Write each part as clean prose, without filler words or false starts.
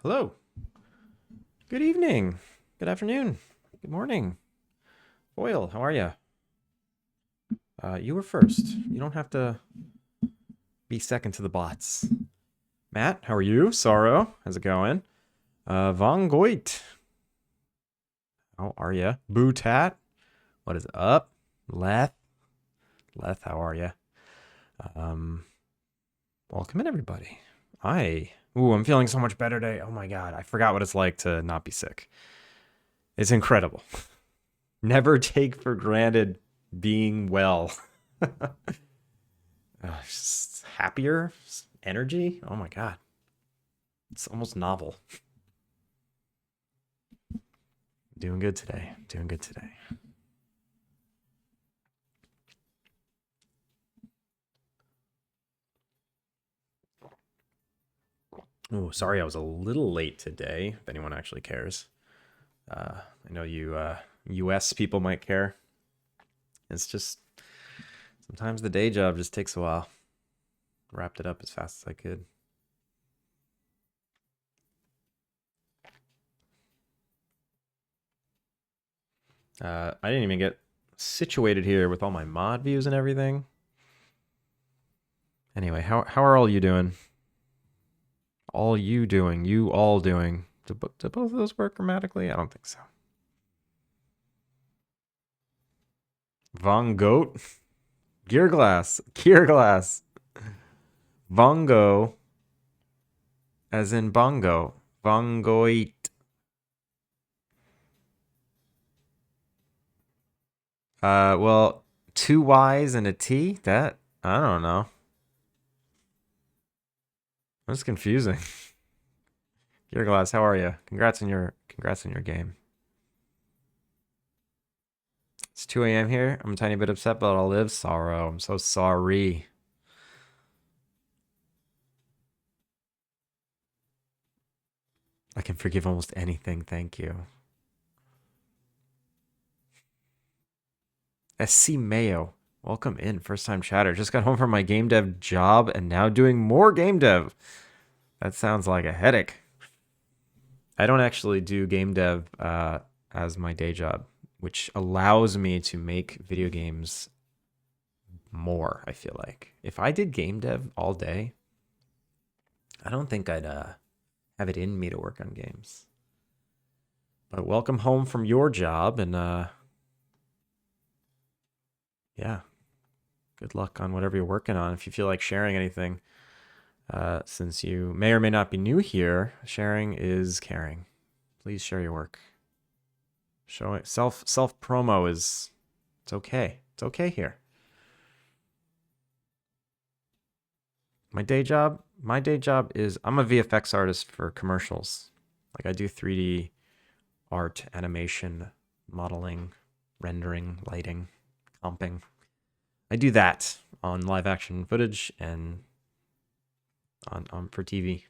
Hello. Good evening. Good afternoon. Good morning. Boyle, how are you? You were first. You don't have to be second to the bots. Matt, how are you? Sorrow, how's it going? Von Goit, how are you? Bootat, what is up? Leth, how are you? Um, Welcome in, everybody. I'm feeling so much better today. Oh my god, I forgot what it's like to not be sick. It's incredible. Never take for granted being well. Just happier, energy. Oh my god, it's almost novel. Doing good today. Doing good today. Oh, sorry, I was a little late today. If anyone actually cares, I know you U.S. people might care. It's just sometimes the day job just takes a while. Wrapped it up as fast as I could. I didn't even get situated here with all my mod views and everything. Anyway, how are all you doing? All you doing? You all doing? Do both of those work grammatically? I don't think so. Von Goat, Gear Glass, Vongo, as in bongo, Vongoit. Well, two Y's and a T. That I don't know. That's confusing. Gear Glass, how are you? Congrats on your game. It's 2 a.m. here. I'm a tiny bit upset, but I'll live. Sorrow. I'm so sorry. I can forgive almost anything. Thank you. SC Mayo, welcome in. First time chatter. Just got home from my game dev job and now doing more game dev. That sounds like a headache. I don't actually do game dev as my day job, which allows me to make video games more, I feel like. If I did game dev all day, I don't think I'd have it in me to work on games. But welcome home from your job, and yeah, good luck on whatever you're working on. If you feel like sharing anything, since you may or may not be new here, sharing is caring. Please share your work. Showing self promo is it's okay. It's okay here. My day job is I'm a VFX artist for commercials. Like I do 3D art, animation, modeling, rendering, lighting, comping. I do that on live action footage and on for TV.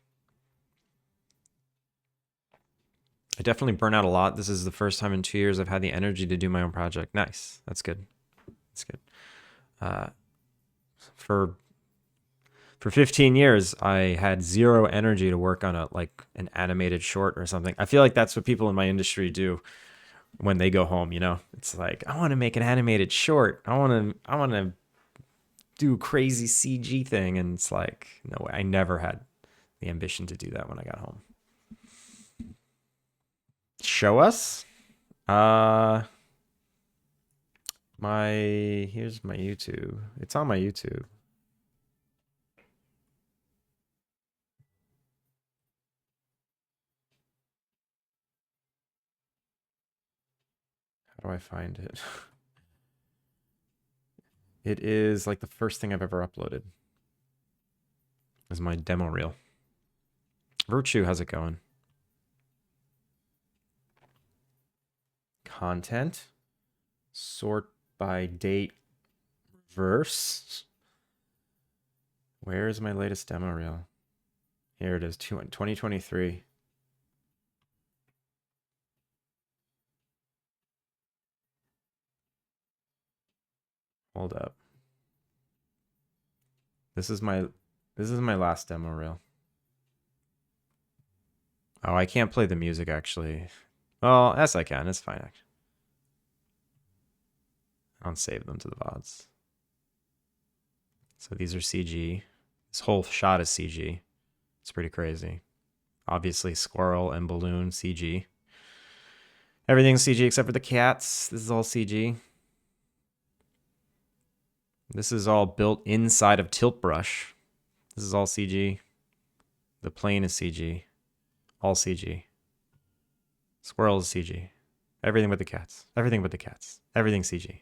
I definitely burn out a lot. This is the first time in 2 years I've had the energy to do my own project. Nice. That's good. That's good. Uh, for 15 years, I had zero energy to work on an animated short or something. I feel like that's what people in my industry do when they go home. It's like I want to make an animated short. I want to do a crazy CG thing, and it's like no way. I never had the ambition to do that when I got home. Show us. Here's my YouTube. It's on my YouTube. How do I find it? It is like the first thing I've ever uploaded. Is my demo reel. Virtue, how's it going? Content. Sort by date. Reverse. Where is my latest demo reel? Here it is, 2023. Hold up. This is my last demo reel. Oh, I can't play the music, actually. Well, yes, I can. It's fine, actually. I'll save them to the VODs. So these are CG. This whole shot is CG. It's pretty crazy. Obviously, squirrel and balloon, CG. Everything's CG except for the cats. This is all CG. This is all built inside of Tilt Brush. This is all CG. The plane is CG. All CG. Squirrel is CG. Everything but the cats. Everything but the cats. Everything CG.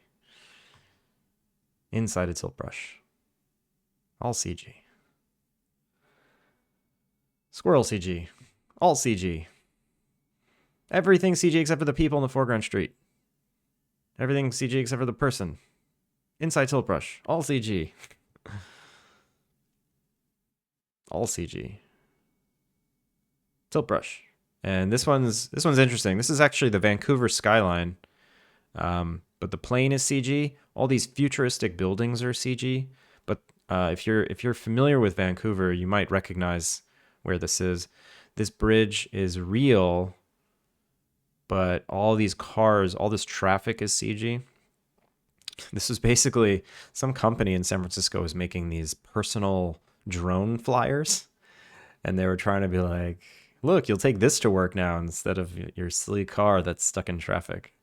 Inside a Tilt Brush. All CG. Squirrel CG. All CG. Everything CG except for the people in the foreground street. Everything CG except for the person. Inside Tilt Brush. All CG. All CG. Tilt Brush. And this one's interesting. This is actually the Vancouver skyline. But the plane is CG. All these futuristic buildings are CG. But if you're familiar with Vancouver, you might recognize where this is. This bridge is real, but all these cars, all this traffic is CG. This is basically some company in San Francisco is making these personal drone flyers, and they were trying to be like, look, you'll take this to work now instead of your silly car that's stuck in traffic.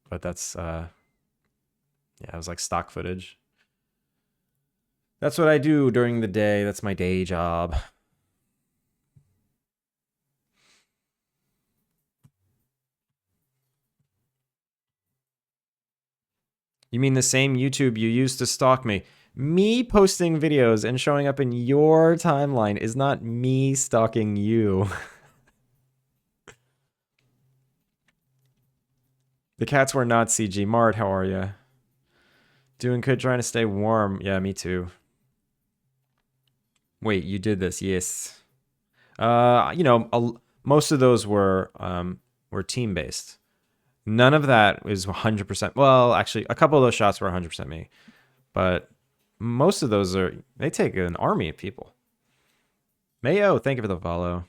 But that's yeah, it was like stock footage. That's what I do during the day. That's my day job. You mean the same YouTube you used to stalk me? Me posting videos and showing up in your timeline is not me stalking you. The cats were not CG. Mart, how are you? Doing good, trying to stay warm. Yeah, me too. Wait, you did this? Yes. You know, most of those were team based. None of that was 100%. Well, actually, a couple of those shots were 100% me, but most of those they take an army of people. Mayo, thank you for the follow.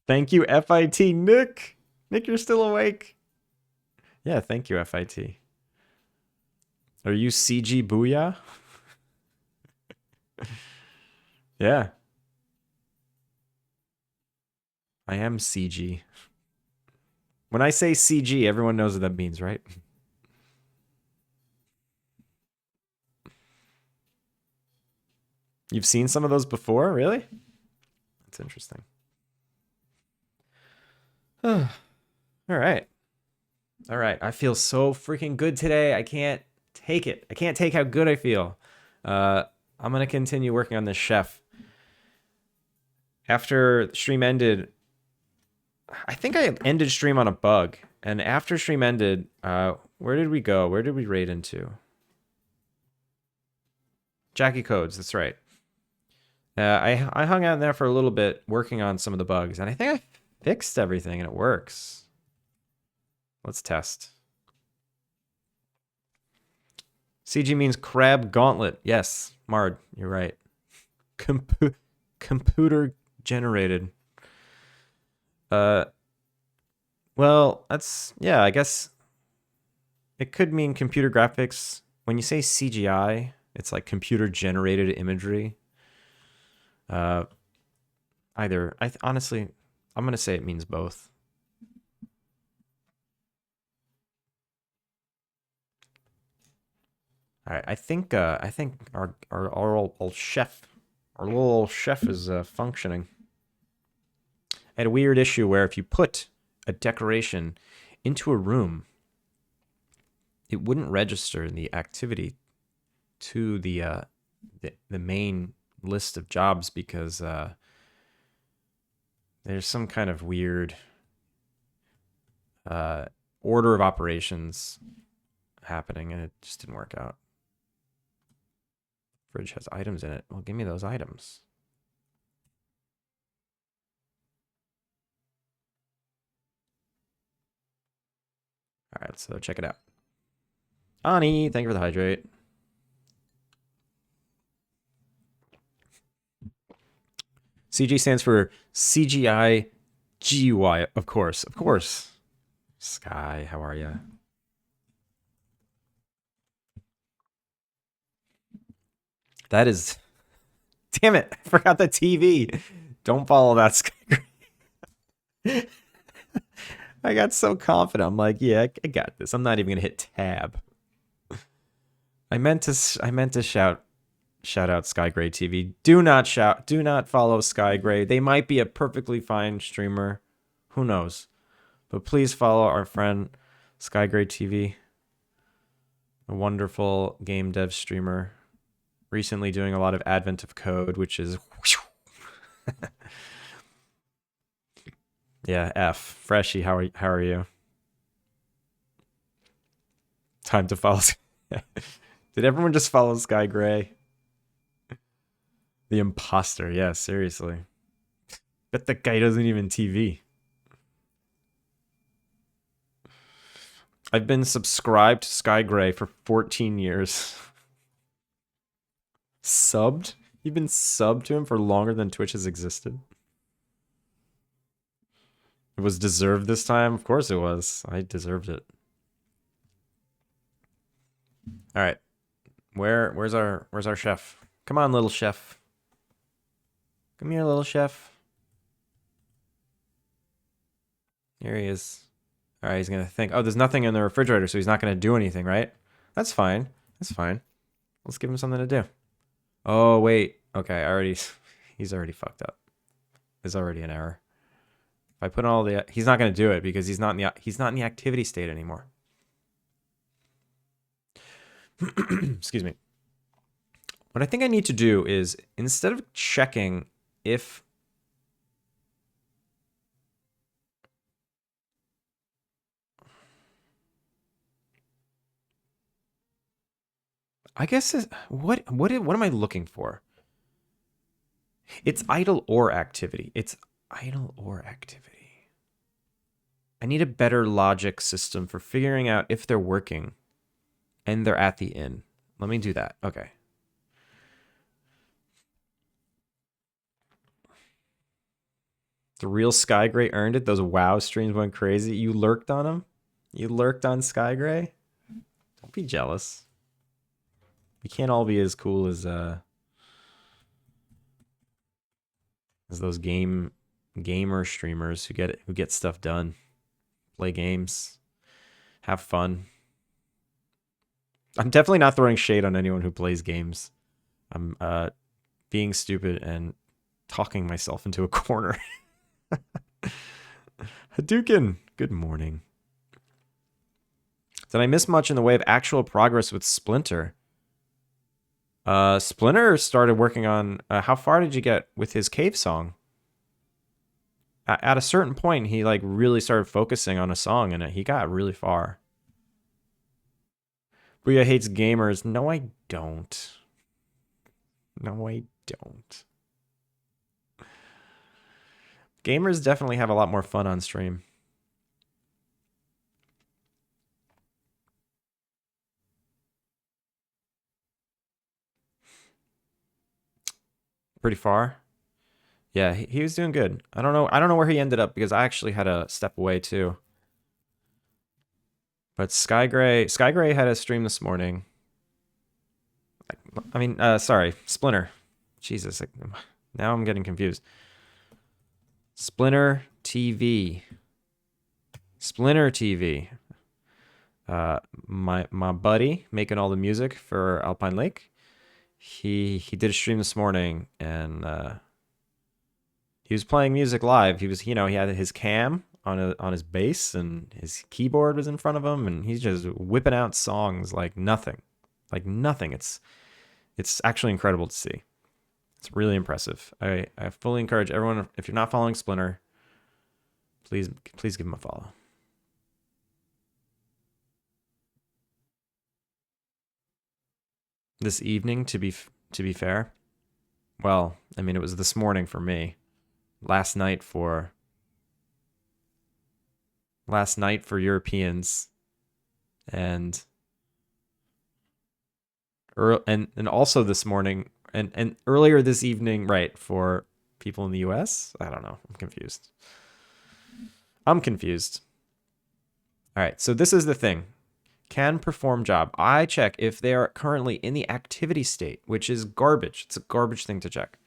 Thank you, FIT Nick. Nick, you're still awake. Yeah, thank you, FIT. Are you CG Booyah? Yeah. I am CG. When I say CG, everyone knows what that means, right? You've seen some of those before, really? That's interesting. All right. All right. I feel so freaking good today. I can't take it. I can't take how good I feel. I'm going to continue working on this chef. After stream ended, I think I ended stream on a bug. And after stream ended, where did we go? Where did we raid into? Jackie Codes, that's right. I hung out in there for a little bit working on some of the bugs, and I think I fixed everything and it works. Let's test. CG means crab gauntlet. Yes, Mard, you're right. Computer generated. Well, that's, yeah, I guess it could mean computer graphics. When you say CGI, it's like computer generated imagery. Either, honestly, I'm going to say it means both. All right, I think our old chef, our little chef is functioning. I had a weird issue where if you put a decoration into a room, it wouldn't register in the activity to the main list of jobs because there's some kind of weird order of operations happening, and it just didn't work out. Fridge has items in it. Well, give me those items. All right, so check it out. Ani, thank you for the hydrate. CG stands for CGI GUI, of course. Of course. Sky, how are you? That is... Damn it, I forgot the TV. Don't follow that, Sky. I got so confident. I'm like, yeah, I got this. I'm not even gonna hit tab. I meant to shout out Sky Gray TV. Do not follow Sky Gray. They might be a perfectly fine streamer. Who knows? But please follow our friend Sky Gray TV, a wonderful game dev streamer. Recently doing a lot of Advent of Code, which is yeah, F. Freshie, how are you? Time to follow. Did everyone just follow Sky Gray? The imposter, yeah, seriously. Bet that guy doesn't even TV. I've been subscribed to Sky Gray for 14 years. Subbed? You've been subbed to him for longer than Twitch has existed? It was deserved this time? Of course it was. I deserved it. All right. Where's our chef? Come on, little chef. Come here, little chef. Here he is. All right, he's going to think, oh, there's nothing in the refrigerator, so he's not going to do anything, right? That's fine. That's fine. Let's give him something to do. Oh, wait. Okay, he's already fucked up. There's already an error. If I put in all the, he's not going to do it because he's not in the activity state anymore. Excuse me. What I think I need to do is, instead of checking if I guess what am I looking for? It's idle or activity. It's idle or activity. I need a better logic system for figuring out if they're working and they're at the inn. Let me do that. Okay. The real Sky Gray earned it. Those WoW streams went crazy. You lurked on them? You lurked on Sky Gray? Don't be jealous. We can't all be as cool as those gamer streamers who get stuff done. Play games. Have fun. I'm definitely not throwing shade on anyone who plays games. I'm being stupid and talking myself into a corner. Hadouken, good morning. Did I miss much in the way of actual progress with Splinter? Splinter started working on... how far did you get with his cave song? At a certain point, he like really started focusing on a song, and he got really far. Booyah hates gamers. No, I don't. No, I don't. Gamers definitely have a lot more fun on stream. Pretty far. Yeah, he was doing good. I don't know where he ended up because I actually had to step away too. But Sky Gray had a stream this morning. I mean, sorry, Splinter. Jesus, now I'm getting confused. Splinter TV. Splinter TV. My buddy making all the music for Alpine Lake. He did a stream this morning, and he was playing music live. He was, he had his cam on his bass, and his keyboard was in front of him, and he's just whipping out songs like nothing. Like nothing. It's actually incredible to see. It's really impressive. I fully encourage everyone, if you're not following Splinter, please give him a follow. This evening, to be fair. Well, I mean, it was this morning for me. Last night for Europeans, and also this morning and earlier this evening, right, for people in the US? I don't know. I'm confused. I'm confused. All right, so this is the thing. Can perform job. I check if they are currently in the activity state, which is garbage. It's a garbage thing to check.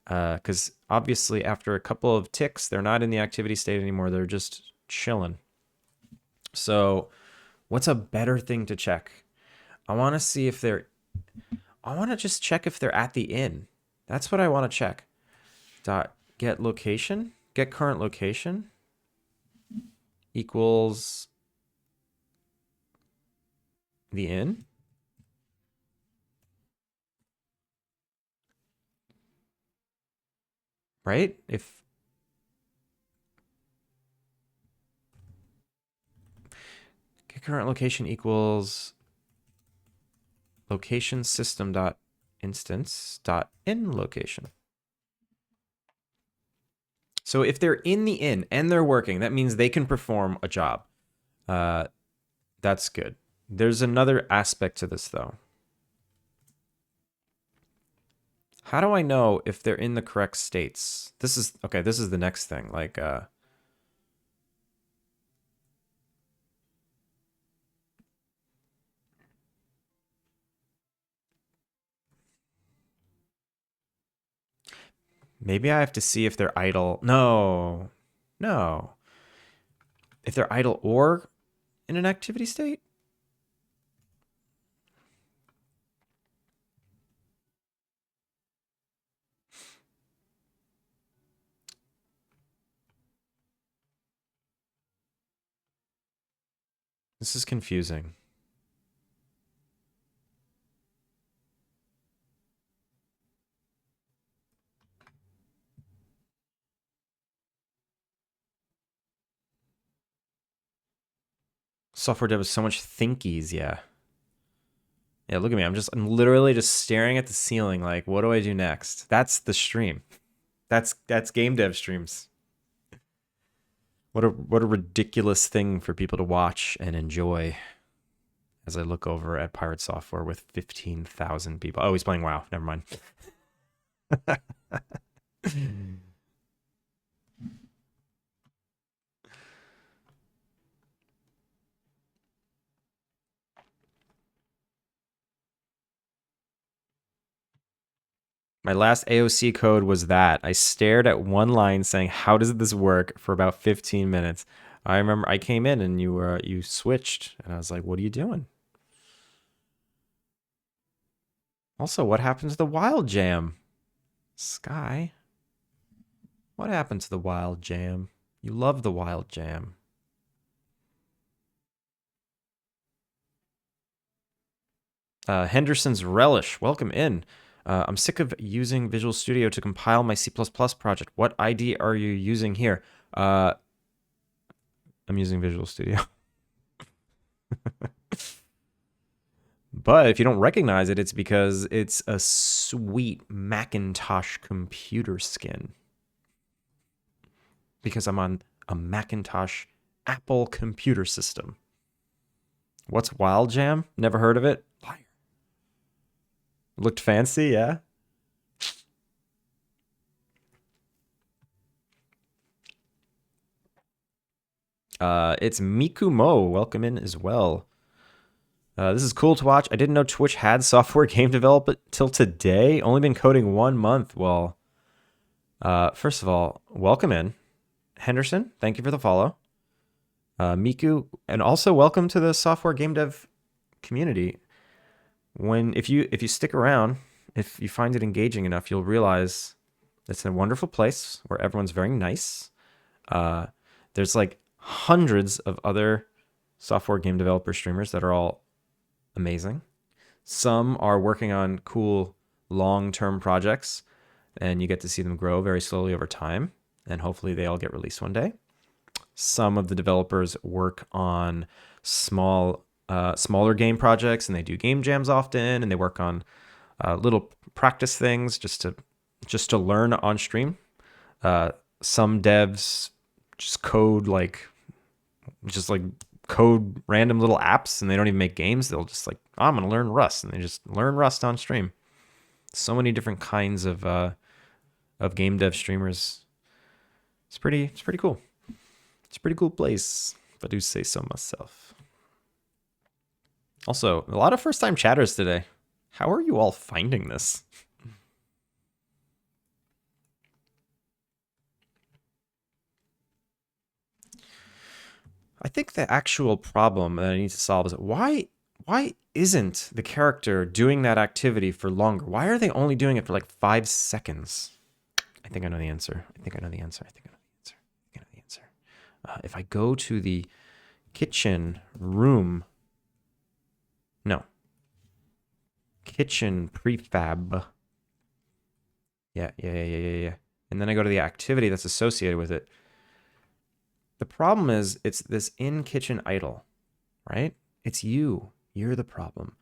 Because obviously after a couple of ticks, they're not in the activity state anymore. They're just chilling. So what's a better thing to check? I want to see if they're... I want to just check if they're at the inn. That's what I want to check. Get location. Get current location. Equals... the inn. Right? If get current location equals location system dot instance dot in location. So if they're in the inn and they're working, that means they can perform a job. That's good. There's another aspect to this though. How do I know if they're in the correct states? This is okay. This is the next thing. Like, maybe I have to see if they're idle. No, no. If they're idle or in an activity state. This is confusing. Software dev is so much thinkies, yeah. Yeah, look at me. I'm literally just staring at the ceiling like, what do I do next? That's the stream. That's game dev streams. What a ridiculous thing for people to watch and enjoy as I look over at Pirate Software with 15,000 people. Oh, he's playing WoW. Never mind. My last AOC code was that. I stared at one line saying, how does this work, for about 15 minutes. I remember I came in and you switched and I was like, what are you doing? Also, what happened to the wild jam? Sky? What happened to the wild jam? You love the wild jam. Henderson's Relish, welcome in. I'm sick of using Visual Studio to compile my C++ project. What ID are you using here? I'm using Visual Studio. But if you don't recognize it, it's because it's a sweet Macintosh computer skin. Because I'm on a Macintosh Apple computer system. What's Wild Jam? Never heard of it? Liar. Looked fancy, yeah? It's Mikumo. Welcome in as well. This is cool to watch. I didn't know Twitch had software game development till today. Only been coding 1 month. Well, first of all, welcome in. Henderson, thank you for the follow. Miku, and also welcome to the software game dev community. If you stick around, if you find it engaging enough, you'll realize it's a wonderful place where everyone's very nice. There's like hundreds of other software game developer streamers that are all amazing. Some are working on cool long-term projects, and you get to see them grow very slowly over time, and hopefully they all get released one day. Some of the developers work on smaller game projects, and they do game jams often, and they work on little practice things just to learn on stream. Some devs just code code random little apps, and they don't even make games. They'll just like, oh, I'm gonna learn Rust, and they just learn Rust on stream. So many different kinds of of game dev streamers. It's pretty cool. It's a pretty cool place, if I do say so myself. Also, a lot of first-time chatters today. How are you all finding this? I think the actual problem that I need to solve is why isn't the character doing that activity for longer? Why are they only doing it for like 5 seconds? I think I know the answer. I think I know the answer. I think I know the answer. I think I know the answer. If I go to the kitchen room, no, kitchen prefab. Yeah. And then I go to the activity that's associated with it. The problem is it's this in kitchen idle, right? It's you. You're the problem.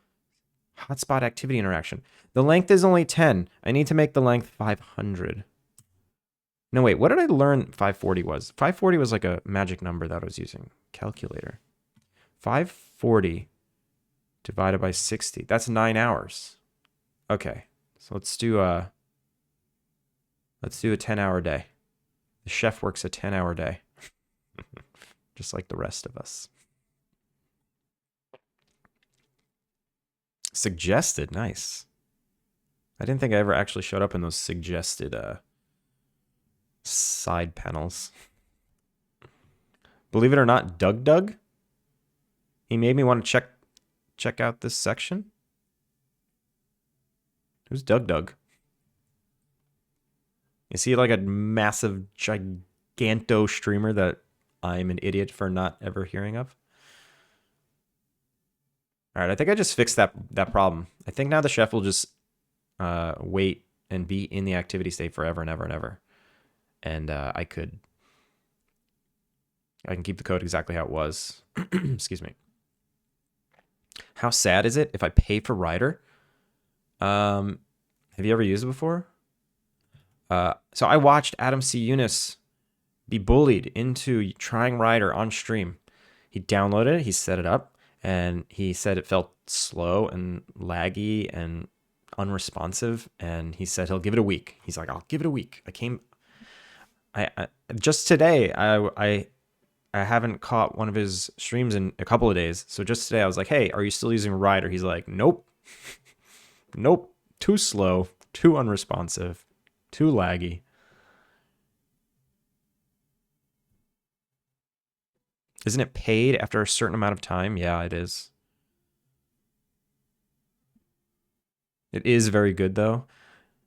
Hotspot activity interaction. The length is only 10. I need to make the length 500. No, wait, what did I learn 540 was? 540 was like a magic number that I was using. Calculator. 540 divided by 60. That's 9 hours. Okay, so let's do a 10-hour day. The chef works a 10-hour day. Just like the rest of us. Suggested, nice. I didn't think I ever actually showed up in those suggested side panels. Believe it or not, Doug, he made me want to check out this section. Who's Doug? Is he like a massive giganto streamer that I'm an idiot for not ever hearing of? All right, I think I just fixed that problem. I think now the chef will just wait and be in the activity state forever and ever and ever. And I can keep the code exactly how it was. Excuse me. How sad is it if I pay for Rider? Have you ever used it before? So I watched Adam C. Eunice be bullied into trying Rider on stream. He downloaded it, he set it up, and he said it felt slow and laggy and unresponsive. And he said he'll give it a week. He's like, I'll give it a week. I just today, I haven't caught one of his streams in a couple of days. So just today I was like, hey, are you still using Rider? He's like, nope. Nope. Too slow, too unresponsive, too laggy. Isn't it paid after a certain amount of time? Yeah, it is. It is very good though.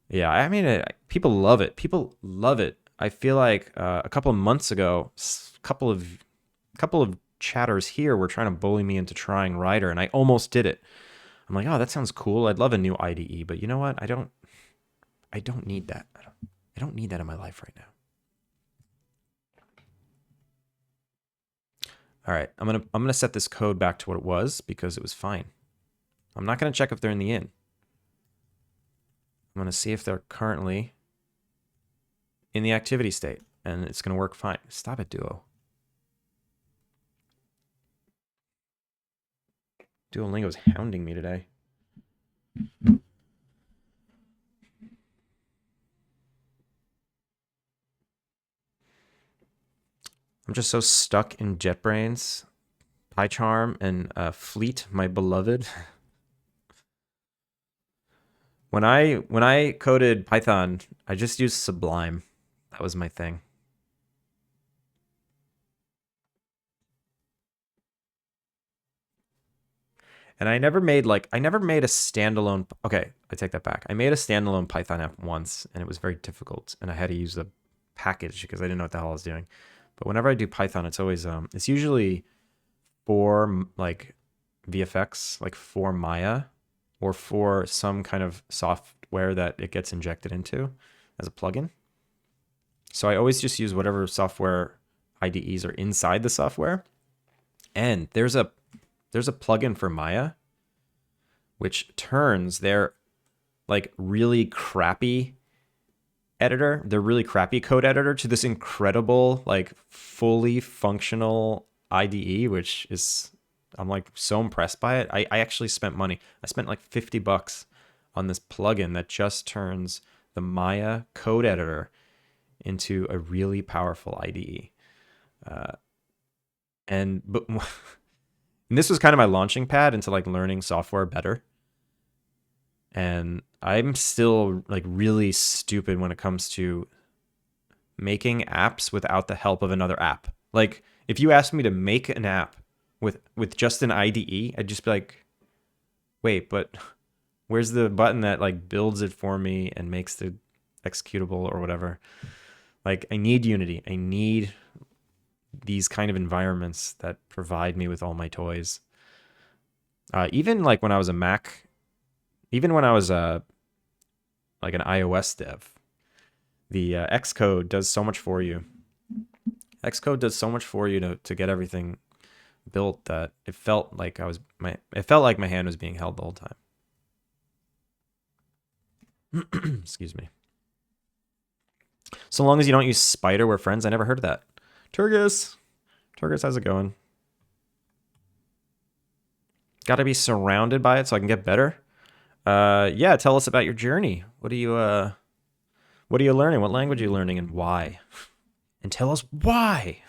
Yeah, I mean, people love it. People love it. I feel like a couple of months ago, a couple of chatters here were trying to bully me into trying Rider, and I almost did it. I'm like, oh, that sounds cool. I'd love a new IDE, but you know what? I don't need that. I don't need that in my life right now. All right, I'm gonna set this code back to what it was because it was fine. I'm not gonna check if they're in the inn. I'm gonna see if they're currently in the activity state, and it's gonna work fine. Stop it, Duo. Duolingo's hounding me today. I'm just so stuck in JetBrains, PyCharm, and Fleet, my beloved. When I coded Python, I just used Sublime. That was my thing. And I never made a standalone. Okay, I take that back. I made a standalone Python app once, and it was very difficult, and I had to use the package because I didn't know what the hell I was doing. But whenever I do Python, it's always it's usually for like VFX, like for Maya, or for some kind of software that it gets injected into as a plugin. So I always just use whatever software IDEs are inside the software. And there's a plugin for Maya which turns their like really crappy editor, their really crappy code editor, to this incredible, like fully functional IDE, which is, I'm like so impressed by it. I actually spent money. I spent like $50 on this plugin that just turns the Maya code editor into a really powerful IDE. And this was kind of my launching pad into like learning software better. And I'm still like really stupid when it comes to making apps without the help of another app. Like if you asked me to make an app with just an IDE, I'd just be like, wait, but where's the button that like builds it for me and makes the executable or whatever? Like I need Unity. I need these kind of environments that provide me with all my toys. Even like when I was a Mac, even when I was like an iOS dev, the Xcode does so much for you. Xcode does so much for you to get everything built that it felt like my hand was being held the whole time. Excuse me. So long as you don't use Spider, we're friends. I never heard of that. Turgis, how's it going? Got to be surrounded by it so I can get better. Yeah, tell us about your journey. What are you learning? What language are you learning and why? And tell us why.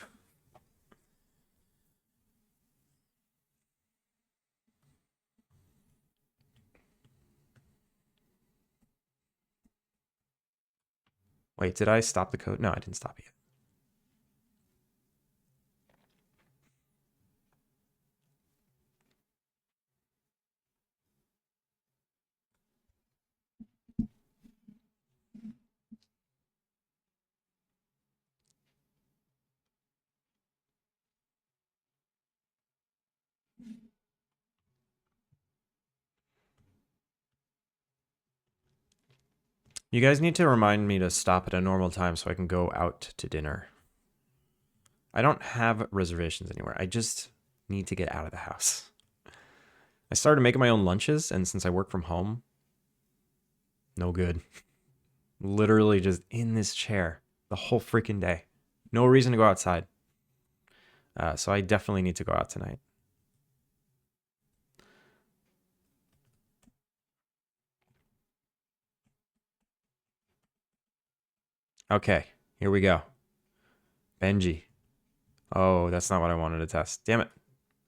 Wait, did I stop the code? No, I didn't stop it yet. You guys need to remind me to stop at a normal time so I can go out to dinner. I don't have reservations anywhere. I just need to get out of the house. I started making my own lunches, and since I work from home, no good. Literally just in this chair the whole freaking day. No reason to go outside. So I definitely need to go out tonight. Okay, here we go. Benji. Oh, that's not what I wanted to test. Damn it.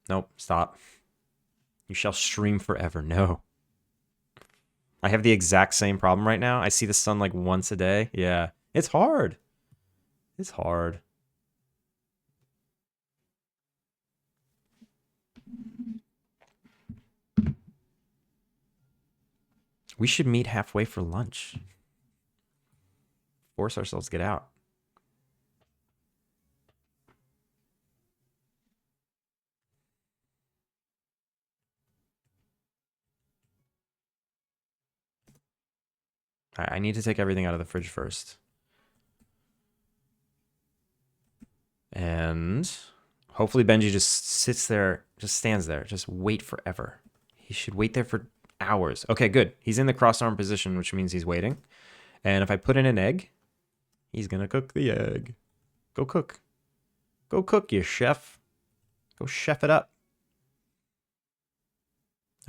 Nope, stop. You shall stream forever. No. I have the exact same problem right now. I see the sun like once a day. Yeah, it's hard. It's hard. We should meet halfway for lunch. Force ourselves to get out. I need to take everything out of the fridge first. And hopefully Benji just sits there, just stands there, just wait forever. He should wait there for hours. Okay, good. He's in the cross-arm position, which means he's waiting. And if I put in an egg, he's going to cook the egg. Go cook. Go cook, you chef. Go chef it up.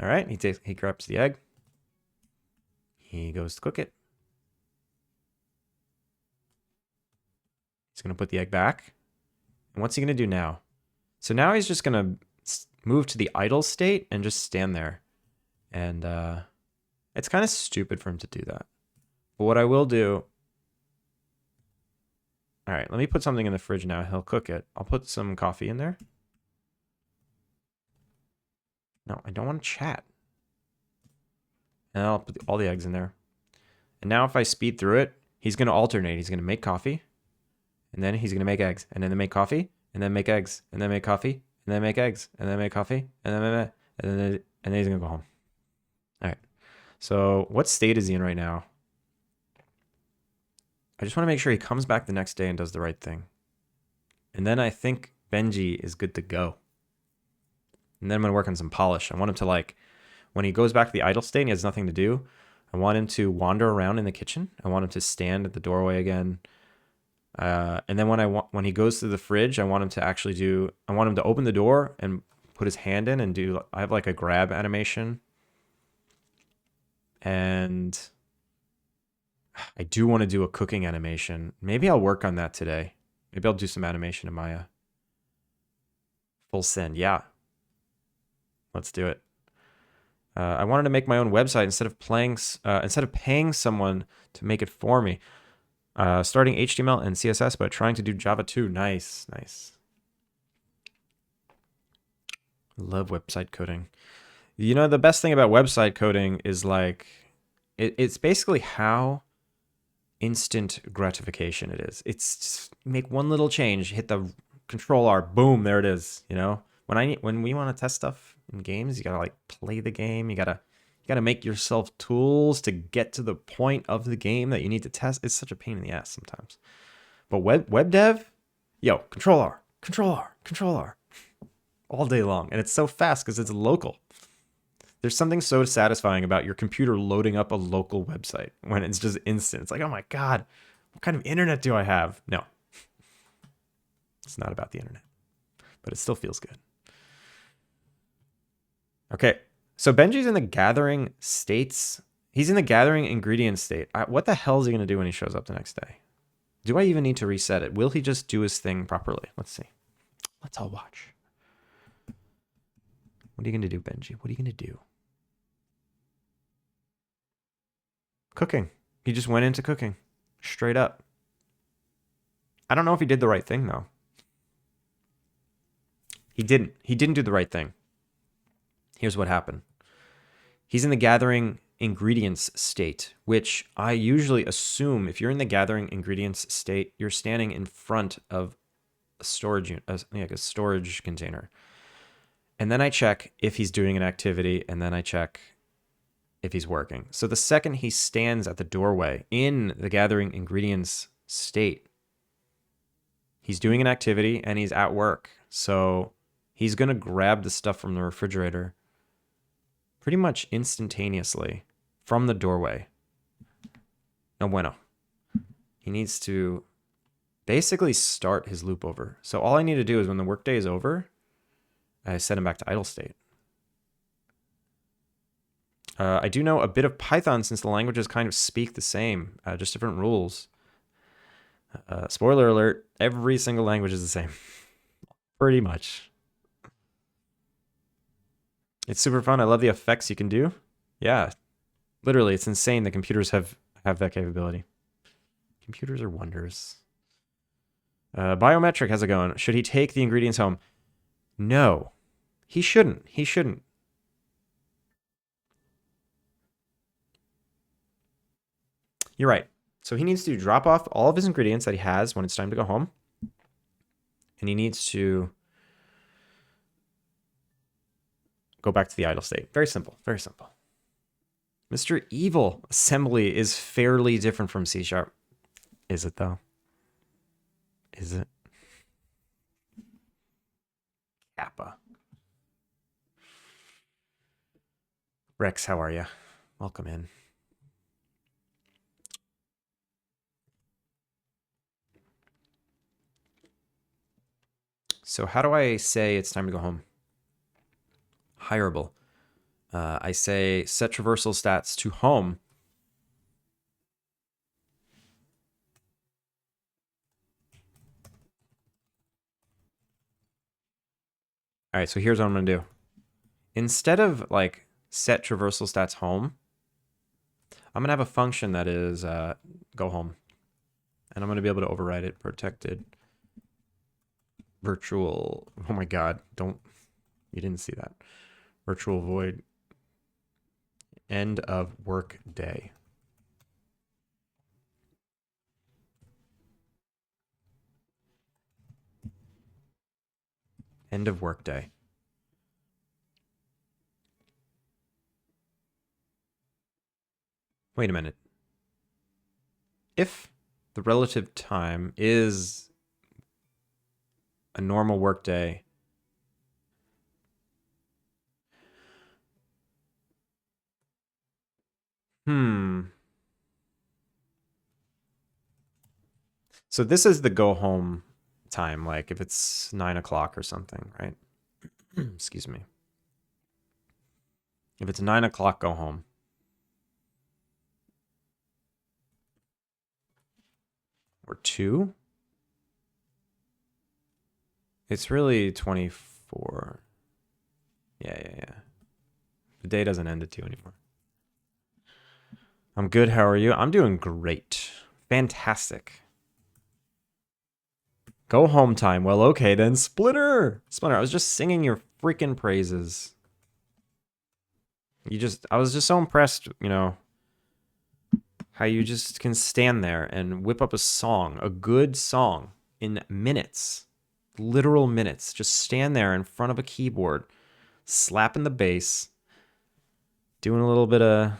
All right, he grabs the egg. He goes to cook it. He's going to put the egg back. And what's he going to do now? So now he's just going to move to the idle state and just stand there. And it's kind of stupid for him to do that. But what I will do... All right, let me put something in the fridge now. He'll cook it. I'll put some coffee in there. No, I don't want to chat. And I'll put all the eggs in there. And now if I speed through it, he's going to alternate. He's going to make coffee. And then he's going to make eggs. And then make coffee. And then make eggs. And then make coffee. And then make eggs. And then make coffee. And then he's going to go home. All right. So what state is he in right now? I just want to make sure he comes back the next day and does the right thing. And then I think Benji is good to go. And then I'm going to work on some polish. I want him to like, when he goes back to the idle state and he has nothing to do, I want him to wander around in the kitchen. I want him to stand at the doorway again. And then when he goes to the fridge, I want him to open the door and put his hand in and I have like a grab animation. And I do want to do a cooking animation. Maybe I'll work on that today. Maybe I'll do some animation in Maya. Full send, yeah. Let's do it. I wanted to make my own website instead of paying someone to make it for me. Starting HTML and CSS, but trying to do Java too. Nice, nice. Love website coding. You know, the best thing about website coding is like, it's basically how instant gratification it is. It's just make one little change, hit the Control R, boom, there it is. You know, when we want to test stuff in games, you gotta like play the game. You gotta make yourself tools to get to the point of the game that you need to test. It's such a pain in the ass sometimes. But web dev, yo, Control R, Control R, Control R, all day long, and it's so fast because it's local. There's something so satisfying about your computer loading up a local website when it's just instant. It's like, oh my God, what kind of internet do I have? No, it's not about the internet, but it still feels good. Okay, so Benji's in the gathering states. He's in the gathering ingredients state. What the hell is he going to do when he shows up the next day? Do I even need to reset it? Will he just do his thing properly? Let's see. Let's all watch. What are you going to do, Benji? What are you going to do? Cooking. He just went into cooking. Straight up. I don't know if he did the right thing, though. He didn't. He didn't do the right thing. Here's what happened. He's in the gathering ingredients state, which I usually assume if you're in the gathering ingredients state, you're standing in front of a storage unit, like a storage container. And then I check if he's doing an activity, and then I check if he's working. So the second he stands at the doorway in the gathering ingredients state, he's doing an activity and he's at work. So he's going to grab the stuff from the refrigerator pretty much instantaneously from the doorway. No bueno. He needs to basically start his loop over. So all I need to do is when the workday is over, I set him back to idle state. I do know a bit of Python since the languages kind of speak the same, just different rules. Spoiler alert, every single language is the same. Pretty much. It's super fun. I love the effects you can do. Yeah, literally, it's insane that computers have that capability. Computers are wonders. Biometric, how's it going? Should he take the ingredients home? No, he shouldn't. He shouldn't. You're right. So he needs to drop off all of his ingredients that he has when it's time to go home. And he needs to go back to the idle state. Very simple. Very simple. Mr. Evil assembly is fairly different from C#. Is it, though? Is it? Kappa. Rex, how are you? Welcome in. So how do I say it's time to go home? Hireable. I say set traversal stats to home. All right, so here's what I'm going to do. Instead of like set traversal stats home, I'm going to have a function that is go home. And I'm going to be able to override it, protected virtual. Oh my God, you didn't see that. Virtual void end of work day. End of work day. Wait a minute. If the relative time is a normal work day, so this is the go home time, like if it's 9 o'clock or something, right? Excuse me. If it's 9 o'clock, go home. Or 2? It's really 24. Yeah. The day doesn't end at 2 anymore. I'm good. How are you? I'm doing great. Fantastic. Go home time. Well, okay then. Splinter! Splinter, I was just singing your freaking praises. I was just so impressed, you know, how you just can stand there and whip up a song, a good song, in minutes. Literal minutes. Just stand there in front of a keyboard, slapping the bass, doing a little bit of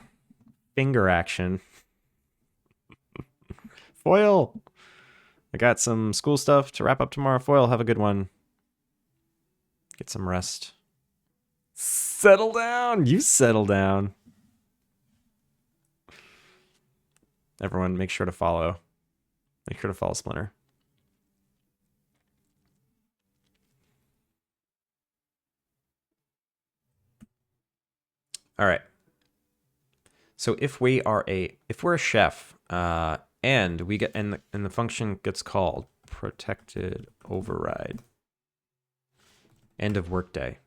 finger action. Foil! I got some school stuff to wrap up tomorrow. Foil, have a good one. Get some rest. Settle down! You settle down. Everyone, make sure to follow. Make sure to follow Splinter. All right. So if we're a chef, and we get and the function gets called protected override. End of workday.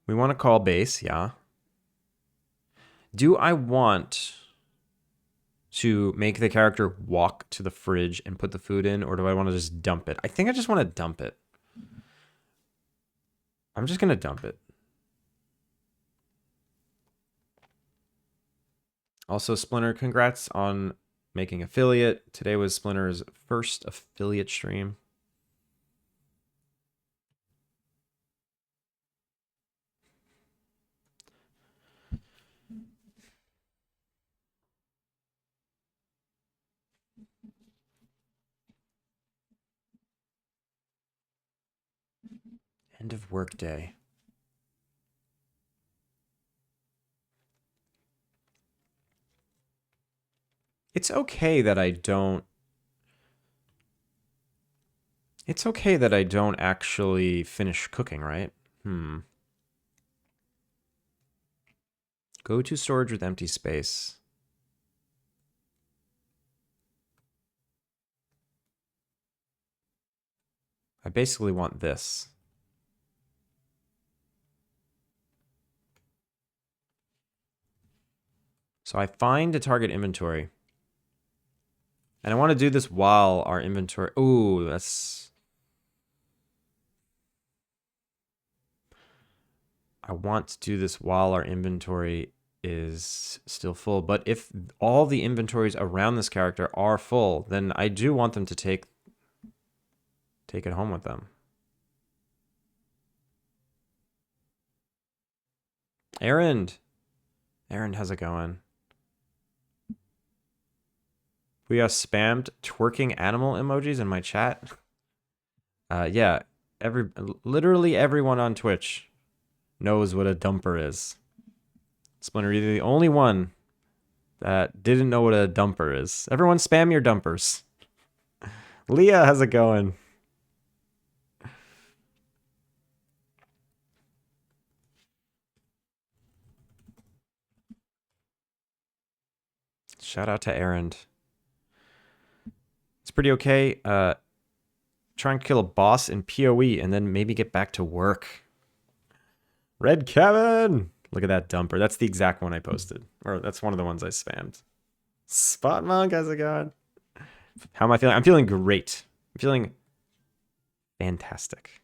We want to call base, yeah. Do I want to make the character walk to the fridge and put the food in, or do I want to just dump it? I think I just want to dump it. I'm just going to dump it. Also, Splinter, congrats on making affiliate. Today was Splinter's first affiliate stream. End of workday. It's okay that I don't... It's okay that I don't actually finish cooking, right? Go to storage with empty space. I basically want this. So I find a target inventory. And I want to do this while our inventory... Ooh, that's... I want to do this while our inventory is still full. But if all the inventories around this character are full, then I do want them to take it home with them. Aaron, how's it going? We got spammed twerking animal emojis in my chat. Yeah, literally everyone on Twitch knows what a dumper is. Splinter, you're the only one that didn't know what a dumper is. Everyone spam your dumpers. Leah, how's it going? Shout out to Aaron. It's pretty okay. Try and kill a boss in PoE and then maybe get back to work. Red Kevin! Look at that dumper. That's the exact one I posted. Or that's one of the ones I spammed. Spot Monk, how's it going? How am I feeling? I'm feeling great. I'm feeling fantastic.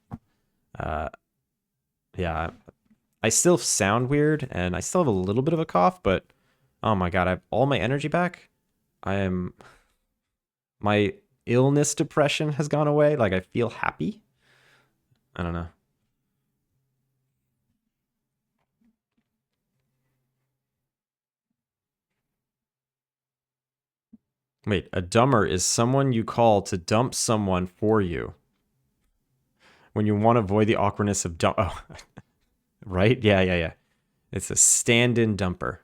Yeah, I still sound weird and I still have a little bit of a cough, but oh my god, I have all my energy back. My illness depression has gone away. Like, I feel happy. I don't know. Wait, a dumber is someone you call to dump someone for you. When you want to avoid the awkwardness of dump... Oh, right? Yeah. It's a stand-in dumper.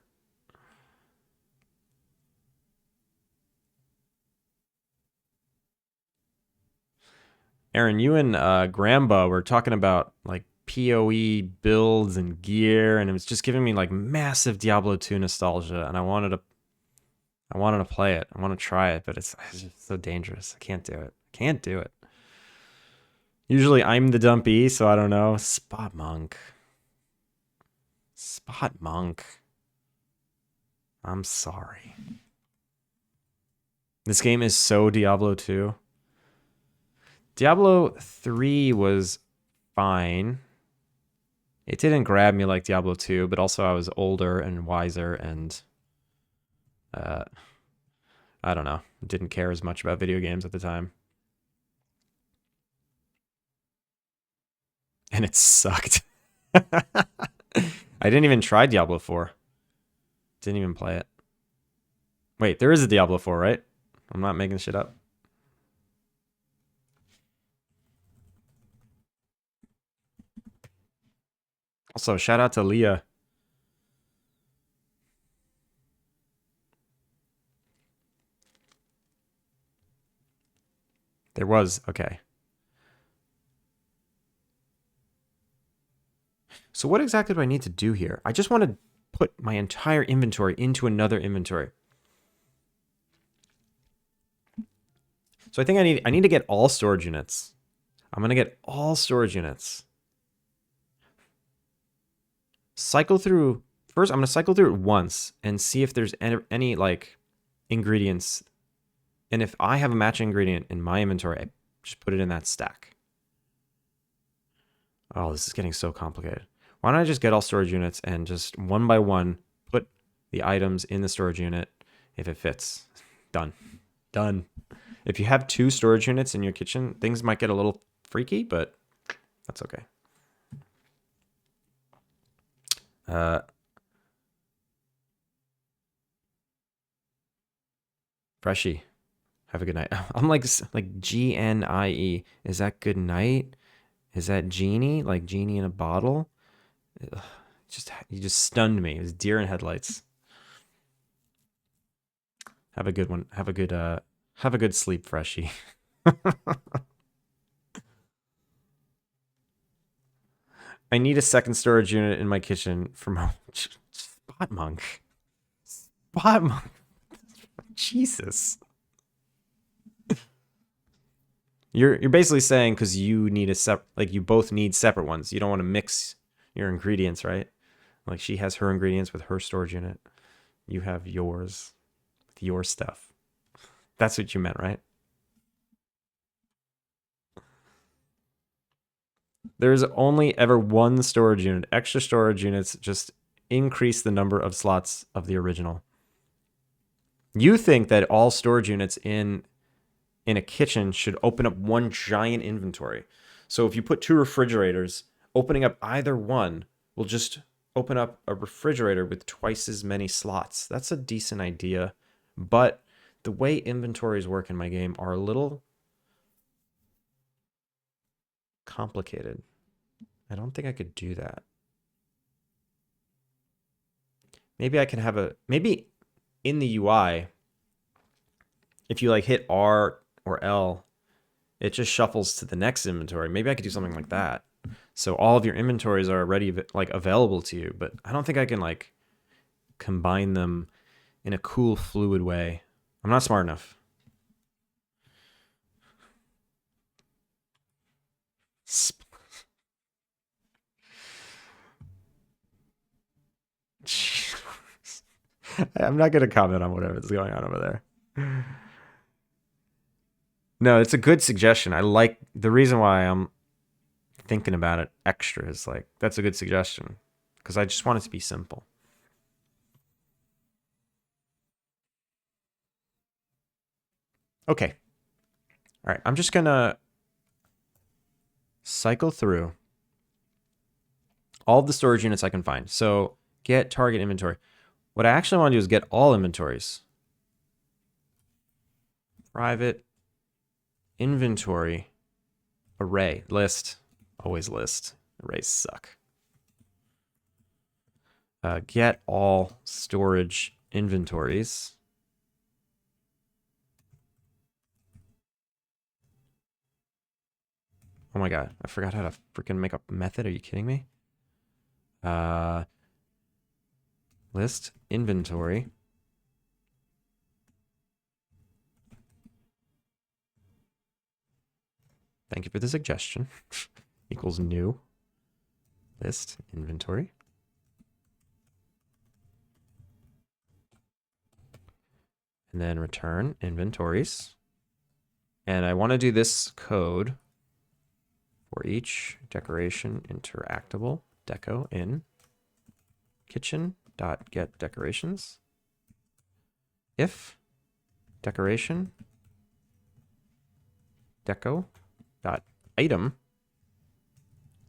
Aaron, you and Gramba were talking about, like, PoE builds and gear, and it was just giving me, like, massive Diablo 2 nostalgia, and I I wanted to play it. I want to try it, but it's just so dangerous. I can't do it. Can't do it. Usually I'm the dumpy, so I don't know. Spot Monk. Spot Monk. I'm sorry. This game is so Diablo 2. Diablo 3 was fine. It didn't grab me like Diablo 2, but also I was older and wiser and I don't know. Didn't care as much about video games at the time. And it sucked. I didn't even try Diablo 4. Didn't even play it. Wait, there is a Diablo 4, right? I'm not making shit up. Also, shout out to Leah. There was, okay. So what exactly do I need to do here? I just want to put my entire inventory into another inventory. So I think I need to get all storage units. I'm going to get all storage units. Cycle through, first I'm going to cycle through it once and see if there's any like ingredients. And if I have a matching ingredient in my inventory, I just put it in that stack. Oh, this is getting so complicated. Why don't I just get all storage units and just one by one put the items in the storage unit if it fits. Done. Done. If you have 2 storage units in your kitchen, things might get a little freaky, but that's okay. Freshie, have a good night. I'm like GNIE. Is that good night? Is that genie? Like genie in a bottle? Ugh, you just stunned me. It was deer in headlights. Have a good one. Have a good sleep, Freshie. I need a second storage unit in my kitchen for my Spot Monk. Spot Monk. Jesus. You're basically saying because you need you both need separate ones. You don't want to mix your ingredients, right? Like she has her ingredients with her storage unit. You have yours with your stuff. That's what you meant, right? There's only ever one storage unit. Extra storage units just increase the number of slots of the original. You think that all storage units in a kitchen should open up one giant inventory. So if you put 2 refrigerators, opening up either one will just open up a refrigerator with twice as many slots. That's a decent idea, but the way inventories work in my game are a little complicated. I don't think I could do that. Maybe I can have maybe in the UI, if you like hit R or L, it just shuffles to the next inventory. Maybe I could do something like that. So all of your inventories are already like available to you, but I don't think I can like combine them in a cool fluid way. I'm not smart enough. I'm not going to comment on whatever's going on over there. No, it's a good suggestion. I like the reason why I'm thinking about it extra is like, that's a good suggestion because I just want it to be simple. Okay. All right. I'm just going to cycle through all the storage units I can find. So get target inventory. What I actually want to do is get all inventories. Private inventory array list. Always list. Arrays suck. Get all storage inventories. Oh my god, I forgot how to freaking make a method. Are you kidding me? List inventory Thank you for the suggestion. Equals new list inventory. And then return inventories. And I want to do this code for each decoration interactable deco in kitchen.get decorations. If decoration deco dot item,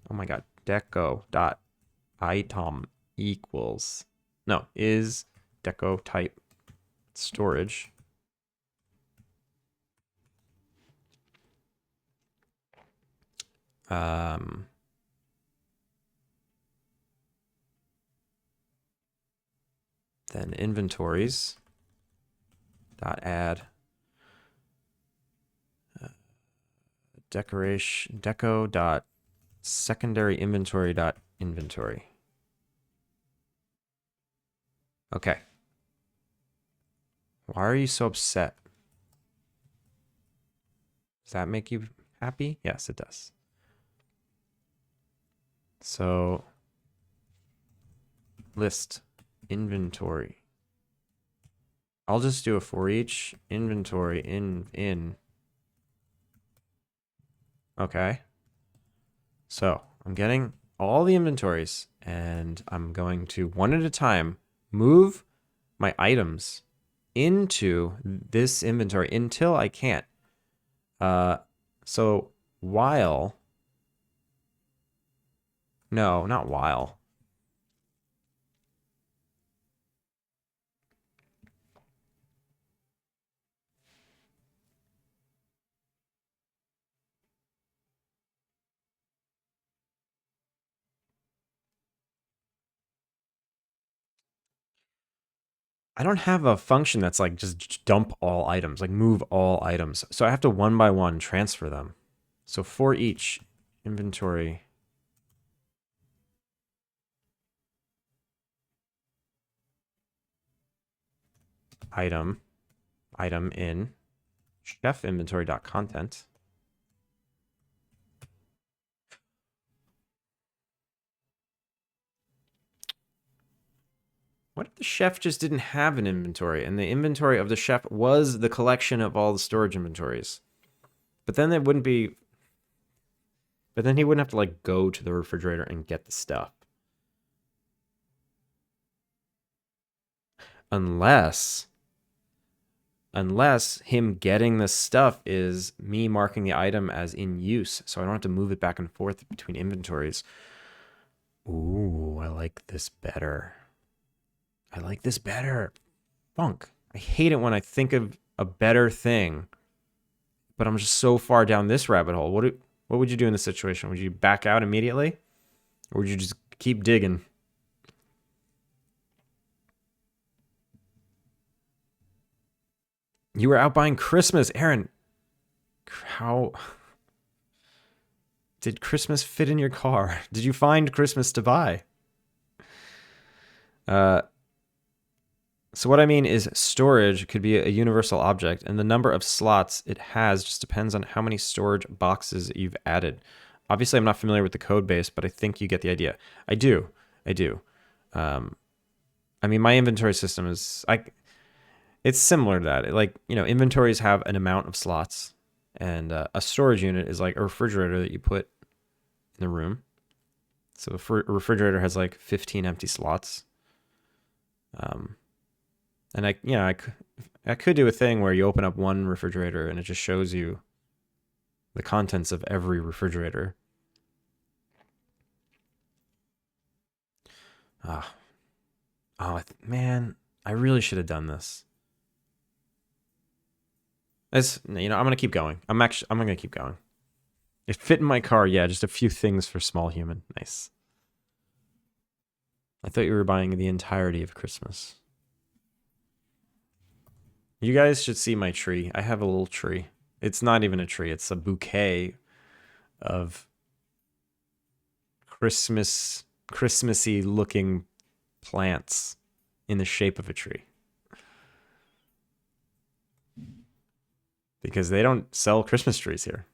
oh my god, deco dot item equals, no, is deco type storage. Then inventories dot add decoration deco dot secondary inventory dot inventory. Okay. Why are you so upset? Does that make you happy? Yes, it does. So list inventory. I'll just do a for each inventory in. Okay. So I'm getting all the inventories and I'm going to one at a time move my items into this inventory until I can't. So while, no, not while. I don't have a function that's like just dump all items, like move all items. So I have to one by one transfer them. So for each inventory item in chef inventory.content. What if the chef just didn't have an inventory and the inventory of the chef was the collection of all the storage inventories? But then it wouldn't be, but then he wouldn't have to like go to the refrigerator and get the stuff. Unless him getting the stuff is me marking the item as in use, so I don't have to move it back and forth between inventories. Ooh, I like this better. I like this better. Funk. I hate it when I think of a better thing, but I'm just so far down this rabbit hole. What would you do in this situation? Would you back out immediately? Or would you just keep digging? You were out buying Christmas, Aaron. How did Christmas fit in your car? Did you find Christmas to buy? So what I mean is storage could be a universal object, and the number of slots it has just depends on how many storage boxes you've added. Obviously, I'm not familiar with the code base, but I think you get the idea. I do. I mean, my inventory system is it's similar to that. Like, you know, inventories have an amount of slots, and a storage unit is like a refrigerator that you put in the room. So a refrigerator has like 15 empty slots. And I could do a thing where you open up one refrigerator and it just shows you the contents of every refrigerator. Man, I really should have done this. I'm gonna keep going. I'm gonna keep going. It fit in my car, yeah. Just a few things for small human. Nice. I thought you were buying the entirety of Christmas. You guys should see my tree. I have a little tree. It's not even a tree. It's a bouquet of Christmassy looking plants in the shape of a tree. Because they don't sell Christmas trees here.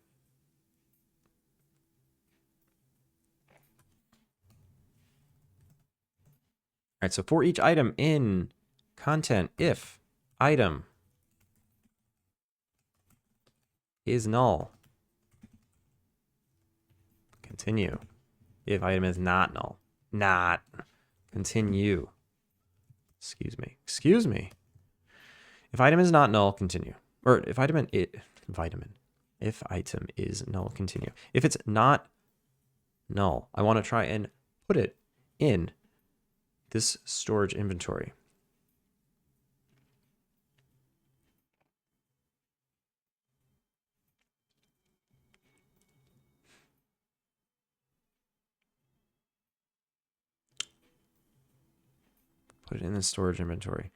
right, so for each item in content, if item is null, continue. If item is not null, not, continue. Excuse me. Excuse me. If item is not null, continue. Or if item if item is null, continue. If it's not null, I want to try and put it in this storage inventory. Put it in the storage inventory.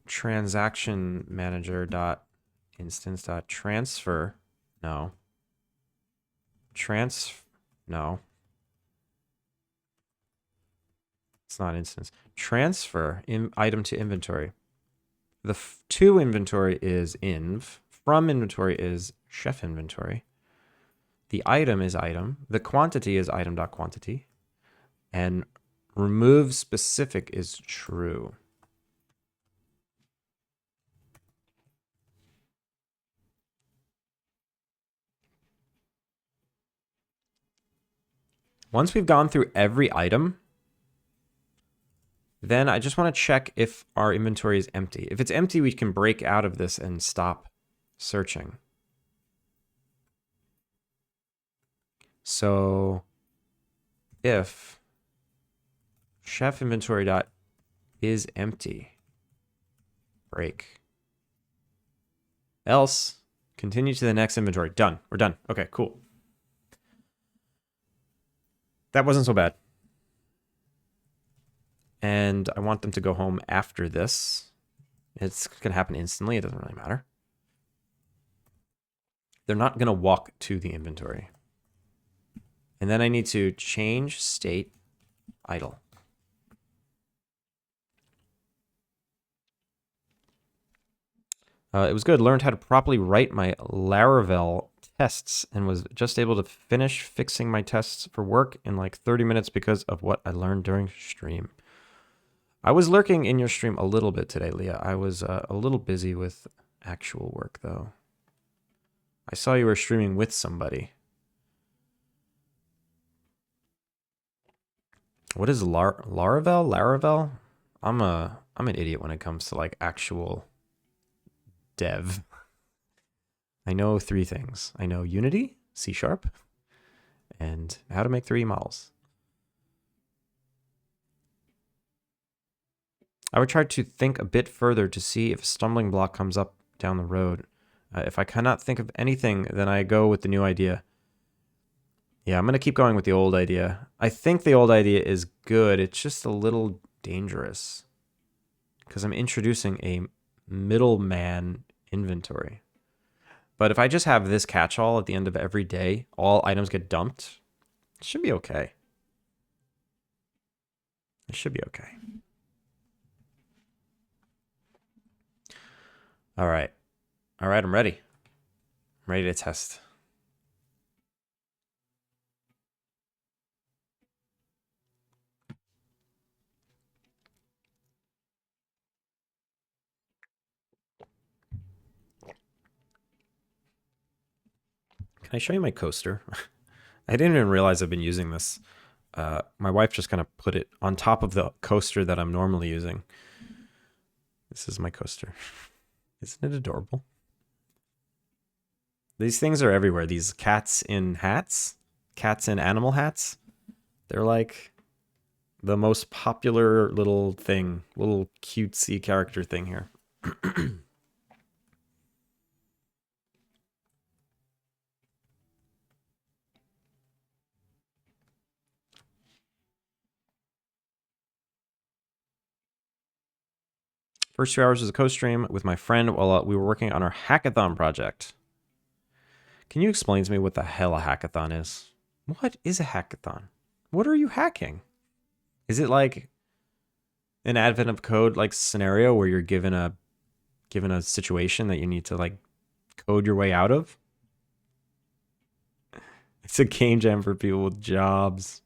Transaction manager dot instance dot transfer. No. No. It's not instance. Transfer item to inventory. The to inventory is inv. From inventory is chef inventory. The item is item. The quantity is item.quantity. And remove specific is true. Once we've gone through every item, then I just want to check if our inventory is empty. If it's empty, we can break out of this and stop searching. So if chef inventory dot is empty, break. Else, continue to the next inventory. Done. We're done. Okay, cool. That wasn't so bad. And I want them to go home after this. It's going to happen instantly. It doesn't really matter. They're not going to walk to the inventory. And then I need to change state idle. It was good. Learned how to properly write my Laravel tests and was just able to finish fixing my tests for work in like 30 minutes because of what I learned during stream. I was lurking in your stream a little bit today, Leah. I was a little busy with actual work, though. I saw you were streaming with somebody. What is Laravel? Laravel? I'm an idiot when it comes to like actual dev. I know 3 things. I know Unity, C#, and how to make 3D models. I would try to think a bit further to see if a stumbling block comes up down the road. If I cannot think of anything, then I go with the new idea. Yeah, I'm going to keep going with the old idea. I think the old idea is good. It's just a little dangerous because I'm introducing a middleman inventory. But if I just have this catch-all at the end of every day, all items get dumped, it should be okay. It should be okay. All right. All right, I'm ready. I'm ready to test. Can I show you my coaster? I didn't even realize I've been using this. My wife just kind of put it on top of the coaster that I'm normally using. This is my coaster. Isn't it adorable? These things are everywhere. These cats in hats, cats in animal hats. They're like the most popular little thing, little cutesy character thing here. First 2 hours was a co-stream with my friend while we were working on our hackathon project. Can you explain to me what the hell a hackathon is? What is a hackathon? What are you hacking? Is it like an advent of code like scenario where you're given a situation that you need to like code your way out of? It's a game jam for people with jobs.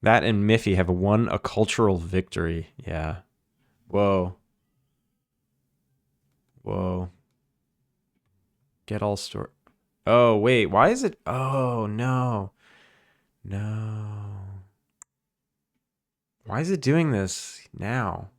That and Miffy have won a cultural victory. Yeah. Whoa. Whoa. Get all store. Oh, wait. Why is it? Oh, no. No. Why is it doing this now?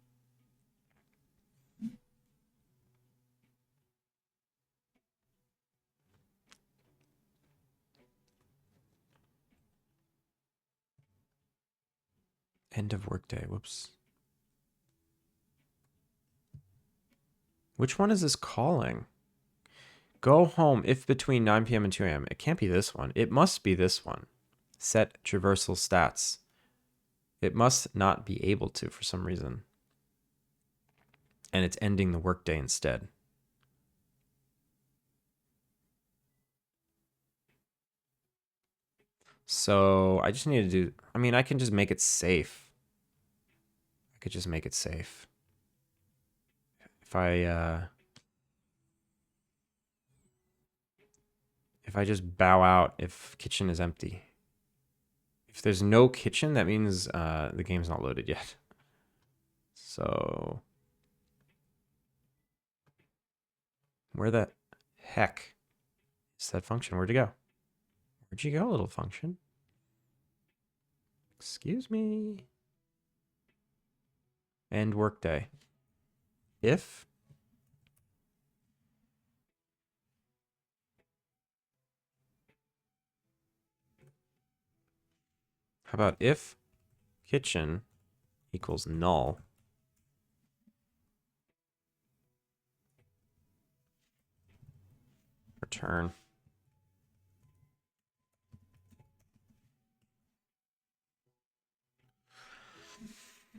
End of workday. Whoops. Which one is this calling? Go home if between 9 p.m. and 2 a.m. It can't be this one. It must be this one. Set traversal stats. It must not be able to for some reason. And it's ending the workday instead. So I just need to do, I mean, I can just make it safe. I could just make it safe. If I just bow out if kitchen is empty. If there's no kitchen, that means the game's not loaded yet. So where the heck is that function? Where'd you go? Where'd you go, little function? Excuse me. End workday. If how about if kitchen equals null? Return.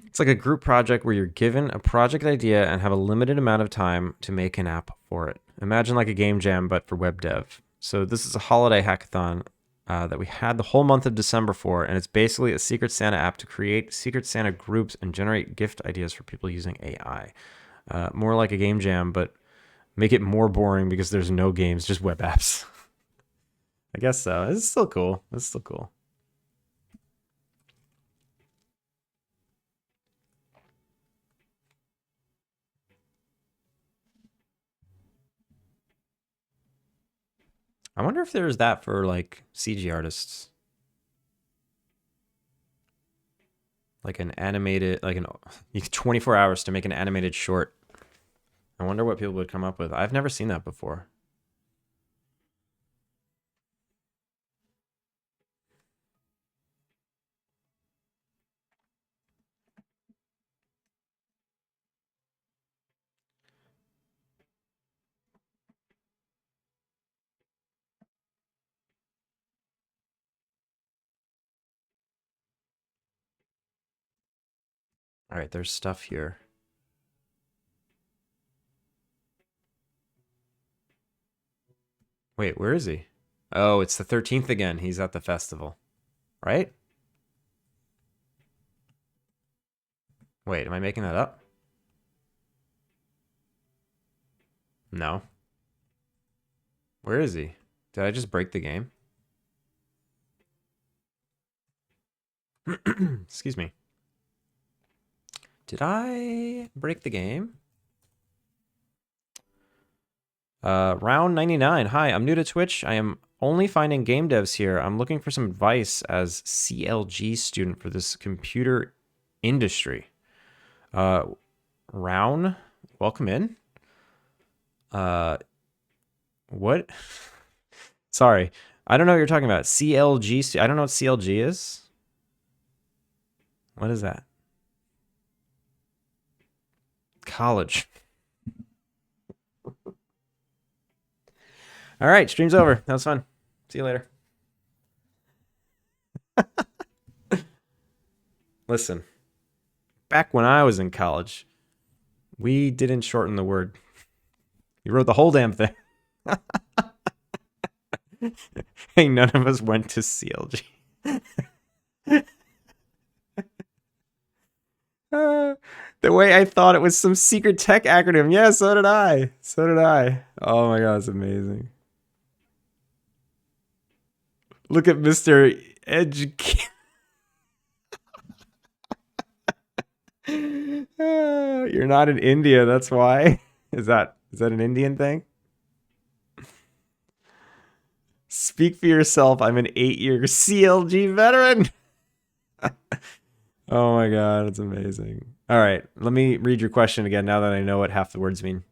It's like a group project where you're given a project idea and have a limited amount of time to make an app for it. Imagine like a game jam, but for web dev. So this is a holiday hackathon that we had the whole month of December for, and it's basically a Secret Santa app to create Secret Santa groups and generate gift ideas for people using AI. More like a game jam, but make it more boring because there's no games, just web apps. I guess so. It's still cool. It's still cool. I wonder if there's that for like CG artists. Like an animated, like 24 hours to make an animated short. I wonder what people would come up with. I've never seen that before. All right, there's stuff here. Wait, where is he? Oh, it's the 13th again. He's at the festival, right? Wait, am I making that up? No. Where is he? Did I just break the game? Excuse me. Did I break the game? Round 99. Hi, I'm new to Twitch. I am only finding game devs here. I'm looking for some advice as CLG student for this computer industry. Round, welcome in. What? Sorry, I don't know what you're talking about. CLG. I don't know what CLG is. What is that? College. All right, stream's over. That was fun. See you later. Listen, back when I was in college, we didn't shorten the word. You wrote the whole damn thing. Hey, none of us went to CLG. The way I thought it was some secret tech acronym. Yeah, so did I. So did I. Oh my god, it's amazing. Look at Mr. Educate. You're not in India, that's why. Is that an Indian thing? Speak for yourself. I'm an 8-year CLG veteran. Oh my god, it's amazing. All right, let me read your question again now that I know what half the words mean.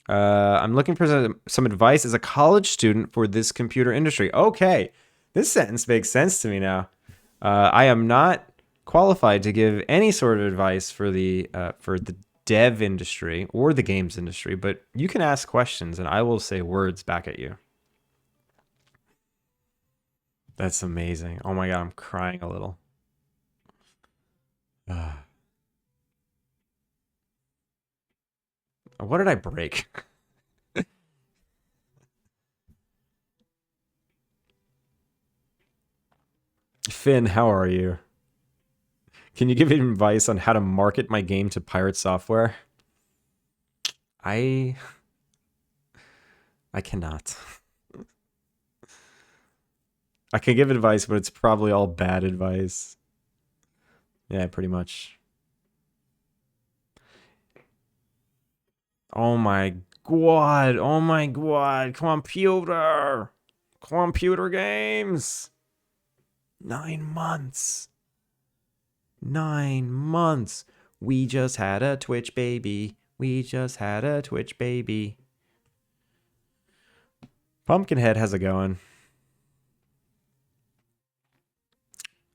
I'm looking for some advice as a college student for this computer industry. Okay, this sentence makes sense to me now. I am not qualified to give any sort of advice for the dev industry or the games industry, but you can ask questions and I will say words back at you. That's amazing. Oh my god, I'm crying a little. What did I break? Finn, how are you? Can you give me advice on how to market my game to pirate software? I cannot. I can give advice, but it's probably all bad advice. Yeah, pretty much. Oh my god. Oh my god. Computer. Computer games. 9 months. 9 months. We just had a Twitch baby. We just had a Twitch baby. Pumpkinhead, how's it going?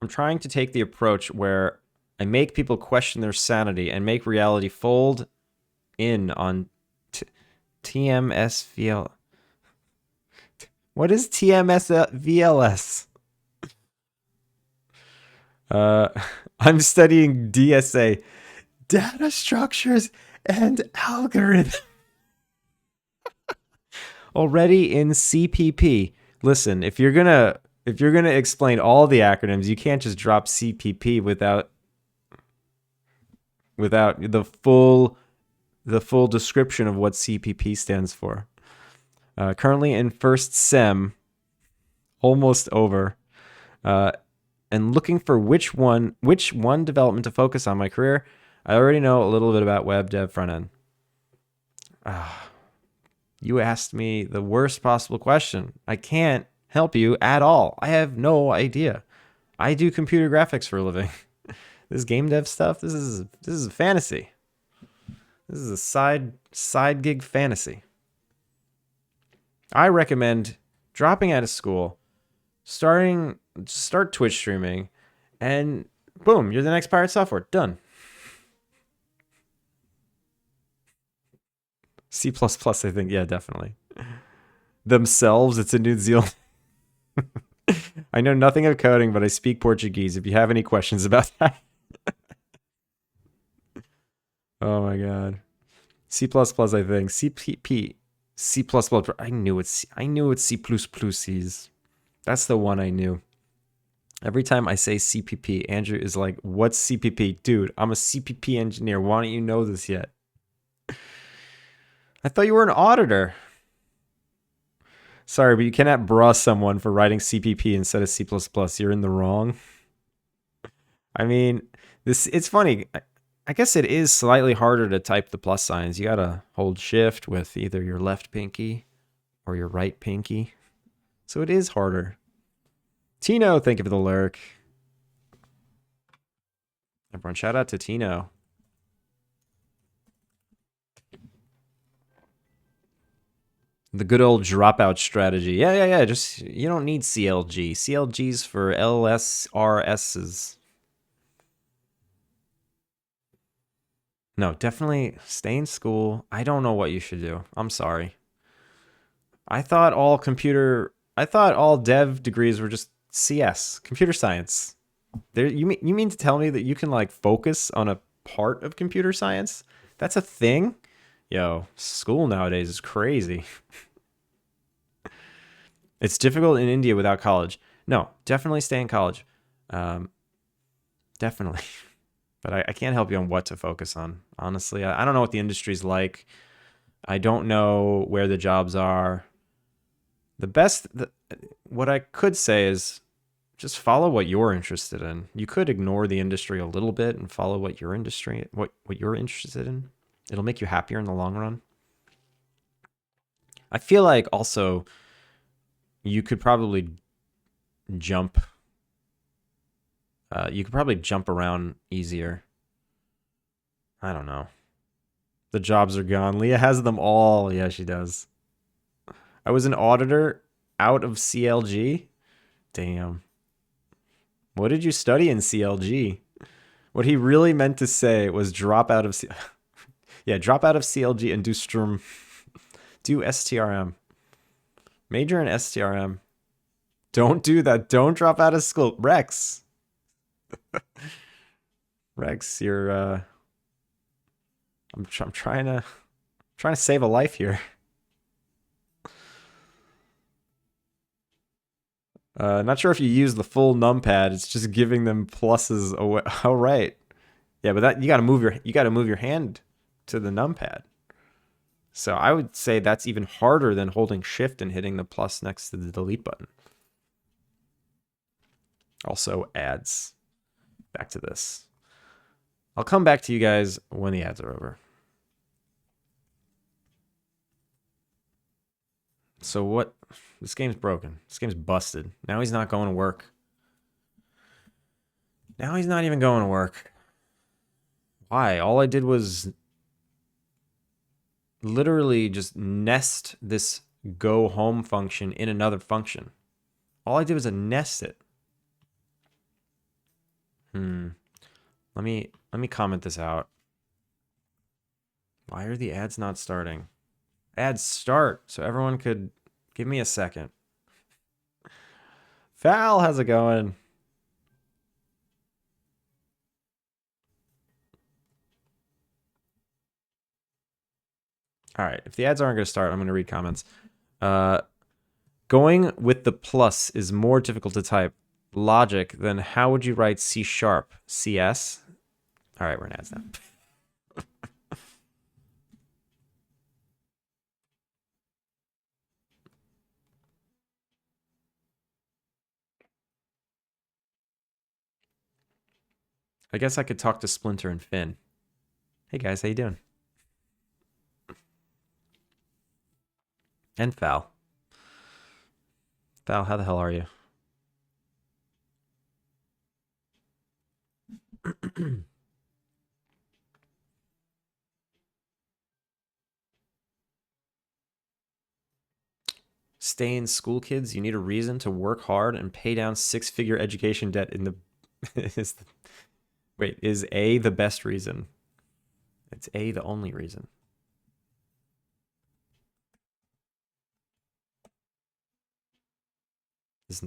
I'm trying to take the approach where I make people question their sanity and make reality fold in on TMSVL. What is TMSVLS? I'm studying DSA, data structures and algorithm. Already in CPP. Listen, if you're gonna explain all the acronyms, you can't just drop CPP without the full description of what CPP stands for. Currently in first sem, almost over, and looking for which one development to focus on my career. I already know a little bit about web dev front end. You asked me the worst possible question. I can't help you at all. I have no idea. I do computer graphics for a living. This game dev stuff, this is a fantasy. This is a side gig fantasy. I recommend dropping out of school, start Twitch streaming, and boom, you're the next pirate software. Done. C++, I think. Yeah, definitely. Themselves, it's in New Zealand. I know nothing of coding, but I speak Portuguese. If you have any questions about that. Oh my god. C++, I think. CPP. C++. I knew what C++ is. That's the one I knew. Every time I say CPP, Andrew is like, what's CPP? Dude, I'm a CPP engineer. Why don't you know this yet? I thought you were an auditor. Sorry, but you cannot bra someone for writing CPP instead of C++. You're in the wrong. I mean, it's funny. I guess it is slightly harder to type the plus signs. You gotta hold shift with either your left pinky or your right pinky. So it is harder. Tino, thank you for the lurk. Everyone, shout out to Tino. The good old dropout strategy. Yeah. Just, you don't need CLG. CLG's for LSRSs. No, definitely stay in school. I don't know what you should do. I'm sorry. I thought all dev degrees were just CS, computer science. You mean to tell me that you can like focus on a part of computer science? That's a thing? Yo, school nowadays is crazy. It's difficult in India without college. No, definitely stay in college. Definitely. But I can't help you on what to focus on. Honestly, I don't know what the industry's like. I don't know where the jobs are. The what I could say is just follow what you're interested in. You could ignore the industry a little bit and follow what your industry, what you're interested in. It'll make you happier in the long run. I feel like also you could probably jump. You could probably jump around easier. I don't know. The jobs are gone. Leah has them all. Yeah, she does. I was an auditor out of CLG. Damn. What did you study in CLG? What he really meant to say was drop out of yeah, drop out of CLG and do do STRM. Major in STRM. Don't do that. Don't drop out of school. Rex. Rex, you're I'm trying to save a life here. Not sure if you use the full numpad. It's just giving them pluses away. Oh, right. Yeah, but that you got to move your hand to the numpad. So I would say that's even harder than holding shift and hitting the plus next to the delete button. Also ads. Back to this. I'll come back to you guys when the ads are over. So what? This game's broken. This game's busted. Now he's not going to work. Now he's not even going to work. Why? All I did was literally just nest this go home function in another function. All I did was nest it. Let me comment this out. Why are the ads not starting? Ads start so everyone could give me a second. Val, how's it going? All right, if the ads aren't going to start, I'm going to read comments. Going with the plus is more difficult to type. Logic, then how would you write C#? CS? All right, we're in ads now. I guess I could talk to Splinter and Finn. Hey guys, how you doing? And Fal. Fal, how the hell are you? Stay in school, kids. You need a reason to work hard and pay down six-figure education debt in the... Wait, is A the best reason? It's A the only reason.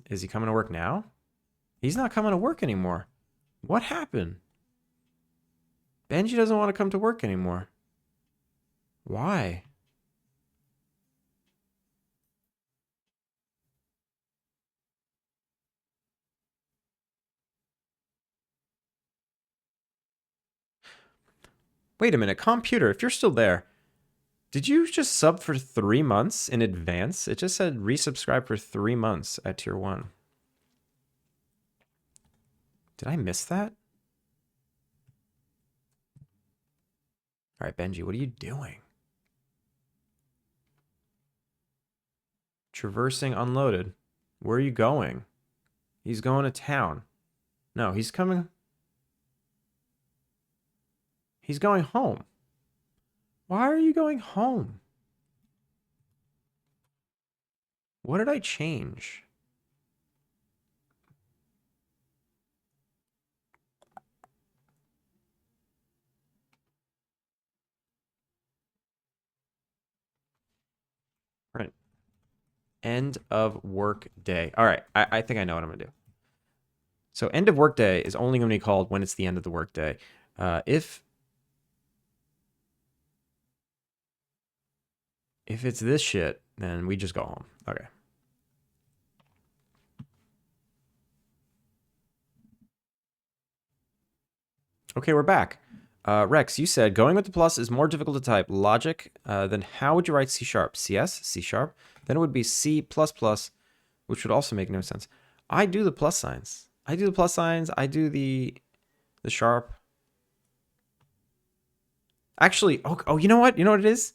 Is he coming to work now? He's not coming to work anymore. What happened? Benji doesn't want to come to work anymore. Why? Wait a minute, computer, if you're still there, did you just sub for 3 months in advance? It just said resubscribe for 3 months at tier 1. Did I miss that? All right, Benji, what are you doing? Traversing unloaded. Where are you going? He's going to town. No, he's coming. He's going home. Why are you going home? What did I change? Right. End of work day. All right, I think I know what I'm going to do. So end of work day is only going to be called when it's the end of the work day. If it's this shit, then we just go home. Okay. Okay, we're back. Rex, you said going with the plus is more difficult to type. Logic, then how would you write C#? CS? C#? Then it would be C++. which would also make no sense. I do the plus signs. I do the plus signs. I do the sharp. Actually, oh, you know what? You know what it is?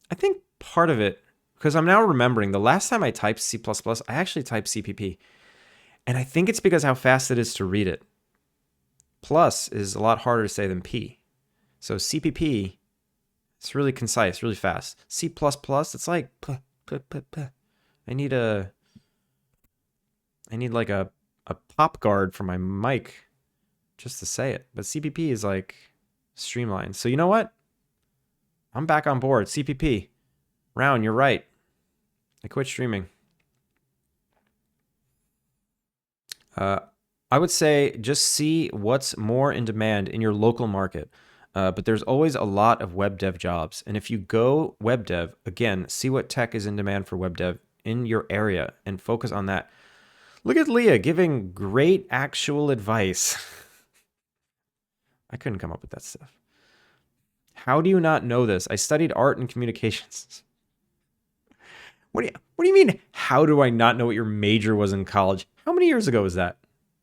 I think part of it, because I'm now remembering, the last time I typed C++, I actually typed CPP. And I think it's because how fast it is to read it. Plus is a lot harder to say than P. So CPP, it's really concise, really fast. C++, it's like, I need like a pop guard for my mic just to say it. But CPP is like streamlined. So you know what? I'm back on board. CPP. Round, you're right. I quit streaming. I would say just see what's more in demand in your local market. But there's always a lot of web dev jobs. And if you go web dev, again, see what tech is in demand for web dev in your area and focus on that. Look at Leah giving great actual advice. I couldn't come up with that stuff. How do you not know this? I studied art and communications. What do you mean, how do I not know what your major was in college? How many years ago was that?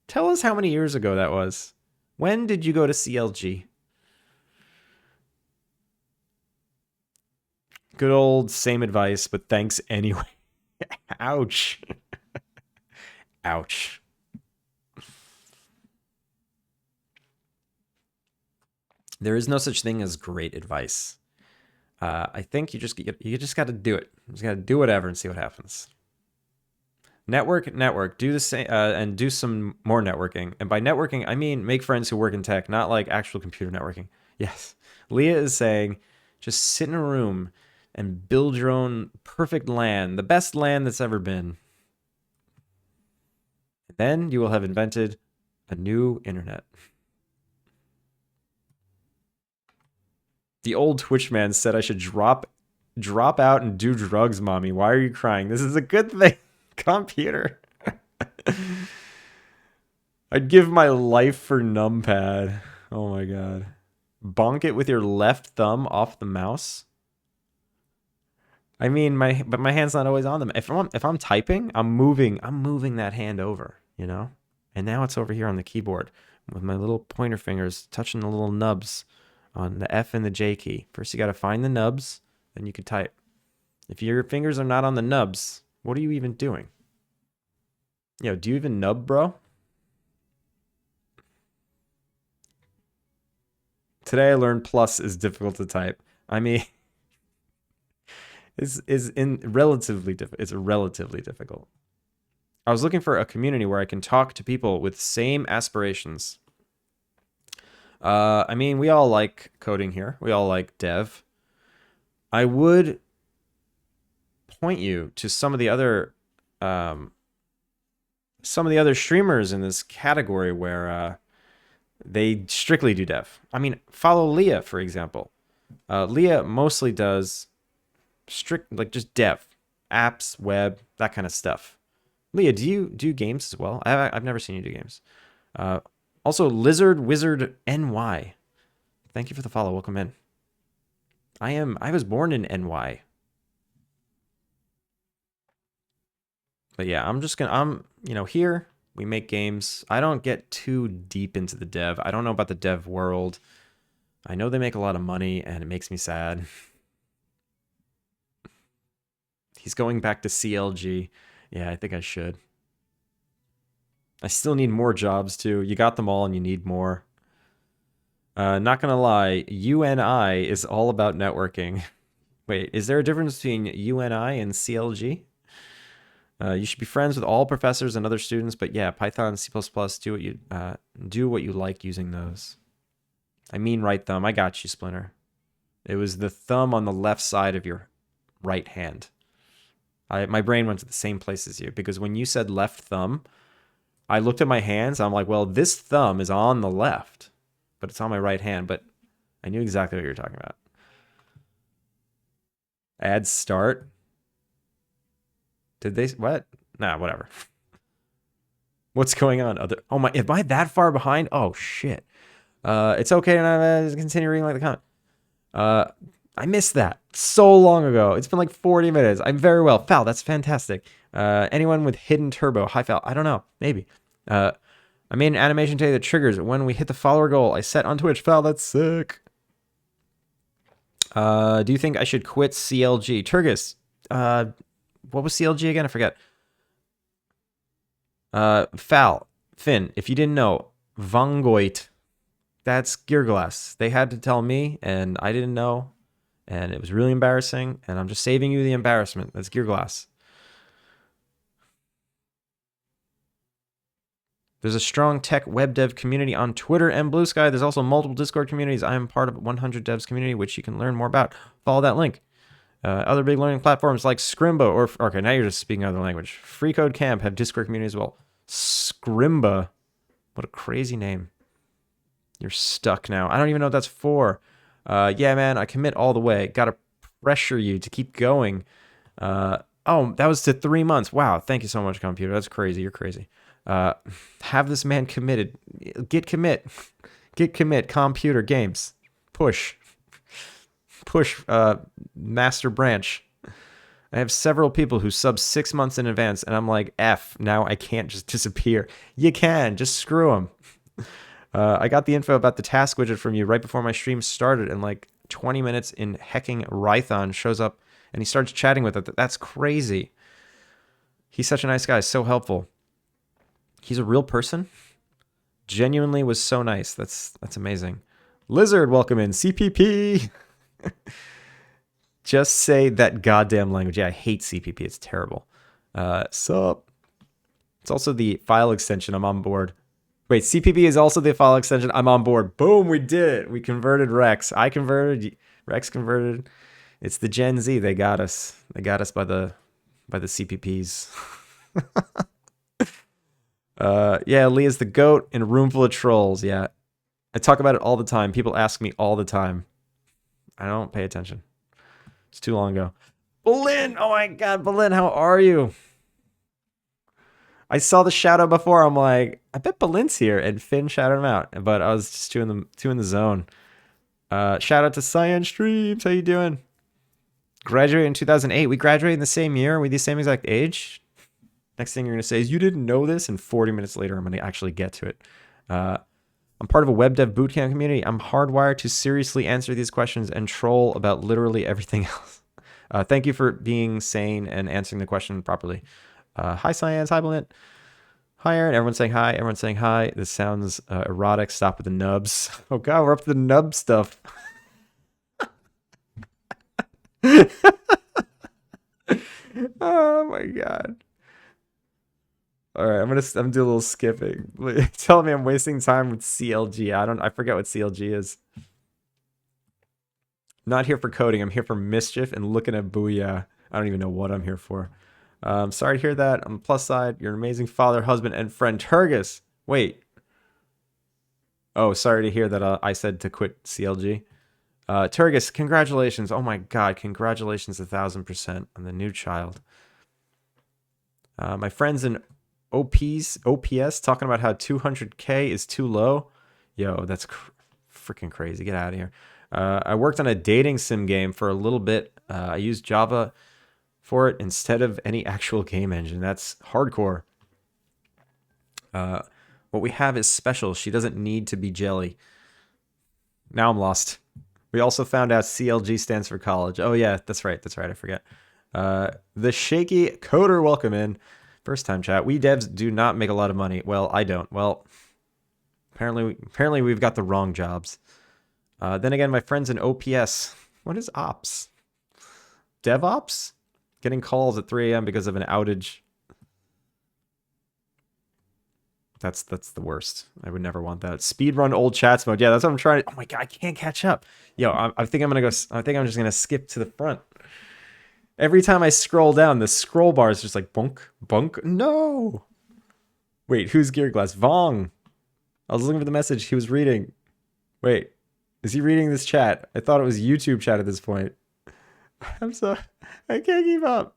Tell us how many years ago that was. When did you go to CLG? Good old same advice, but thanks anyway. Ouch. Ouch. There is no such thing as great advice. I think you just got to do it. You just got to do whatever and see what happens. Network, do the same, and do some more networking. And by networking, I mean make friends who work in tech, not like actual computer networking. Yes, Leah is saying, just sit in a room and build your own perfect LAN, the best LAN that's ever been. Then you will have invented a new internet. The old Twitch man said I should drop out and do drugs, mommy. Why are you crying? This is a good thing. Computer. I'd give my life for numpad. Oh my god. Bonk it with your left thumb off the mouse. I mean, my hand's not always on them. If I'm typing, I'm moving that hand over, you know? And now it's over here on the keyboard with my little pointer fingers touching the little nubs on the F and the J key. First you got to find the nubs, then you can type. If your fingers are not on the nubs, what are you even doing? Yo, do you even nub, bro? Today I learned plus is difficult to type. I mean, it's relatively difficult. I was looking for a community where I can talk to people with same aspirations. I mean, we all like coding here. We all like dev. I would point you to some of the other streamers in this category where they strictly do dev. I mean, follow Leah, for example. Leah mostly does like just dev, apps, web, that kind of stuff. Leah, do you do games as well? I've never seen you do games. Also, Lizard Wizard NY. Thank you for the follow. Welcome in. I was born in NY. But yeah, here we make games. I don't get too deep into the dev. I don't know about the dev world. I know they make a lot of money and it makes me sad. He's going back to CLG. Yeah, I think I should. I still need more jobs too. You got them all and you need more. Not gonna lie, UNI is all about networking. Wait, is there a difference between UNI and CLG? You should be friends with all professors and other students, but yeah, Python, C++, do what you like using those. I mean right thumb. I got you, Splinter. It was the thumb on the left side of your right hand. My brain went to the same place as you, because when you said left thumb, I looked at my hands. I'm like, well, this thumb is on the left, but it's on my right hand. But I knew exactly what you were talking about. Add start. Did they? What? Nah, whatever. What's going on? Oh my! Am I that far behind? Oh shit! It's okay to not continue reading like the comment. I missed that so long ago. It's been like 40 minutes. I'm very well. Fal, that's fantastic. Anyone with hidden turbo? Hi, Fal. I don't know. Maybe. I made an animation today that triggers when we hit the follower goal I set on Twitch. Fal, that's sick. Do you think I should quit CLG? Turgis, what was CLG again? I forget. Fal, Finn, if you didn't know, Vangoit, that's Gearglass. They had to tell me, and I didn't know, and it was really embarrassing, and I'm just saving you the embarrassment. That's Gearglass. There's a strong tech web dev community on Twitter and Blue Sky. There's also multiple Discord communities. I am part of 100 Devs community, which you can learn more about. Follow that link. Other big learning platforms like Scrimba or... Okay, now you're just speaking other language. Free Code Camp have Discord community as well. Scrimba. What a crazy name. You're stuck now. I don't even know what that's for. Yeah, man, I commit all the way. Gotta pressure you to keep going. Oh, that was to 3 months. Wow, thank you so much, computer. That's crazy. You're crazy. Have this man committed. Git commit. Git commit. Computer games. Push. Push. Master branch. I have several people who sub 6 months in advance, and I'm like, F. Now I can't just disappear. You can. Just screw them. I got the info about the task widget from you right before my stream started, and like 20 minutes in hecking Rython shows up, and he starts chatting with it. That's crazy. He's such a nice guy. So helpful. He's a real person. Genuinely was so nice. That's amazing. Lizard, welcome in. CPP. Just say that goddamn language. Yeah, I hate CPP. It's terrible. Sup. It's also the file extension. I'm on board. Wait, CPP is also the file extension. I'm on board. Boom, we did it. We converted Rex. I converted. Rex converted. It's the Gen Z. They got us. They got us by the CPPs. Yeah, Leah's the goat in a room full of trolls. Yeah, I talk about it all the time. People ask me all the time. I don't pay attention. It's too long ago. Bolin! Oh my god, Bolin, how are you? I saw the shadow before. I'm like, I bet Bolin's here, and Finn shouted him out. But I was just too in the zone. Shout out to Cyan Streams. How you doing? Graduated in 2008. We graduated in the same year. We the same exact age. Next thing you're gonna say is you didn't know this, and 40 minutes later I'm gonna actually get to it. I'm part of a web dev bootcamp community. I'm hardwired to seriously answer these questions and troll about literally everything else. Thank you for being sane and answering the question properly. Hi, Cyans. Hi, Blint. Hi, Aaron. Everyone's saying hi. Everyone's saying hi. This sounds erotic. Stop with the nubs. Oh, God. We're up to the nub stuff. Oh, my God. All right. I'm gonna do a little skipping. Telling me I'm wasting time with CLG. I forget what CLG is. Not here for coding. I'm here for mischief and looking at Booyah. I don't even know what I'm here for. Sorry to hear that. On the plus side, you're an amazing father, husband, and friend. Turgis. Wait. Oh, sorry to hear that I said to quit CLG. Turgis, congratulations. Oh my god, congratulations 1000% on the new child. My friends in OPS talking about how 200K is too low. Yo, that's freaking crazy. Get out of here. I worked on a dating sim game for a little bit. I used Java for it instead of any actual game engine. That's hardcore. What we have is special. She doesn't need to be jelly. Now I'm lost. We also found out CLG stands for college. Oh yeah, that's right. That's right. I forget. The shaky coder, welcome in. First time chat. We devs do not make a lot of money. Well, I don't. Well, apparently we've got the wrong jobs. Then again, my friends in OPS. What is ops? DevOps? Getting calls at 3 a.m. because of an outage. That's the worst. I would never want that. Speedrun old chats mode. Yeah, that's what I'm trying to. Oh my god, I can't catch up. Yo, I think I'm gonna go. I think I'm just gonna skip to the front. Every time I scroll down, the scroll bar is just like bunk, bunk. No. Wait, who's Gearglass? Vong. I was looking for the message he was reading. Wait, is he reading this chat? I thought it was YouTube chat at this point. I'm so. I can't keep up.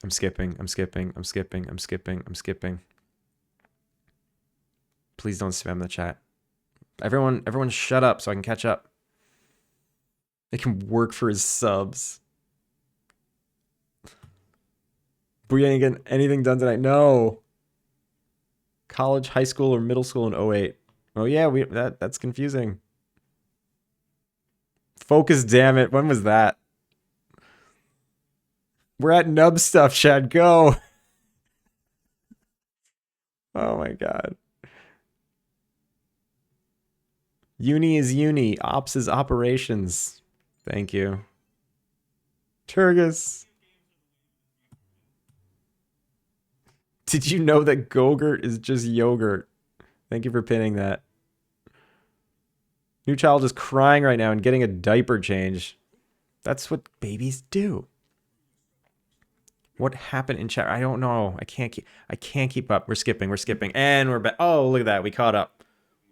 I'm skipping. Please don't spam the chat. Everyone shut up so I can catch up. They can work for his subs. Booyah ain't getting anything done tonight. No. College, high school, or middle school in '08. Oh yeah, that's confusing. Focus, damn it. When was that? We're at nub stuff, Chad. Go. Oh my god. Uni is uni. Ops is operations. Thank you. Turgus. Did you know that Gogurt is just yogurt? Thank you for pinning that. New child is crying right now and getting a diaper change. That's what babies do. What happened in chat? I don't know. I can't keep up. We're skipping. And we're back. Oh, look at that. We caught up.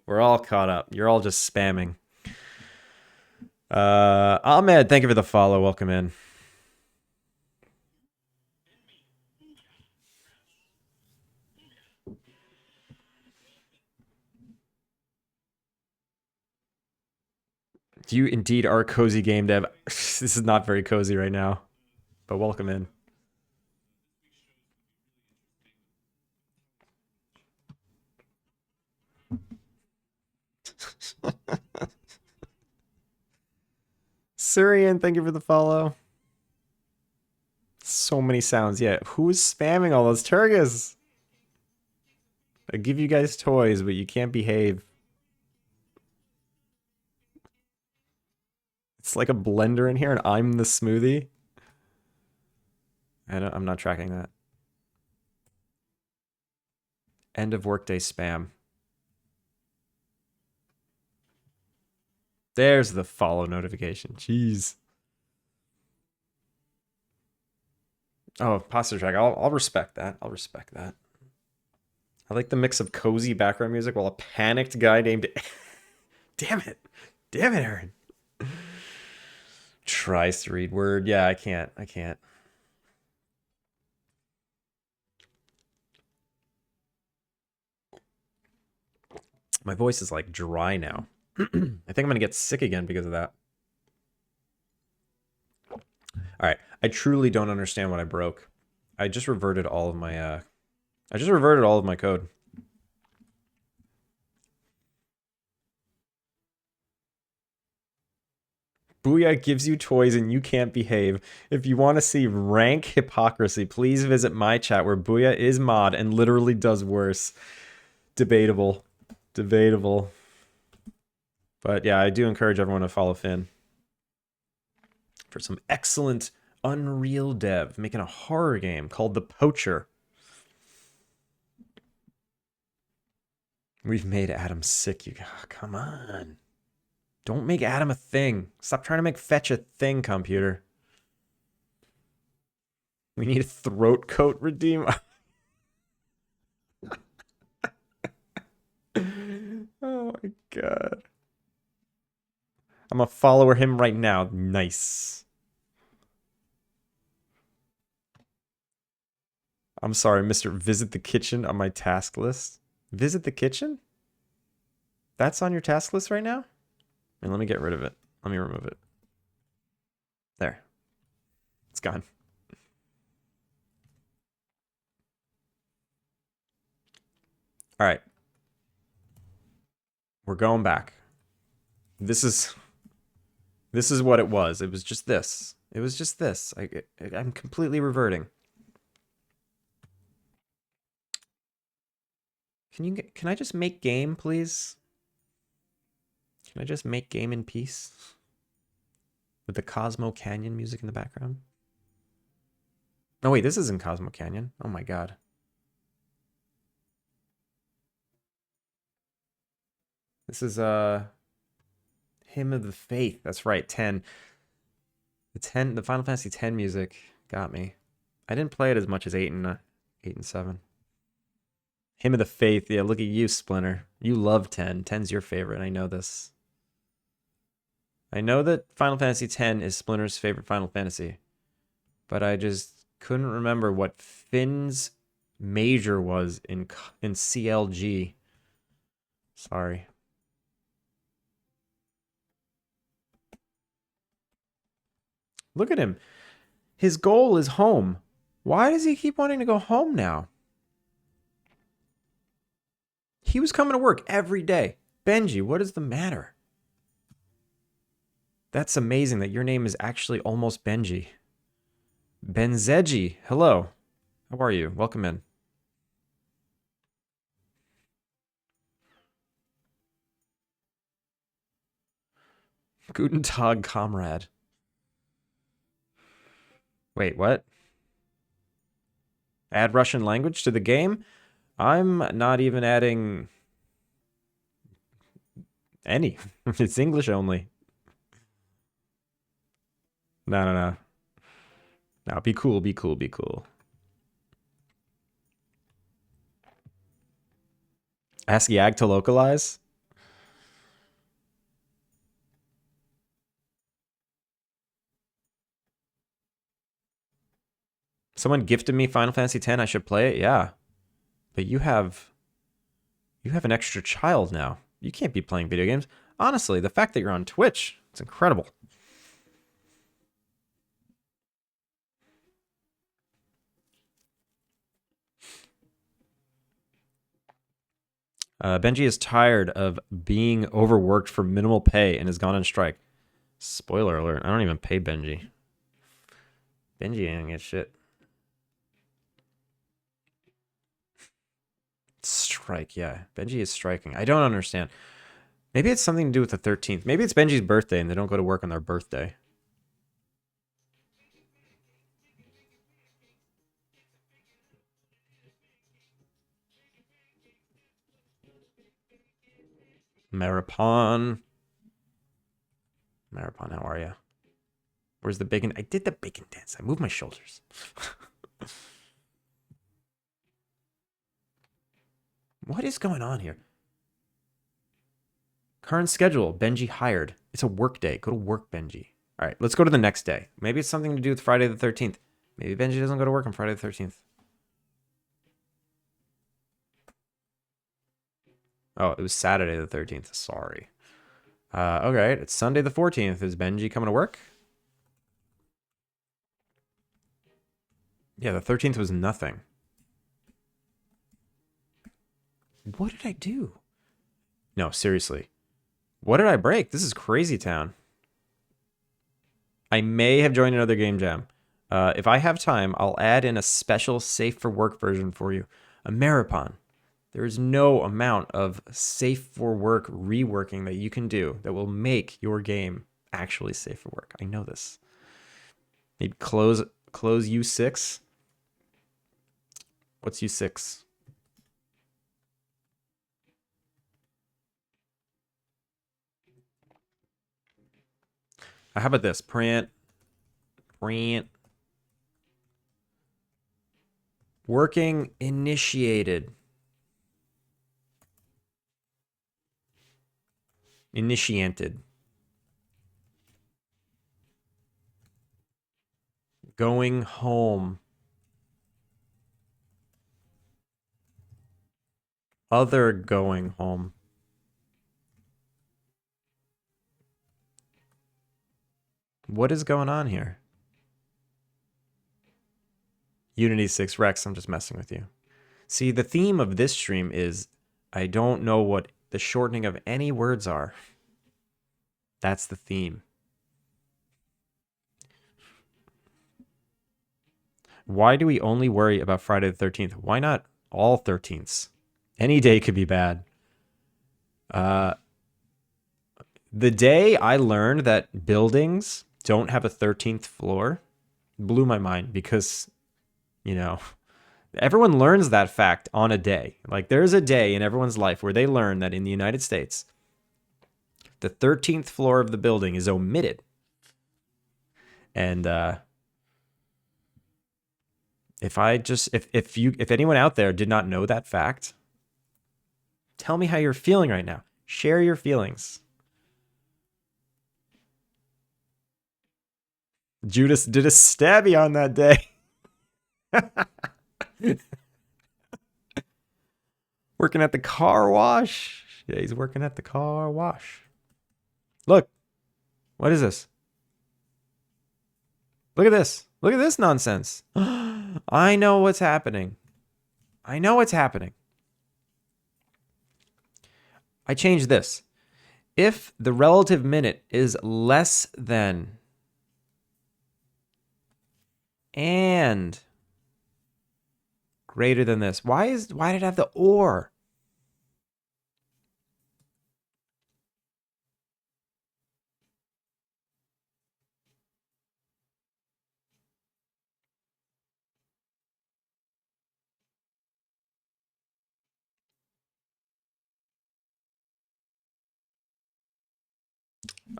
We're all caught up. You're all just spamming. Ahmed, thank you for the follow. Welcome in. You indeed are a cozy game dev. This is not very cozy right now, but welcome in. Syrian, thank you for the follow. So many sounds. Yeah, who's spamming all those Turgus? I give you guys toys, but you can't behave. It's like a blender in here, and I'm the smoothie. I'm not tracking that. End of workday spam. There's the follow notification. Jeez. Oh, posture track. I'll respect that. I'll respect that. I like the mix of cozy background music while a panicked guy named... Damn it. Damn it, Aaron. Tries to read word. Yeah, I can't. My voice is like dry now. I think I'm going to get sick again because of that. All right. I truly don't understand what I broke. I just reverted all of my code. Booyah gives you toys and you can't behave. If you want to see rank hypocrisy, please visit my chat where Booyah is mod and literally does worse. Debatable. But yeah, I do encourage everyone to follow Finn for some excellent Unreal dev making a horror game called The Poacher. We've made Adam sick. Come on. Don't make Adam a thing. Stop trying to make fetch a thing, computer. We need a throat coat redeem. Oh my god. I'm gonna follow him right now. Nice. I'm sorry, Mr. Visit the Kitchen on my task list. Visit the kitchen? That's on your task list right now? And let me get rid of it. Let me remove it. There. It's gone. All right. We're going back. This is what it was. It was just this. I'm completely reverting. Can I just make game, please? Can I just make game in peace? With the Cosmo Canyon music in the background? Oh wait, this isn't Cosmo Canyon. Oh my god. This is Hymn of the Faith. That's right, 10. The Final Fantasy 10 music got me. I didn't play it as much as 8 and 7. Hymn of the Faith. Yeah, look at you, Splinter. You love 10. 10's your favorite. I know this. I know that Final Fantasy 10 is Splinter's favorite Final Fantasy, but I just couldn't remember what Finn's major was in CLG. Sorry. Look at him. His goal is home. Why does he keep wanting to go home now? He was coming to work every day. Benji, what is the matter? That's amazing that your name is actually almost Benji. Benzeji, hello. How are you? Welcome in. Guten Tag, comrade. Wait, what? Add Russian language to the game? I'm not even adding any. It's English only. No. No, be cool, be cool, be cool. Ask Yag to localize? Someone gifted me Final Fantasy X. I should play it? Yeah. But you have an extra child now. You can't be playing video games. Honestly, the fact that you're on Twitch, it's incredible. Benji is tired of being overworked for minimal pay and has gone on strike. Spoiler alert, I don't even pay Benji. Benji ain't gonna get shit. Strike, yeah. Benji is striking. I don't understand. Maybe it's something to do with the 13th. Maybe it's Benji's birthday and they don't go to work on their birthday. Maripon, how are you? Where's the bacon? I did the bacon dance. I moved my shoulders. What is going on here? Current schedule. Benji hired. It's a work day. Go to work, Benji. All right, let's go to the next day. Maybe it's something to do with Friday the 13th. Maybe Benji doesn't go to work on Friday the 13th. Oh, it was Saturday the 13th. Sorry. Okay, it's Sunday the 14th. Is Benji coming to work? Yeah, the 13th was nothing. What did I do? No, seriously. What did I break? This is crazy town. I may have joined another game jam. If I have time, I'll add in a special safe for work version for you. A Maripon. There is no amount of safe for work reworking that you can do that will make your game actually safe for work. I know this. Maybe close U6. What's U6? How about this? Print. Working initiated. Initiated. Going home. Other going home. What is going on here? Unity 6 Rex, I'm just messing with you. See, the theme of this stream is I don't know what the shortening of any words are. That's the theme. Why do we only worry about Friday the 13th? Why not all 13ths? Any day could be bad. The day I learned that buildings don't have a 13th floor blew my mind because, you know, everyone learns that fact on a day. Like there's a day in everyone's life where they learn that in the United States, the 13th floor of the building is omitted. And if anyone out there did not know that fact, tell me how you're feeling right now. Share your feelings. Judas did a stabby on that day. Working at the car wash. Yeah, he's working at the car wash. Look. What is this? Look at this. Look at this nonsense. I know what's happening. I know what's happening. I changed this. If the relative minute is less than and greater than this. Why did it have the or?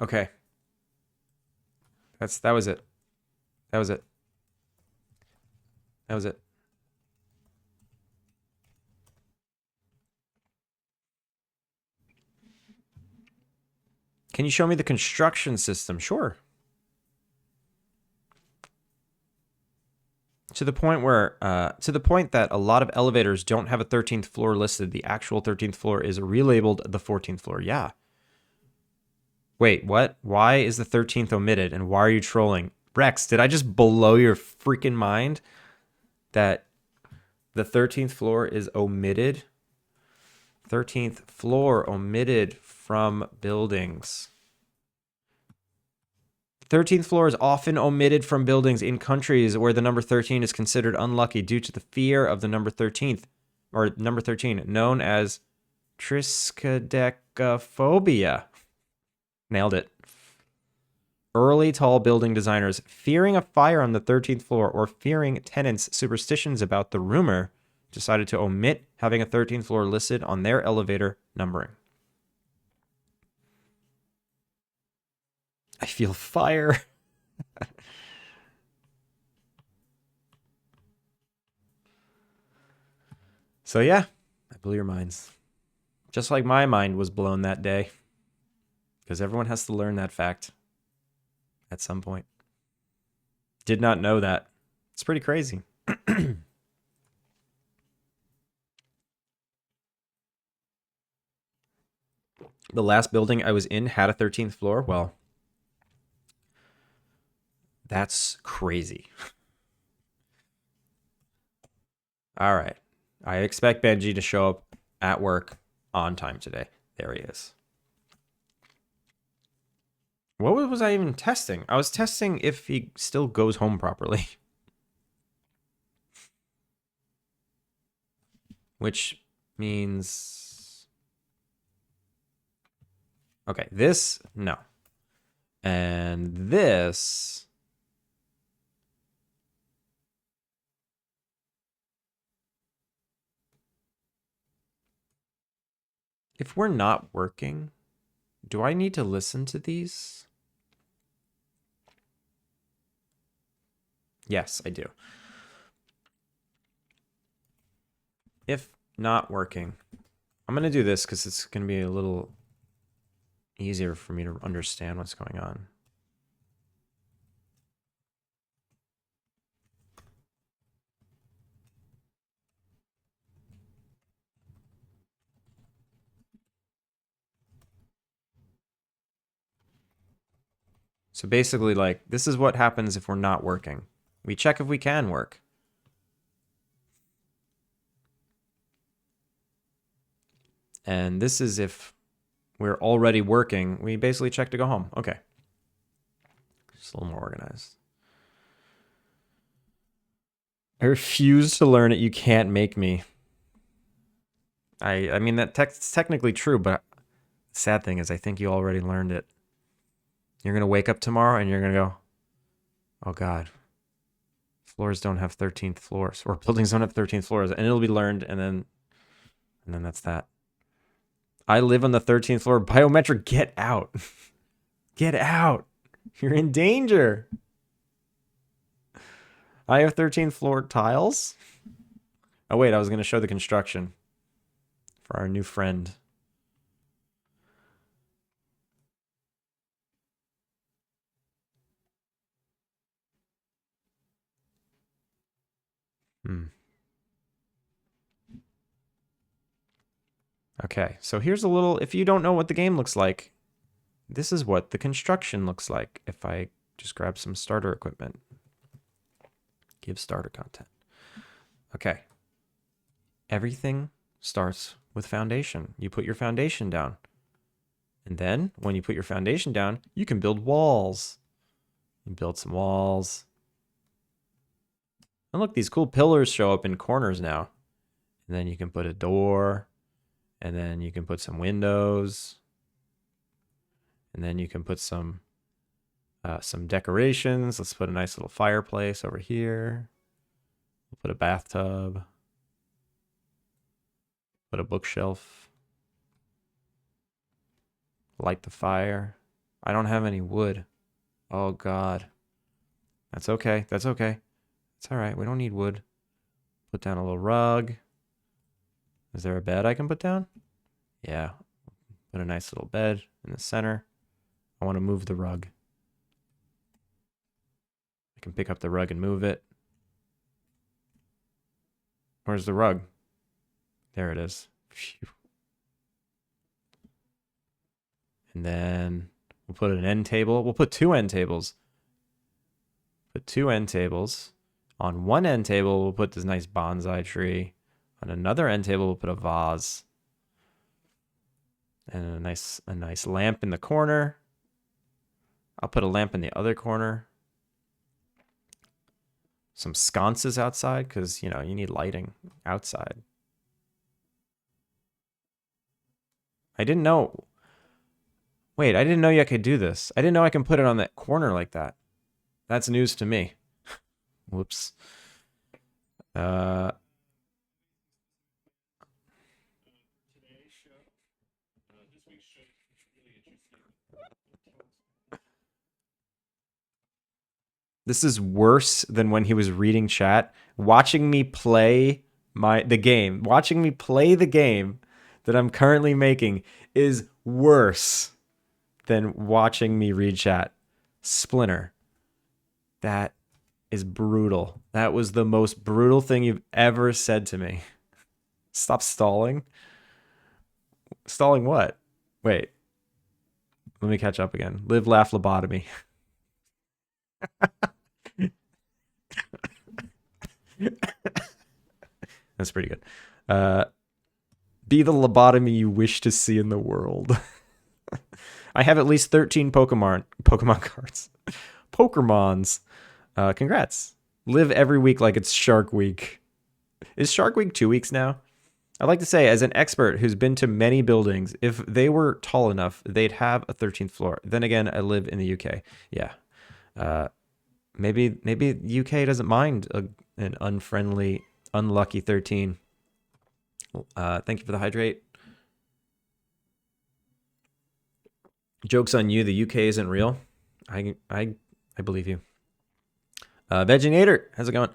Okay. That was it. That was it. That was it. Can you show me the construction system? Sure. To the point that a lot of elevators don't have a 13th floor listed. The actual 13th floor is relabeled the 14th floor. Yeah. Wait, what? Why is the 13th omitted? And why are you trolling? Rex, did I just blow your freaking mind that the 13th floor is omitted? 13th floor omitted from buildings. 13th floor is often omitted from buildings in countries where the number 13 is considered unlucky due to the fear of the number 13th, or number 13, known as triskaidekaphobia. Nailed it. Early tall building designers fearing a fire on the 13th floor or fearing tenants' superstitions about the rumor decided to omit having a 13th floor listed on their elevator numbering. I feel fire. So yeah, I blew your minds. Just like my mind was blown that day. Because everyone has to learn that fact at some point. Did not know that. It's pretty crazy. The last building I was in had a 13th floor. Well, that's crazy. All right. I expect Benji to show up at work on time today. There he is. What was I even testing? I was testing if he still goes home properly. Which means... Okay, this, no. And this... If we're not working, do I need to listen to these? Yes, I do. If not working, I'm going to do this because it's going to be a little easier for me to understand what's going on. So basically, like, this is what happens if we're not working. We check if we can work. And this is if we're already working. We basically check to go home. Okay. Just a little more organized. I refuse to learn it. You can't make me. I mean, that's technically true, but the sad thing is I think you already learned it. You're going to wake up tomorrow and you're going to go, oh, God. Floors don't have 13th floors, or buildings don't have 13th floors. And it'll be learned, and then that's that. I live on the 13th floor. Biometric, get out. Get out. You're in danger. I have 13th floor tiles. Oh, wait, I was going to show the construction for our new friend. Okay, so here's a little, if you don't know what the game looks like, this is what the construction looks like if I just grab some starter equipment. Give starter content. Okay. Everything starts with foundation. You put your foundation down. And then when you put your foundation down, you can build walls. You build some walls. And look, these cool pillars show up in corners now. And then you can put a door. And then you can put some windows. And then you can put some decorations. Let's put a nice little fireplace over here. We'll put a bathtub. Put a bookshelf. Light the fire. I don't have any wood. Oh, God. That's okay. That's okay. It's all right. We don't need wood. Put down a little rug. Is there a bed I can put down? Yeah. Put a nice little bed in the center. I want to move the rug. I can pick up the rug and move it. Where's the rug? There it is. Phew. And then we'll put an end table. We'll put 2 end tables. Put 2 end tables. On one end table, we'll put this nice bonsai tree. On another end table, we'll put a vase. And a nice lamp in the corner. I'll put a lamp in the other corner. Some sconces outside, because, you know, you need lighting outside. I didn't know. Wait, I didn't know you could do this. I didn't know I can put it on that corner like that. That's news to me. Whoops. This is worse than when he was reading chat. Watching me play the game that I'm currently making is worse than watching me read chat. Splinter. That is brutal. That was the most brutal thing you've ever said to me. Stop stalling. Stalling what? Wait. Let me catch up again. Live, laugh, lobotomy. That's pretty good. Be the lobotomy you wish to see in the world. I have at least 13 Pokemon cards. Pokemons. Congrats. Live every week like it's Shark Week. Is Shark Week 2 weeks now? I'd like to say, as an expert who's been to many buildings, if they were tall enough, they'd have a 13th floor. Then again, I live in the UK. Yeah. Maybe UK doesn't mind an unfriendly, unlucky 13. Thank you for the hydrate. Joke's on you. The UK isn't real. I believe you. Veginator, how's it going?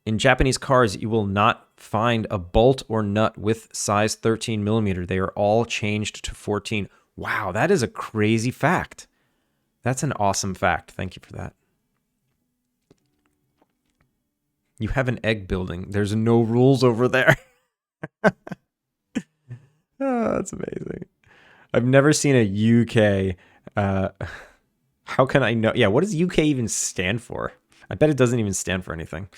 In Japanese cars, you will not find a bolt or nut with size 13 millimeter. They are all changed to 14. Wow, that is a crazy fact. That's an awesome fact. Thank you for that. You have an egg building. There's no rules over there. Oh, that's amazing. I've never seen a UK. How can I know? Yeah, what does UK even stand for? I bet it doesn't even stand for anything.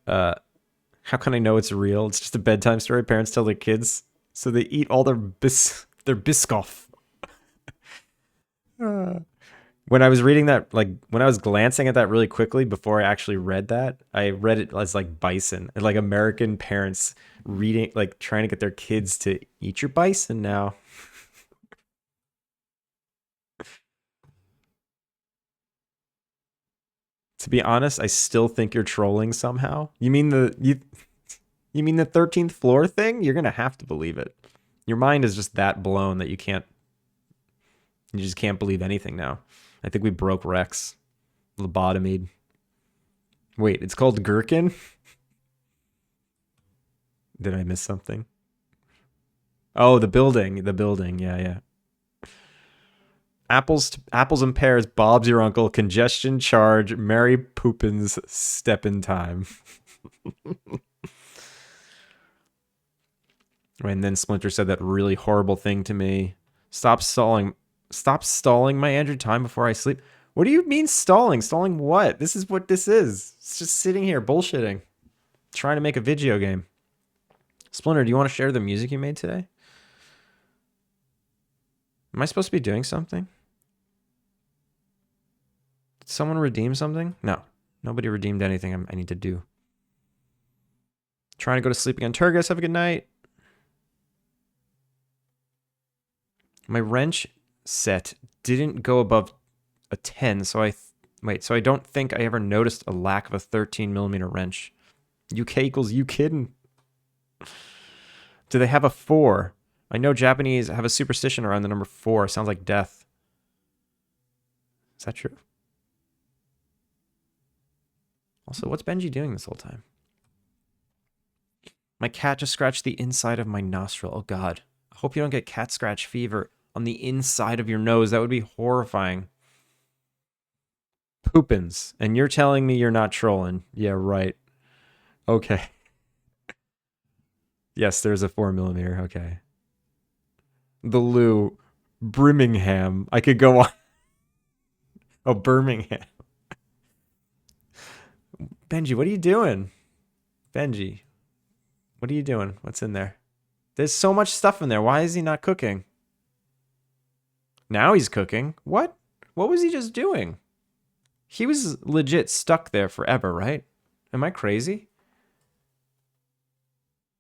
How can I know it's real? It's just a bedtime story parents tell their kids, so they eat all their Biscoff. When I was reading that, like when I was glancing at that really quickly before I actually read that, I read it as like bison, and like American parents reading, like trying to get their kids to eat your bison now. To be honest, I still think you're trolling somehow. You mean the 13th floor thing? You're gonna have to believe it. Your mind is just that blown that you just can't believe anything now. I think we broke Rex. Lobotomied. Wait, it's called Gherkin? Did I miss something? Oh, the building. Yeah. Apples and pears, Bob's your uncle, congestion charge, Mary Poopins, step in time. And then Splinter said that really horrible thing to me. Stop stalling my Andrew time before I sleep. What do you mean stalling? Stalling what? This is what this is. It's just sitting here bullshitting. Trying to make a video game. Splinter, do you want to share the music you made today? Am I supposed to be doing something? Did someone redeem something? No. Nobody redeemed anything I need to do. Trying to go to sleep again. Turgus, have a good night. My wrench set didn't go above a 10, so I don't think I ever noticed a lack of a 13mm wrench. UK equals you kidding? Do they have a 4? I know Japanese have a superstition around the number 4. Sounds like death. Is that true? Also, what's Benji doing this whole time? My cat just scratched the inside of my nostril. Oh, God. I hope you don't get cat scratch fever on the inside of your nose. That would be horrifying. Poopins. And you're telling me you're not trolling. Yeah, right. Okay. Yes, there's a 4mm. Okay. The Lou. Birmingham. I could go on. Oh, Birmingham. Benji, what are you doing? Benji. What are you doing? What's in there? There's so much stuff in there. Why is he not cooking? Now he's cooking. What? What was he just doing? He was legit stuck there forever, right? Am I crazy?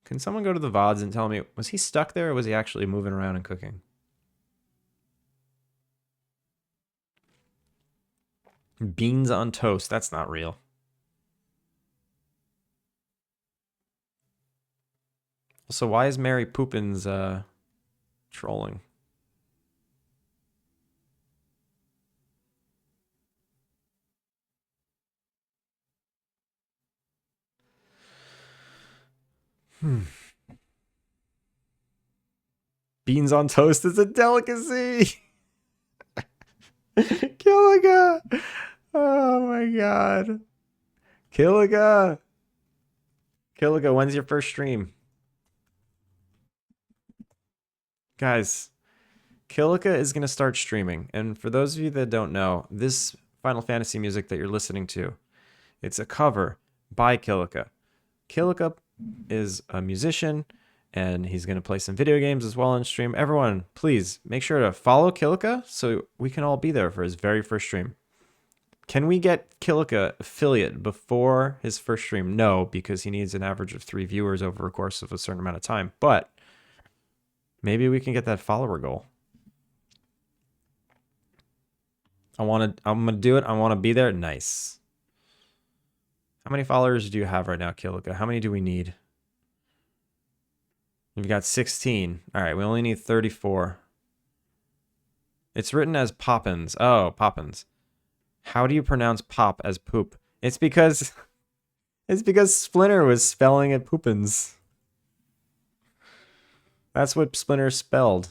Can someone go to the VODs and tell me, was he stuck there or was he actually moving around and cooking? Beans on toast. That's not real. So why is Mary Poopins trolling? Beans on toast is a delicacy. Killiga. Oh my god. Killiga. Killiga, when's your first stream? Guys, Killiga is going to start streaming. And for those of you that don't know, this Final Fantasy music that you're listening to, it's a cover by Killiga. Killiga is a musician, and he's going to play some video games as well on stream. Everyone, please make sure to follow Killiga so we can all be there for his very first stream. Can we get Killiga affiliate before his first stream? No, because he needs an average of 3 viewers over a course of a certain amount of time. But maybe we can get that follower goal. I'm gonna do it. I want to be there. Nice. How many followers do you have right now, Killiga? How many do we need? We've got 16. All right, we only need 34. It's written as Poppins. Oh, Poppins. How do you pronounce pop as poop? It's because Splinter was spelling it Poopins. That's what Splinter spelled.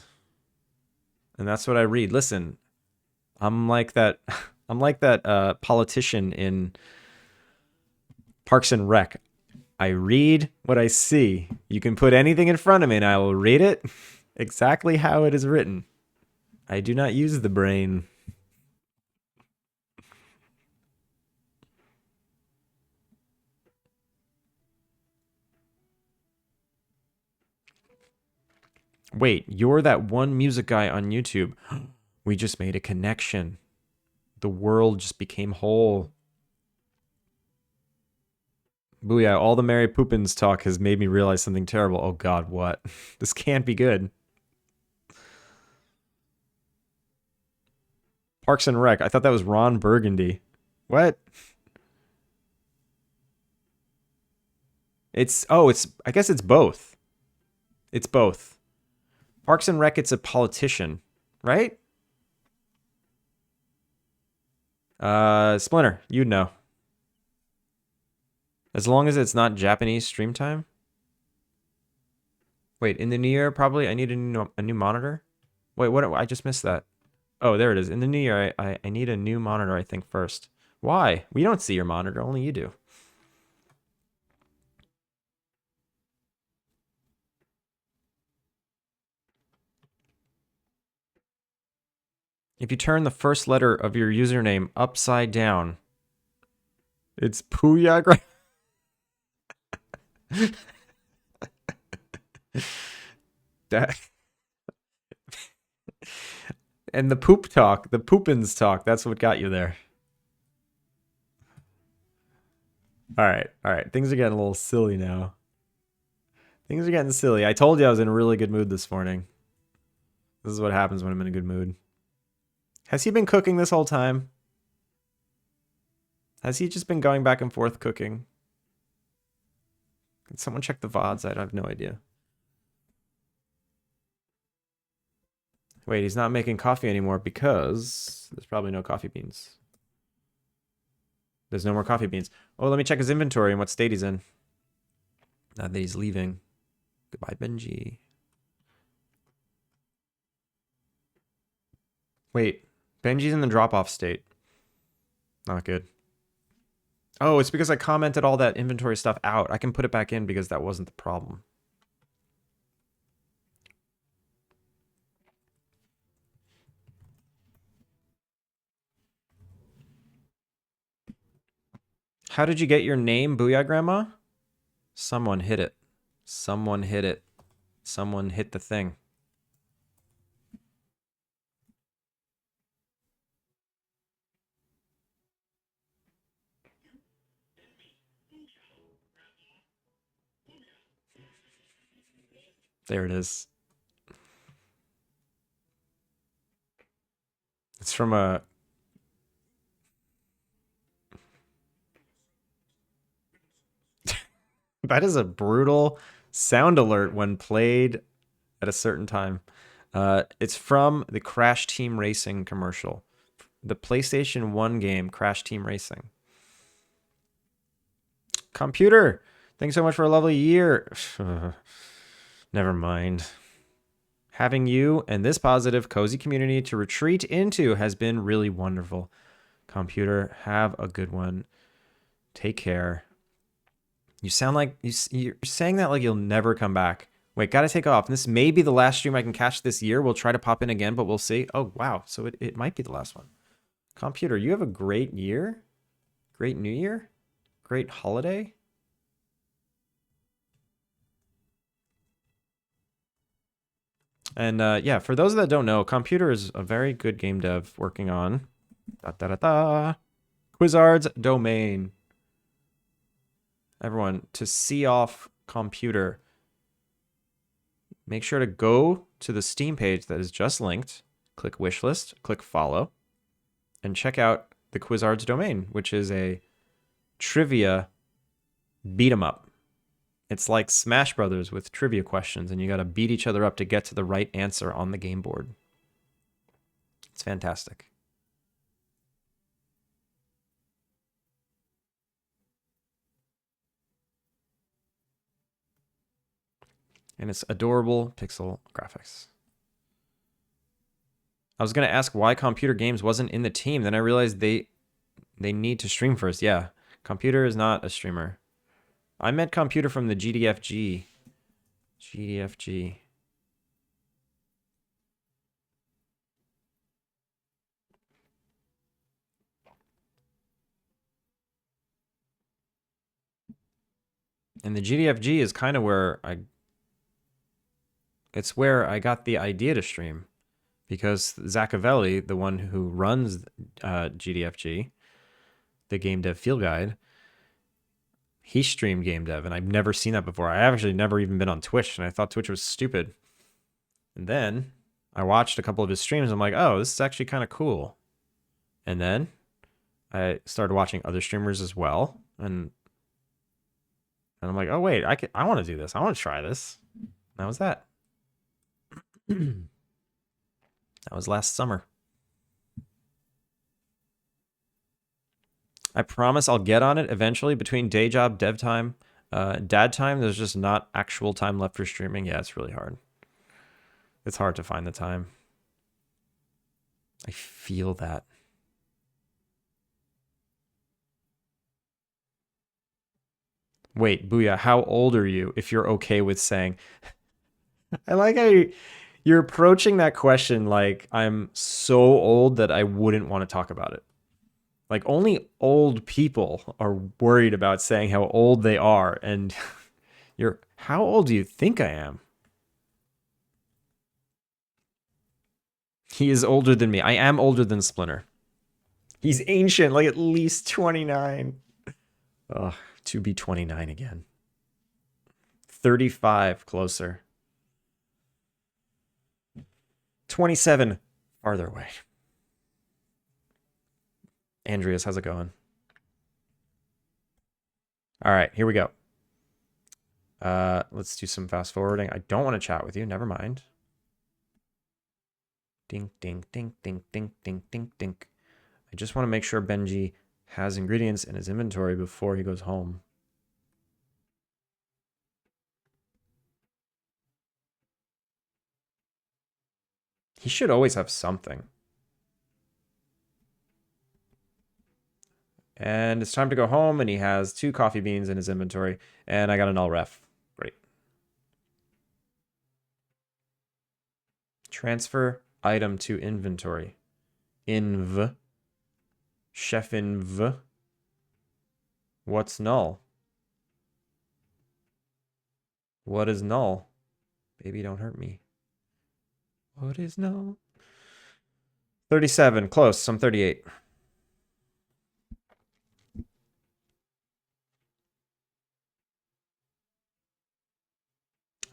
And that's what I read. Listen, I'm like that politician in Parks and Rec. I read what I see. You can put anything in front of me and I will read it exactly how it is written. I do not use the brain. Wait, you're that one music guy on YouTube. We just made a connection. The world just became whole. Booyah, all the Mary Poopins talk has made me realize something terrible. Oh god, what? This can't be good. Parks and Rec. I thought that was Ron Burgundy. What? I guess it's both. It's both. Parks and Rec, it's a politician, right? Splinter, you'd know. As long as it's not Japanese stream time. Wait, in the new year, probably I need a new monitor. Wait, what? I just missed that. Oh, there it is. In the new year, I need a new monitor, I think, first. Why? We don't see your monitor. Only you do. If you turn the first letter of your username upside down, it's Puyagra. That and the poop talk, the poopins talk, that's what got you there. All right. Things are getting a little silly now. Things are getting silly. I told you I was in a really good mood this morning. This is what happens when I'm in a good mood. Has he been cooking this whole time? Has he just been going back and forth cooking? Can someone check the VODs? I have no idea. Wait, he's not making coffee anymore because there's probably no coffee beans. There's no more coffee beans. Oh, let me check his inventory and what state he's in. Now that he's leaving. Goodbye, Benji. Wait, Benji's in the drop-off state. Not good. Oh, it's because I commented all that inventory stuff out. I can put it back in because that wasn't the problem. How did you get your name, Booyah Grandma? Someone hit it. Someone hit it. Someone hit the thing. There it is. It's from a... That is a brutal sound alert when played at a certain time. It's from the Crash Team Racing commercial. The PlayStation 1 game, Crash Team Racing. Computer, thanks so much for a lovely year. Never mind. Having you and this positive, cozy community to retreat into has been really wonderful. Computer, have a good one. Take care. You sound like you're saying that like you'll never come back. Wait, gotta take off. This may be the last stream I can catch this year. We'll try to pop in again, but we'll see. Oh, wow. So it might be the last one. Computer, you have a great year. Great New Year. Great holiday. And yeah, for those that don't know, Computer is a very good game dev working on Quizzard's Domain. Everyone, to see off Computer, make sure to go to the Steam page that is just linked, click wishlist, click follow, and check out the Quizzard's Domain, which is a trivia beat 'em up. It's like Smash Brothers with trivia questions, and you got to beat each other up to get to the right answer on the game board. It's fantastic. And it's adorable pixel graphics. I was going to ask why Computer Games wasn't in the team. Then I realized they need to stream first. Yeah, Computer is not a streamer. I met Computer from the GDFG. GDFG. And the GDFG is kind of where it's where I got the idea to stream. Because Zachavelli, the one who runs GDFG, the Game Dev Field Guide, he streamed Game Dev, and I've never seen that before. I actually never even been on Twitch, and I thought Twitch was stupid. And then I watched a couple of his streams. I'm like, oh, this is actually kind of cool. And then I started watching other streamers as well, and I'm like, oh wait, I want to do this. I want to try this. And that was that. That was last summer. I promise I'll get on it eventually between day job, dev time, dad time. There's just not actual time left for streaming. Yeah, it's really hard. It's hard to find the time. I feel that. Wait, Booyah, how old are you if you're okay with saying... I like how You're approaching that question like I'm so old that I wouldn't want to talk about it. Like only old people are worried about saying how old they are, and how old do you think I am? He is older than me. I am older than Splinter. He's ancient, like at least 29. Ugh, to be 29 again. 35 closer. 27 farther away. Andreas, how's it going? All right, here we go. Let's do some fast forwarding. I don't want to chat with you. Never mind. Ding, ding, ding, ding, ding, ding, ding, ding. I just want to make sure Benji has ingredients in his inventory before he goes home. He should always have something. And it's time to go home, and he has 2 coffee beans in his inventory, and I got a null ref. Great. Transfer item to inventory. Inv. Chef inv. What's null? What is null? Baby, don't hurt me. What is null? 37. Close. I'm 38.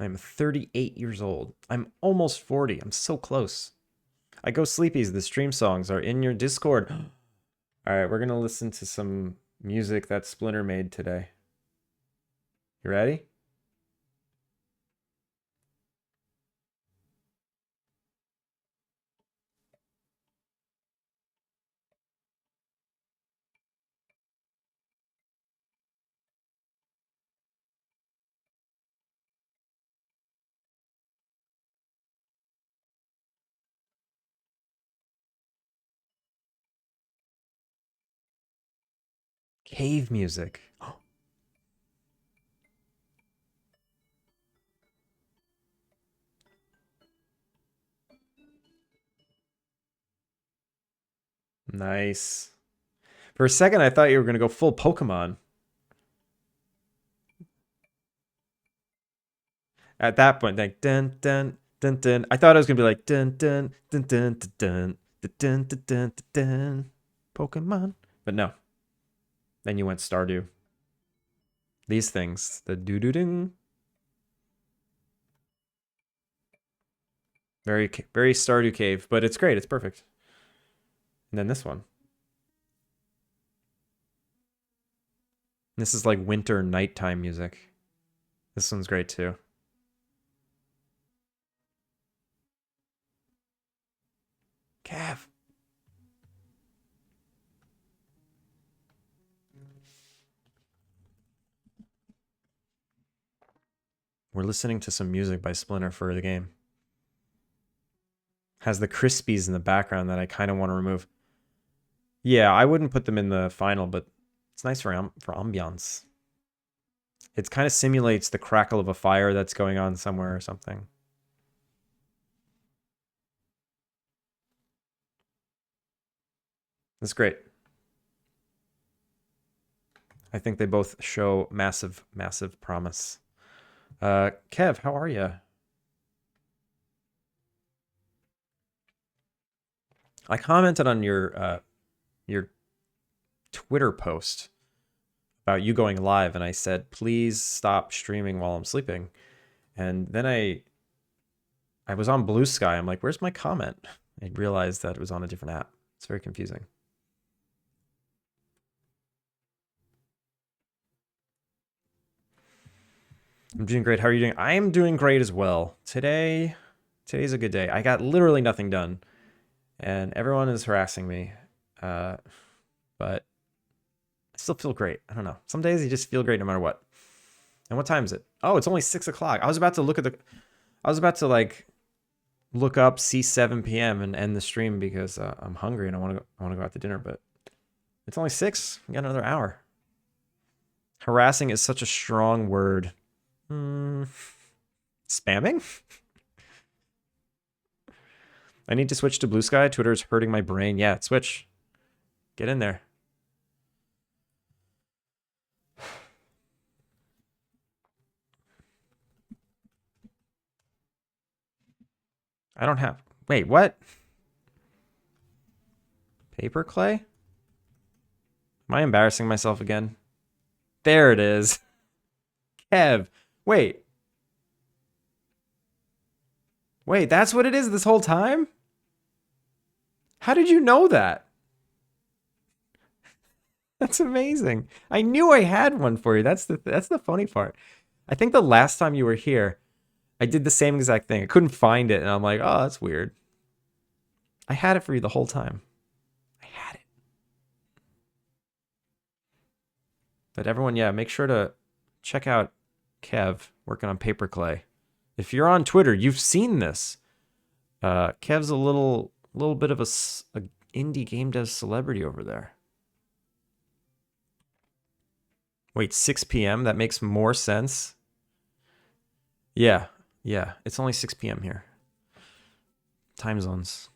I'm 38 years old. I'm almost 40. I'm so close. I Go Sleepies. The stream songs are in your Discord. All right, we're going to listen to some music that Splinter made today. You ready? Cave music. Nice. For a second, I thought you were going to go full Pokemon. At that point, like dun dun dun dun. I thought it was going to be like dun dun dun dun dun dun dun dun dun dun dun. Pokemon. But no. Then you went Stardew. These things. The doo-doo-ding. Very, very Stardew Cave, but it's great. It's perfect. And then this one. This is like winter nighttime music. This one's great too. Cav. We're listening to some music by Splinter for the game. Has the crispies in the background that I kind of want to remove. Yeah, I wouldn't put them in the final, but it's nice for ambiance. It kind of simulates the crackle of a fire that's going on somewhere or something. That's great. I think they both show massive, massive promise. Kev, how are you? I commented on your Twitter post about you going live, and I said, please stop streaming while I'm sleeping. And then I was on Blue Sky. I'm like, where's my comment? I realized that it was on a different app. It's very confusing. I'm doing great. How are you doing? I am doing great as well. Today's a good day. I got literally nothing done, and everyone is harassing me. But I still feel great. I don't know. Some days you just feel great no matter what. And what time is it? Oh, it's only 6 o'clock. I was about to like look up, see 7 p.m. and end the stream because I'm hungry and I want to go out to dinner. But it's only 6. We got another hour. Harassing is such a strong word. Spamming? I need to switch to Blue Sky. Twitter's hurting my brain. Yeah, switch. Get in there. I don't have... Wait, what? Paper clay? Am I embarrassing myself again? There it is. Kev. Wait. Wait, that's what it is this whole time? How did you know that? That's amazing. I knew I had one for you. That's the funny part. I think the last time you were here, I did the same exact thing. I couldn't find it, and I'm like, oh, that's weird. I had it for you the whole time. I had it. But everyone, yeah, make sure to check out Kev working on paper clay. If you're on Twitter, you've seen this. Kev's a little bit of a indie game dev celebrity over there. Wait, 6 p.m.? That makes more sense. Yeah, it's only 6 p.m. here. Time zones.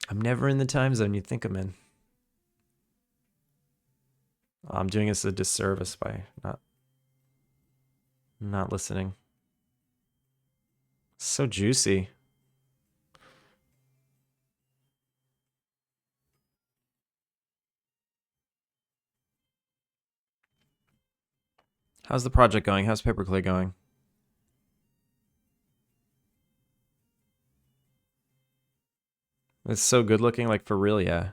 I'm never in the time zone you think I'm in. I'm doing us a disservice by not listening. So juicy. How's the project going? How's Paperclay going? It's so good looking, like for real, yeah.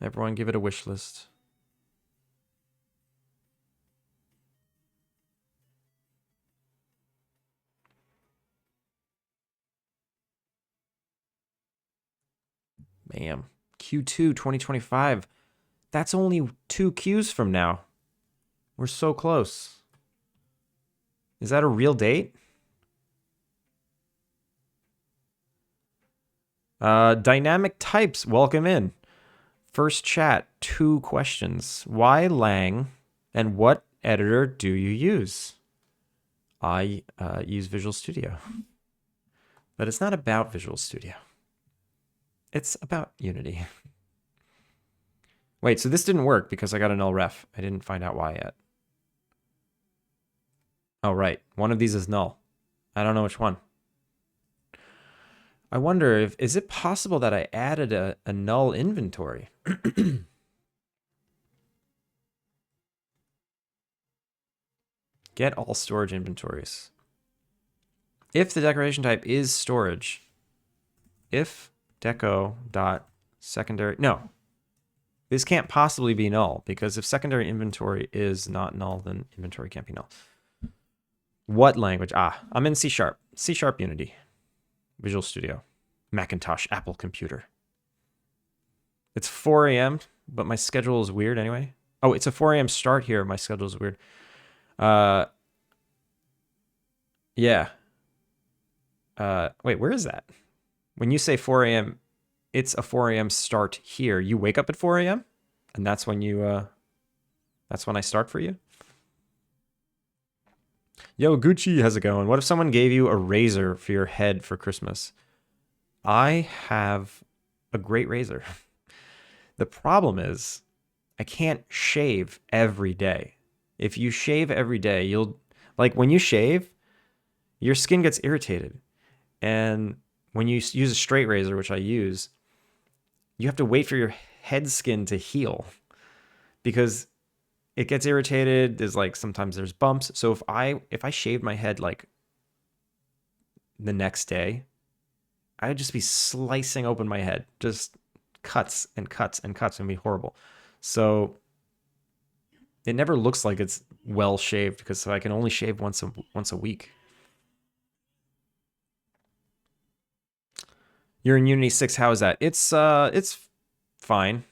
Everyone give it a wish list. Bam. Q2 2025. That's only 2 Qs from now. We're so close. Is that a real date? Dynamic types, welcome in. First chat, 2 questions. Why Lang and what editor do you use? I use Visual Studio. But it's not about Visual Studio. It's about Unity. Wait, so this didn't work because I got a null ref. I didn't find out why yet. Oh, right. One of these is null. I don't know which one. I wonder if, is it possible that I added a null inventory? Get all storage inventories. If the declaration type is storage, if deco dot secondary, no, this can't possibly be null because if secondary inventory is not null, then inventory can't be null. What language? I'm in C#. C# Unity. Visual Studio. Macintosh, Apple computer. It's 4 a.m., but my schedule is weird anyway. Oh, it's a 4 a.m. start here. My schedule is weird. Yeah. Wait, where is that? When you say 4 a.m., it's a 4 a.m. start here. You wake up at 4 a.m.? And that's when you, that's when I start for you? Yo, Gucci, how's it going? What if someone gave you a razor for your head for Christmas? I have a great razor. The problem is I can't shave every day. If you shave every day, you'll, like when you shave, your skin gets irritated. And when you use a straight razor, which I use, you have to wait for your head skin to heal because it gets irritated. There's like, sometimes there's bumps. So if I shaved my head like the next day, I'd just be slicing open my head, just cuts and cuts and cuts, and be horrible. So it never looks like it's well shaved because I can only shave once a week. You're in Unity 6. How is that? It's fine.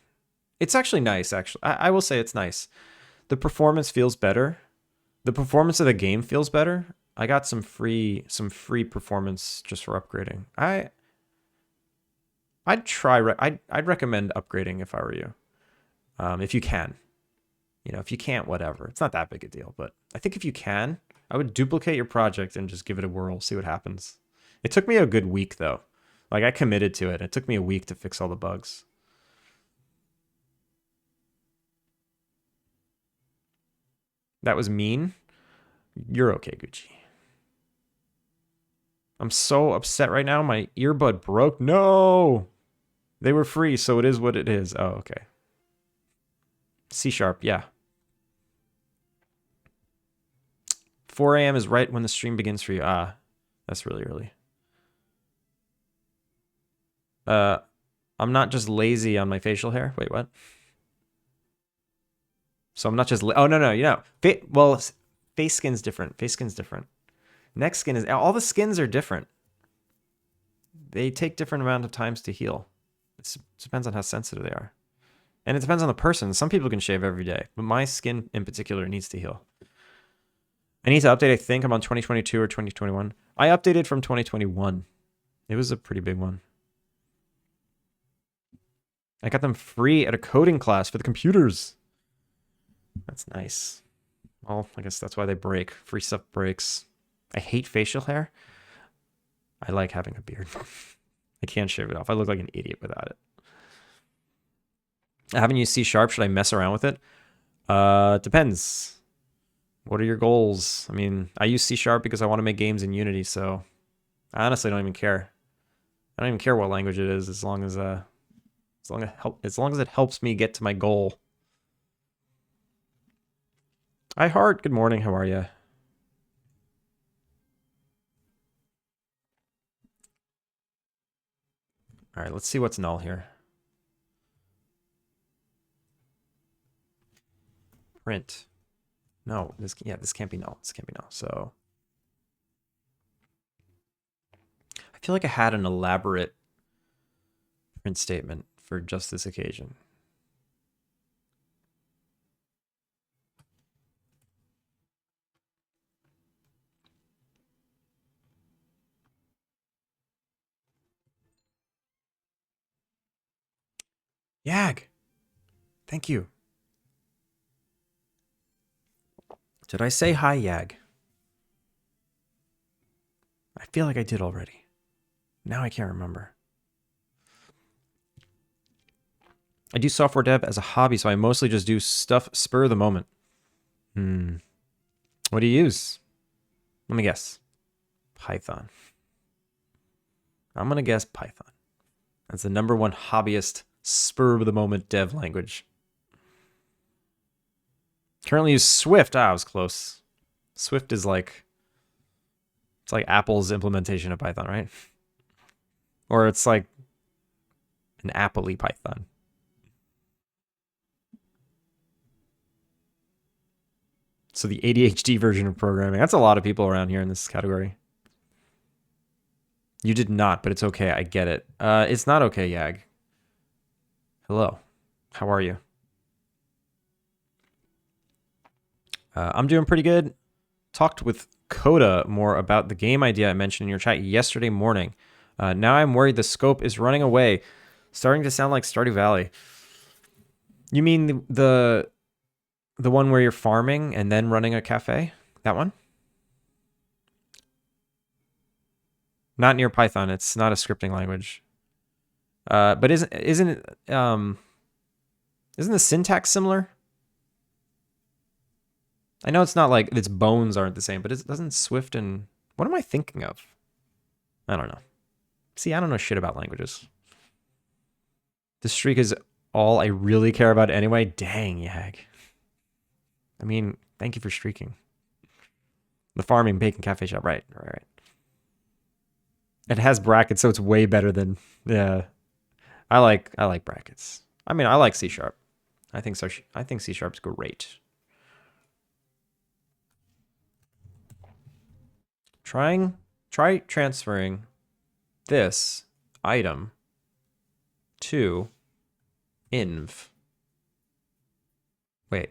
It's actually nice. Actually, I will say it's nice. The performance feels better. The performance of the game feels better. I got some free performance just for upgrading. I'd recommend upgrading if I were you. If you can. You know, if you can't, whatever. It's not that big a deal, but I think if you can, I would duplicate your project and just give it a whirl, see what happens. It took me a good week though. Like I committed to it. It took me a week to fix all the bugs. That was mean. You're okay, Gucci. I'm so upset right now. My earbud broke. No! They were free, so it is what it is. Oh, okay. C sharp, yeah. 4 a.m. is right when the stream begins for you. Ah, that's really early. I'm not just lazy on my facial hair. Wait, what? So I'm not just... oh, no, you know. Well, face skin's different. Face skin's different. Neck skin is... all the skins are different. They take different amount of times to heal. It depends on how sensitive they are. And it depends on the person. Some people can shave every day, but my skin in particular needs to heal. I need to update. I think I'm on 2022 or 2021. I updated from 2021. It was a pretty big one. I got them free at a coding class for the computers. That's nice. Well, I guess that's why they break. Free stuff breaks. I hate facial hair. I like having a beard. I can't shave it off. I look like an idiot without it. I haven't used C sharp. Should I mess around with it? Depends. What are your goals? I mean, I use C sharp because I want to make games in Unity, so I honestly don't even care. I don't even care what language it is, as long as it helps me get to my goal. Hi Heart, good morning. How are you? All right, let's see what's null here. Print. No, this can't be null. This can't be null. So I feel like I had an elaborate print statement for just this occasion. Yag. Thank you. Did I say hi, Yag? I feel like I did already. Now I can't remember. I do software dev as a hobby, so I mostly just do stuff spur of the moment. What do you use? Let me guess. Python. I'm going to guess Python. That's the #1 hobbyist spur of the moment dev language. Currently use Swift. Ah, I was close. Swift is like... it's like Apple's implementation of Python, right? Or it's like an Apple-y Python. So the ADHD version of programming. That's a lot of people around here in this category. You did not, but it's okay. I get it. It's not okay, Yag. Hello. How are you? I'm doing pretty good. Talked with Coda more about the game idea I mentioned in your chat yesterday morning. Now I'm worried the scope is running away. Starting to sound like Stardew Valley. You mean the one where you're farming and then running a cafe? That one? Not near Python. It's not a scripting language. But isn't the syntax similar? I know it's not like its bones aren't the same, but doesn't Swift and... what am I thinking of? I don't know. See, I don't know shit about languages. The streak is all I really care about anyway. Dang, Yag. I mean, thank you for streaking. The farming bacon cafe shop, right. It has brackets, so it's way better than... yeah. I like brackets. I mean, I like C sharp. I think so. I think C sharp's great. Try transferring this item to inv. Wait.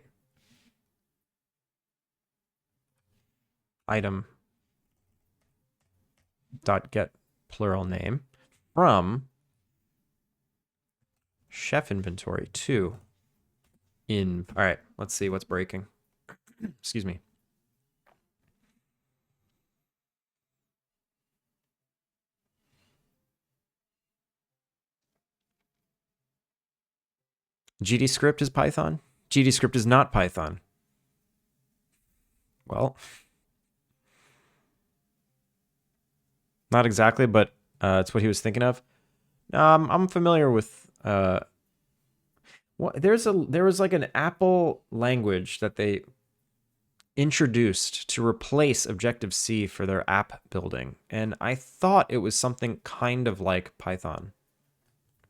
Item dot get plural name from chef inventory to inv. All right, let's see what's breaking. Excuse me. GD script is Python? GD script is not Python. Well, not exactly, but it's what he was thinking of. I'm familiar with what there was like an Apple language that they introduced to replace Objective-C for their app building, and I thought it was something kind of like Python.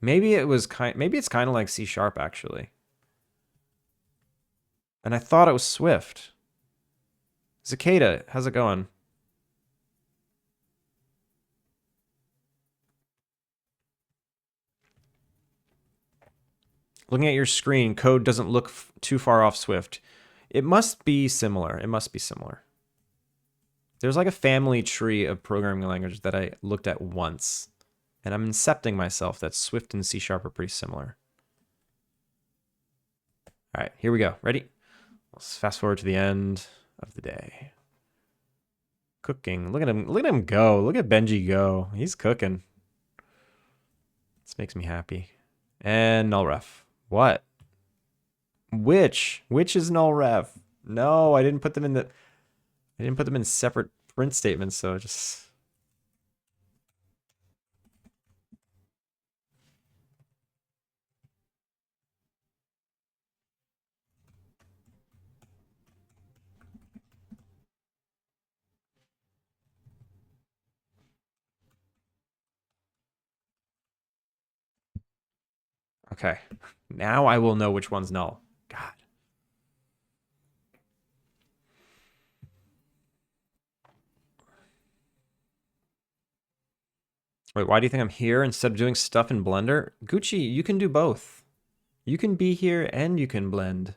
Maybe it's kind of like C# actually. And I thought it was Swift. Cicada, how's it going? Looking at your screen, code doesn't look too far off Swift. It must be similar. It must be similar. There's like a family tree of programming languages that I looked at once, and I'm incepting myself that Swift and C# are pretty similar. All right, here we go. Ready? Let's fast forward to the end of the day. Cooking. Look at him. Look at him go. Look at Benji go. He's cooking. This makes me happy. And null ref. What? Which is null ref? No, I didn't put them in separate print statements, so just okay. Now I will know which one's null. God. Wait, why do you think I'm here instead of doing stuff in Blender? Gucci, you can do both. You can be here and you can blend.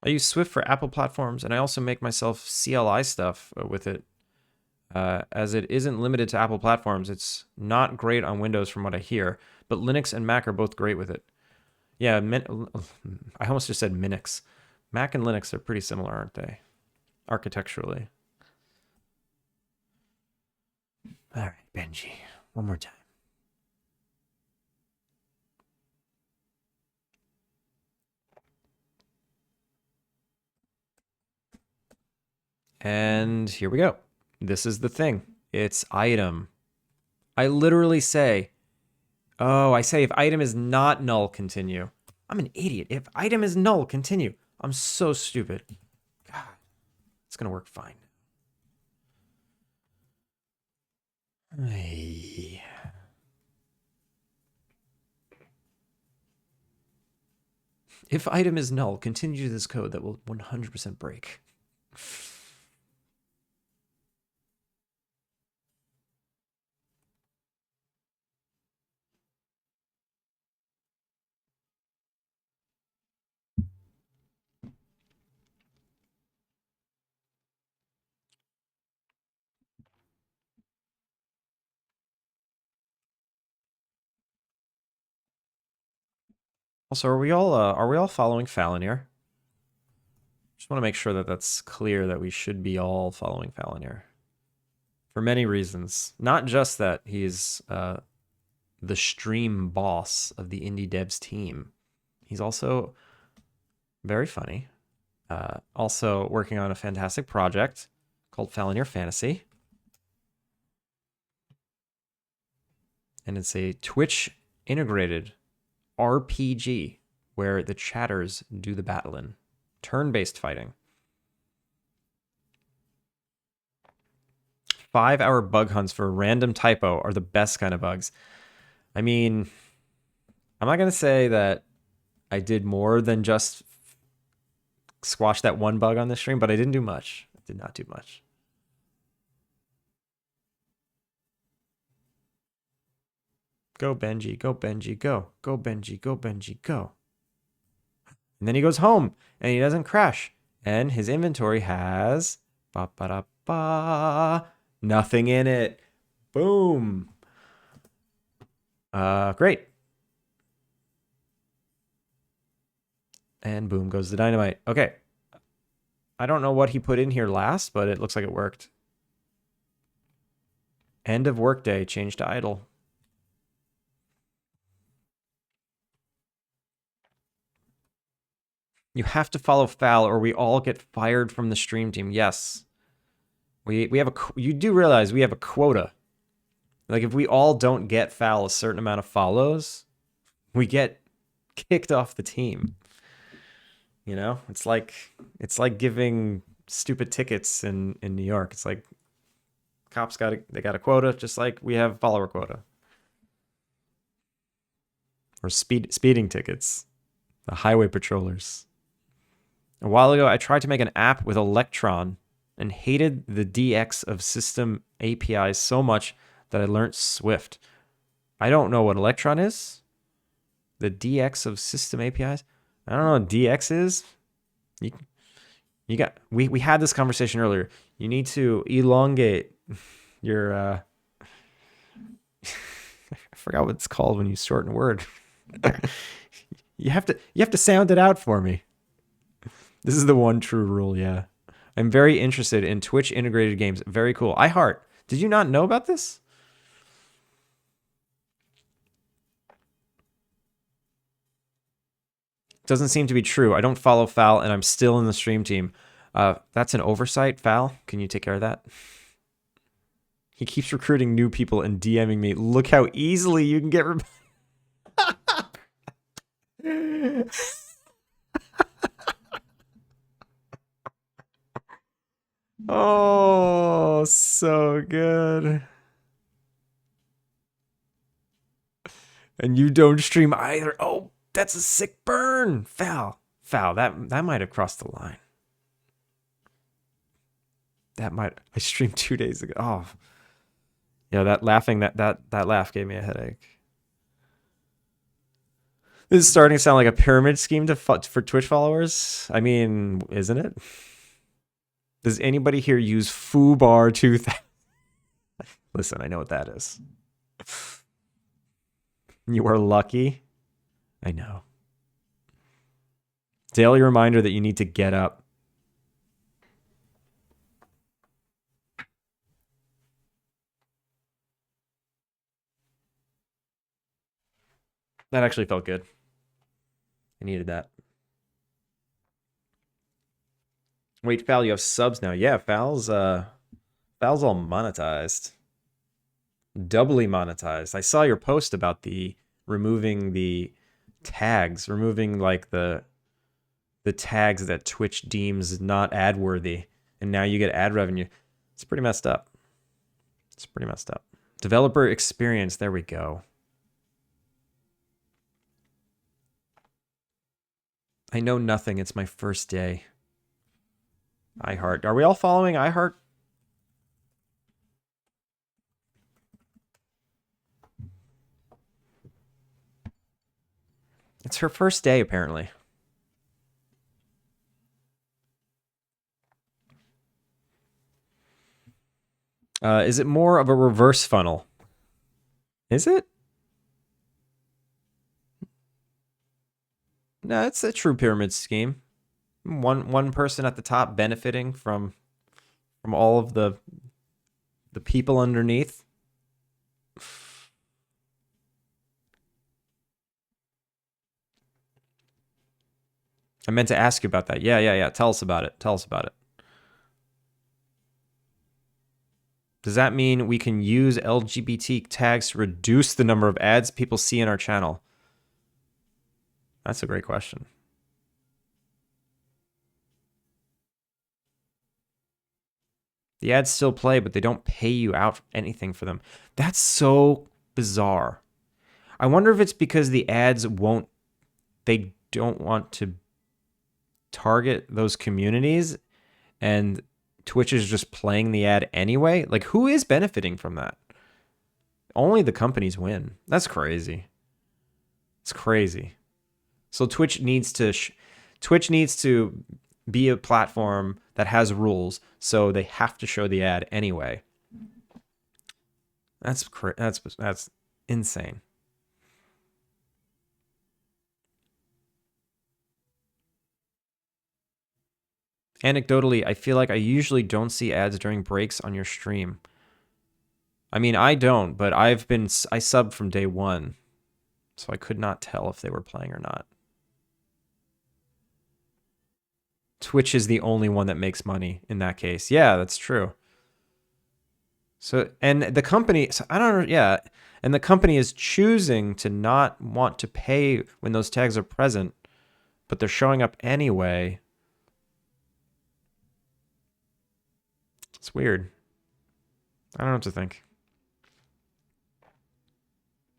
I use Swift for Apple platforms, and I also make myself CLI stuff with it. As it isn't limited to Apple platforms, it's not great on Windows from what I hear, but Linux and Mac are both great with it. Yeah, I almost just said Minix. Mac and Linux are pretty similar, aren't they? Architecturally. All right, Benji, one more time. And here we go. This is the thing. It's item. I literally say, I say if item is not null, continue. I'm an idiot. If item is null, continue. I'm so stupid. God, it's going to work fine. Hey. If item is null, continue this code that will 100% break. Also, are we all following Fallon here? Just want to make sure that that's clear that we should be all following Fallon here. For many reasons. Not just that he's the stream boss of the indie devs team. He's also very funny. Also working on a fantastic project called Falonier Fantasy. And it's a Twitch integrated RPG where the chatters do the battling. Turn-based fighting. 5-hour bug hunts for a random typo are the best kind of bugs. I mean, I'm not going to say that I did more than just squash that one bug on the stream, but I didn't do much. I did not do much. Go, Benji. Go, Benji. Go. Go, Benji. Go, Benji. Go. And then he goes home, and he doesn't crash. And his inventory has... Ba-ba-da-ba, nothing in it. Boom. Great. And boom goes the dynamite. Okay. I don't know what he put in here last, but it looks like it worked. End of workday, change to idle. You have to follow Fal or we all get fired from the stream team. Yes. We have a, you do realize we have a quota. Like if we all don't get Fal a certain amount of follows, we get kicked off the team. You know, it's like giving stupid tickets in New York. It's like cops got a quota, just like we have follower quota. Or speeding tickets, the highway patrollers. A while ago, I tried to make an app with Electron and hated the DX of system APIs so much that I learned Swift. I don't know what Electron is. The DX of system APIs. I don't know what DX is. You got we had this conversation earlier. You need to elongate your I forgot what it's called when you shorten a word. you have to sound it out for me. This is the one true rule, yeah. I'm very interested in Twitch integrated games. Very cool. iHeart. Did you not know about this? Doesn't seem to be true. I don't follow Fal, and I'm still in the stream team. That's an oversight, Fal. Can you take care of that? He keeps recruiting new people and DMing me. Look how easily you can get... Oh, so good. And you don't stream either. Oh, that's a sick burn. Foul. That might have crossed the line. I streamed 2 days ago. Oh. Yeah, that laugh gave me a headache. This is starting to sound like a pyramid scheme for Twitch followers. I mean, isn't it? Does anybody here use Foobar 2000? Listen, I know what that is. You are lucky. I know. Daily reminder that you need to get up. That actually felt good. I needed that. Wait, Fal, you have subs now. Yeah, Fal's all monetized. Doubly monetized. I saw your post about the removing the tags, removing like the tags that Twitch deems not ad worthy, and now you get ad revenue. It's pretty messed up. It's pretty messed up. Developer experience, there we go. I know nothing, it's my first day. iHeart. Are we all following iHeart? It's her first day, apparently. Is it more of a reverse funnel? Is it? No, it's a true pyramid scheme. One person at the top benefiting from all of the people underneath. I meant to ask you about that. Yeah. Tell us about it. Does that mean we can use LGBT tags to reduce the number of ads people see in our channel? That's a great question. The ads still play, but they don't pay you out anything for them. That's so bizarre. I wonder if it's because the ads they don't want to target those communities and Twitch is just playing the ad anyway. Like, who is benefiting from that? Only the companies win. That's crazy. It's crazy. So Twitch needs to be a platform that has rules, so they have to show the ad anyway. That's insane. Anecdotally, I feel like I usually don't see ads during breaks on your stream. I mean, I don't, but I subbed from day one, so I could not tell if they were playing or not. Twitch is the only one that makes money in that case. Yeah, that's true. So, and the company, so I don't know, yeah, and the company is choosing to not want to pay when those tags are present, but they're showing up anyway. It's weird. I don't know what to think.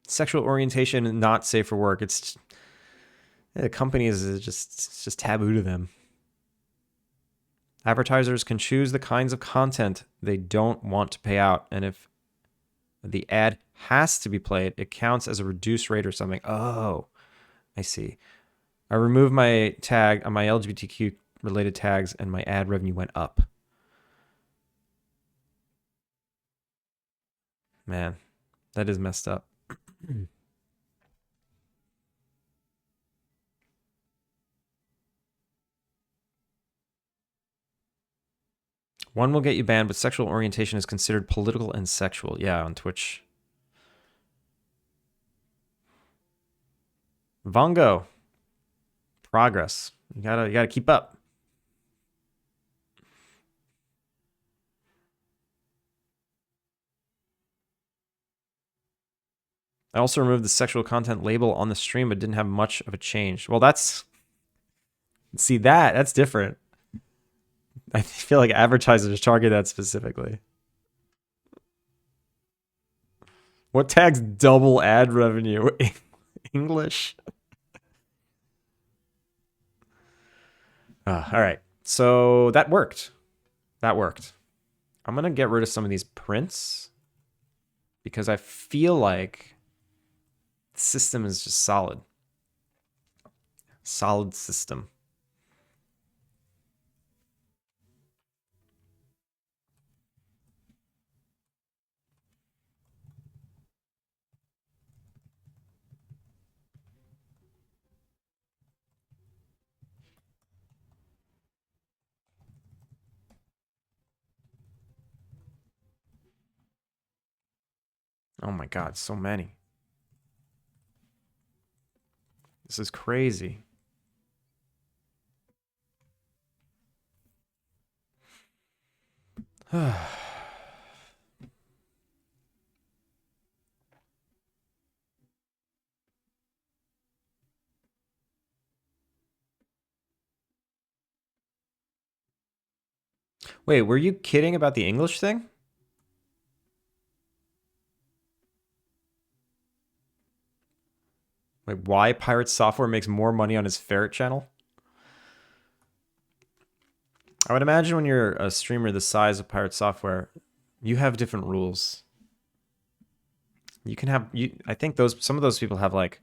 Sexual orientation not safe for work. It's the company is just taboo to them. Advertisers can choose the kinds of content they don't want to pay out, and if the ad has to be played, it counts as a reduced rate or something. Oh, I see. I removed my tag on my LGBTQ related tags, and my ad revenue went up. Man, that is messed up. One will get you banned, but sexual orientation is considered political and sexual. Yeah, on Twitch. Vongo. Progress. You gotta keep up. I also removed the sexual content label on the stream, but didn't have much of a change. Well, that's different. I feel like advertisers target that specifically. What tags double ad revenue? English. All right. So that worked. That worked. I'm going to get rid of some of these prints because I feel like the system is just solid. Solid system. Oh my God, so many. This is crazy. Wait, were you kidding about the English thing? Like why Pirate Software makes more money on his ferret channel? I would imagine when you're a streamer the size of Pirate Software, you have different rules. You can have I think some of those people have like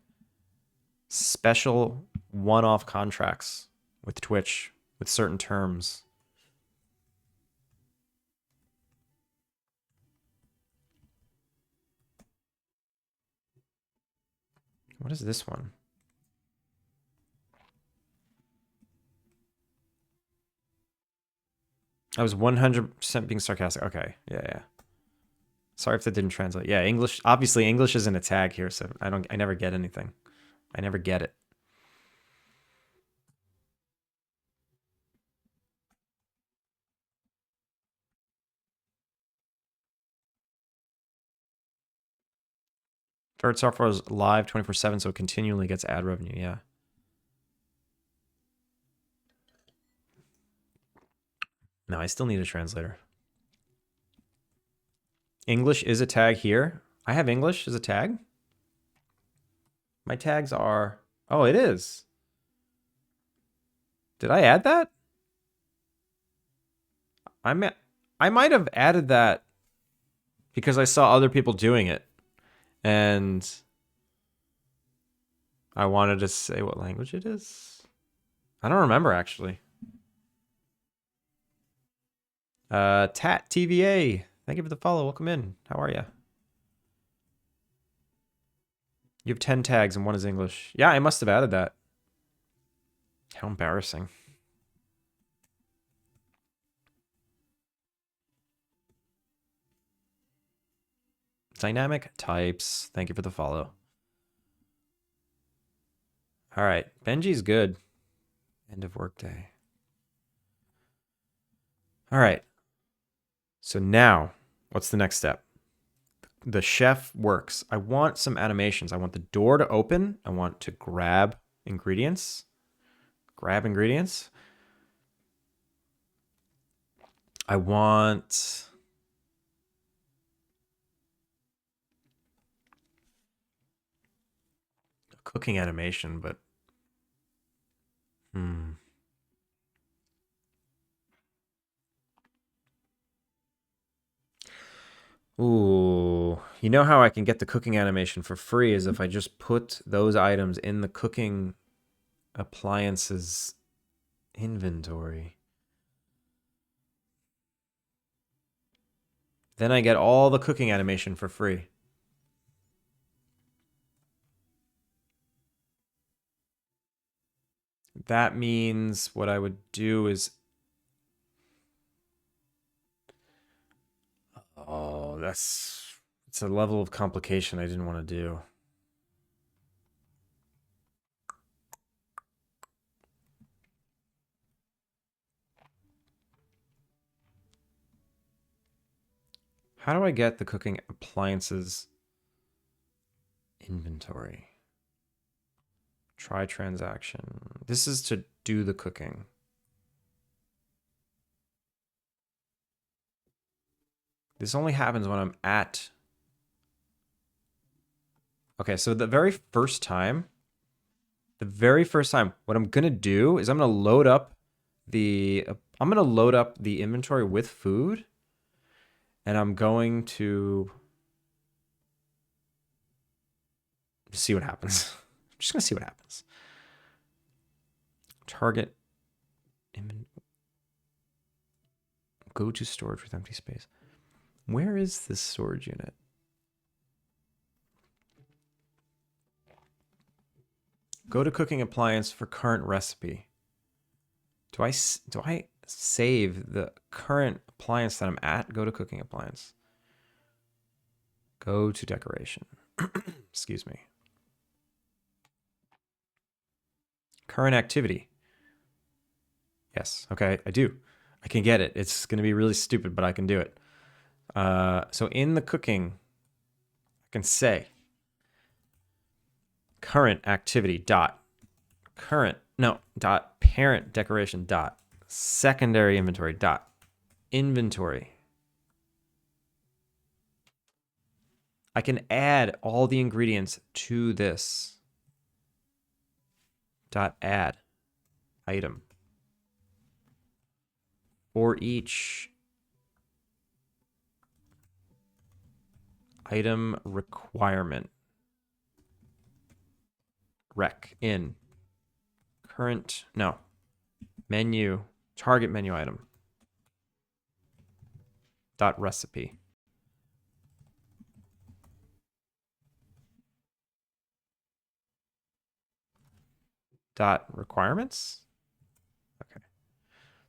special one-off contracts with Twitch with certain terms. What is this one? I was 100% being sarcastic. Okay. Yeah. Sorry if that didn't translate. Yeah, English. Obviously, English isn't a tag here, so I never get anything. I never get it. Third software is live 24/7, so it continually gets ad revenue. Yeah. No, I still need a translator. English is a tag here. I have English as a tag. My tags are... Oh, it is. Did I add that? I might have added that because I saw other people doing it. And I wanted to say what language it is. I don't remember, actually. Tat TVA. Thank you for the follow. Welcome in. How are you? You have 10 tags and one is English. Yeah, I must have added that. How embarrassing. Dynamic types. Thank you for the follow. All right. Benji's good. End of workday. All right. So now, what's the next step? The chef works. I want some animations. I want the door to open. I want to grab ingredients. Grab ingredients. I want a cooking animation, but Ooh, you know how I can get the cooking animation for free is if I just put those items in the cooking appliances inventory. Then I get all the cooking animation for free. That means what I would do is... Oh, it's a level of complication I didn't want to do. How do I get the cooking appliances inventory? Try transaction. This is to do the cooking. This only happens when I'm at... Okay, so the very first time, what I'm gonna do is I'm gonna load up the inventory with food, and I'm going to see what happens. I'm just gonna see what happens. Target, go to storage with empty space. Where is this storage unit? Go to cooking appliance for current recipe. Do I save the current appliance that I'm at? Go to cooking appliance. Go to decoration. Excuse me. Current activity. Yes. Okay, I do. I can get it. It's going to be really stupid, but I can do it. So in the cooking, I can say current activity dot parent decoration dot secondary inventory dot inventory. I can add all the ingredients to this dot add item for each item requirement. Rec in current, no, menu, target menu item dot recipe. Dot requirements. Okay.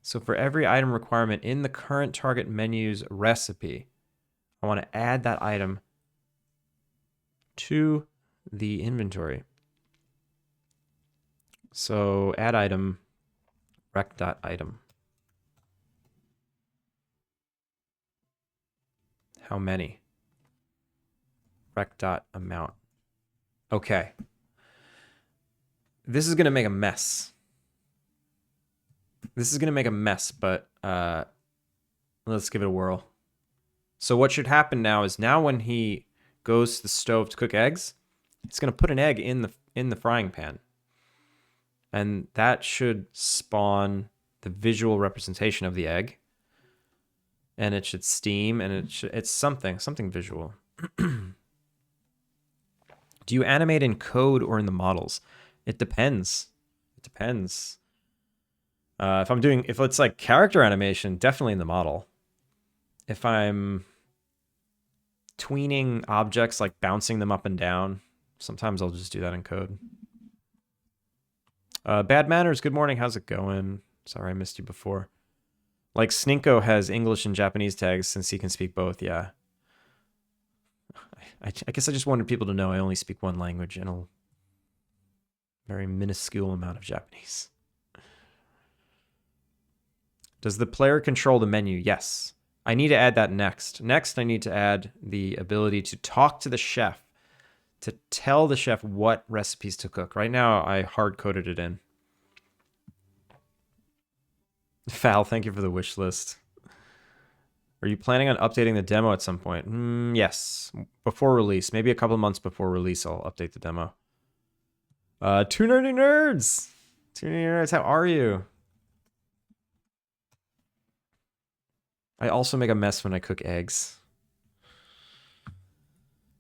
So for every item requirement in the current target menu's recipe, I want to add that item to the inventory. So add item rec.item. How many? Rec.amount. Okay. This is going to make a mess. This is going to make a mess, but let's give it a whirl. So what should happen now is when he goes to the stove to cook eggs, he's going to put an egg in the frying pan. And that should spawn the visual representation of the egg. And it should steam, and it's something visual. Do you animate in code or in the models? It depends. It depends. If it's like character animation, definitely in the model. If I'm tweening objects, like bouncing them up and down, sometimes I'll just do that in code. Bad Manners, good morning. How's it going? Sorry I missed you before. Like Sninko has English and Japanese tags since he can speak both. Yeah. I guess I just wanted people to know I only speak one language and a very minuscule amount of Japanese. Does the player control the menu? Yes. I need to add that next. Next, I need to add the ability to talk to the chef, to tell the chef what recipes to cook. Right now, I hard-coded it in. Fal, thank you for the wish list. Are you planning on updating the demo at some point? Yes. Before release. Maybe a couple of months before release, I'll update the demo. Two nerdy nerds! Two nerdy nerds, how are you? I also make a mess when I cook eggs.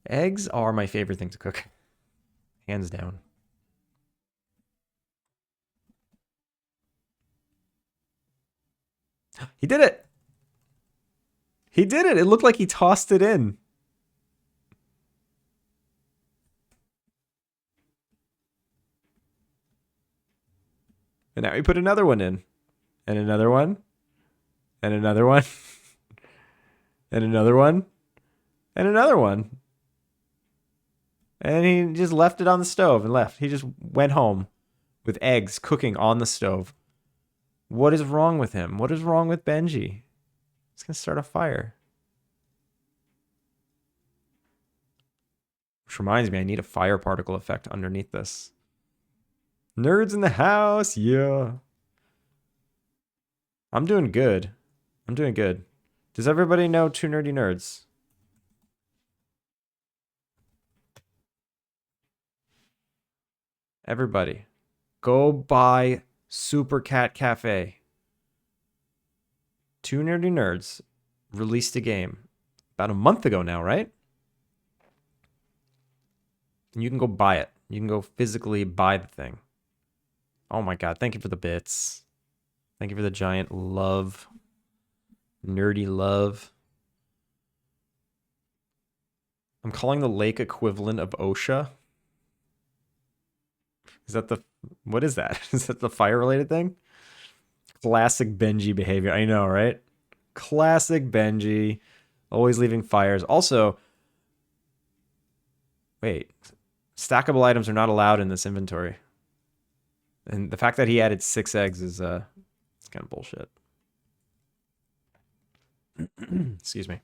Eggs are my favorite thing to cook. Hands down. He did it! He did it! It looked like he tossed it in. And now he put another one in. And another one. And another one. And another one. And another one. And he just left it on the stove and left. He just went home with eggs cooking on the stove. What is wrong with him? What is wrong with Benji? He's going to start a fire. Which reminds me, I need a fire particle effect underneath this. Nerds in the house, yeah. I'm doing good. I'm doing good. Does everybody know Two Nerdy Nerds? Everybody, go buy Super Cat Cafe. Two Nerdy Nerds released a game about a month ago now, right? And you can go buy it. You can go physically buy the thing. Oh my god, thank you for the bits. Thank you for the giant love. Nerdy love. I'm calling the lake equivalent of OSHA. Is that the... What is that? Is that the fire-related thing? Classic Benji behavior. I know, right? Classic Benji. Always leaving fires. Also... Wait. Stackable items are not allowed in this inventory. And the fact that he added 6 eggs is it's kind of bullshit. Excuse me.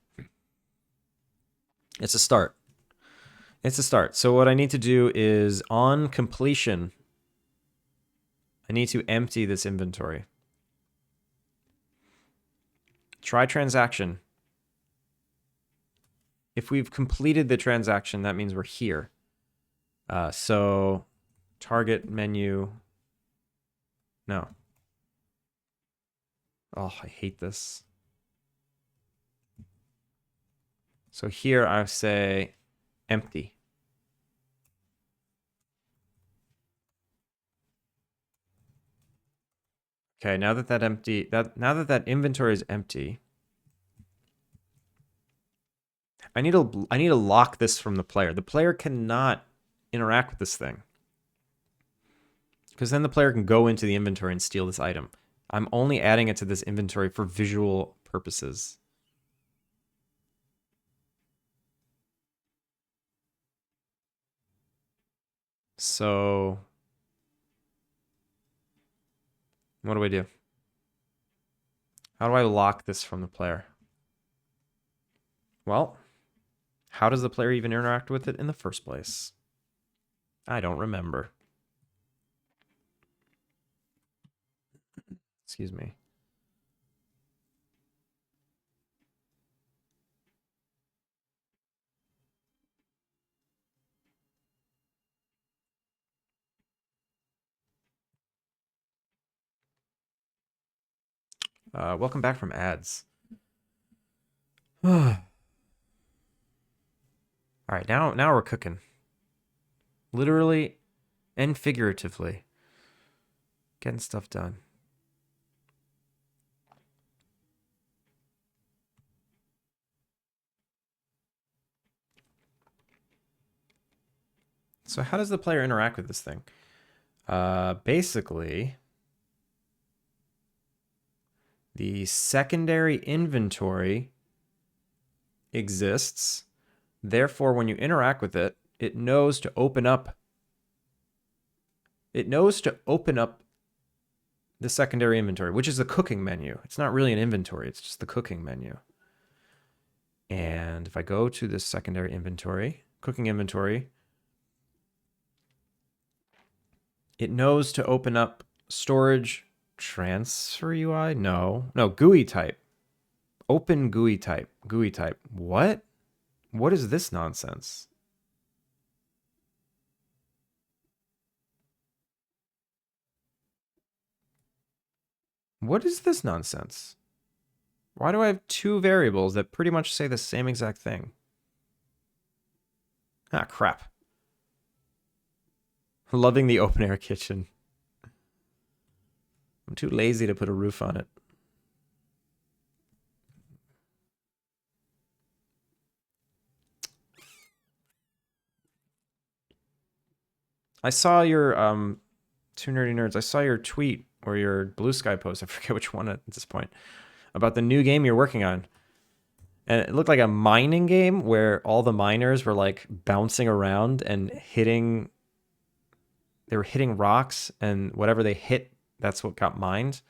It's a start. It's a start. So what I need to do is, on completion, I need to empty this inventory. Try transaction. If we've completed the transaction, that means we're here. So target menu. No. Oh, I hate this. So here I say empty. Okay, now that that inventory is empty, I need to lock this from the player. The player cannot interact with this thing, because then the player can go into the inventory and steal this item. I'm only adding it to this inventory for visual purposes. So what do I do? How do I lock this from the player? Well, how does the player even interact with it in the first place? I don't remember. Excuse me. Welcome back from ads. All right, now we're cooking. Literally and figuratively. Getting stuff done. So how does the player interact with this thing? Basically, the secondary inventory exists. Therefore, when you interact with it, it knows to open up. It knows to open up the secondary inventory, which is the cooking menu. It's not really an inventory, it's just the cooking menu. And if I go to this secondary inventory, cooking inventory, it knows to open up storage transfer UI. No, GUI type. Open GUI type. GUI type. What? What is this nonsense? What is this nonsense? Why do I have two variables that pretty much say the same exact thing? Ah, crap. Loving the open air kitchen. I'm too lazy to put a roof on it. I saw your Two Nerdy Nerds. I saw your tweet or your Blue Sky post. I forget which one at this point, about the new game you're working on. And it looked like a mining game where all the miners were like bouncing around and hitting. They were hitting rocks, and whatever they hit, that's what got mined.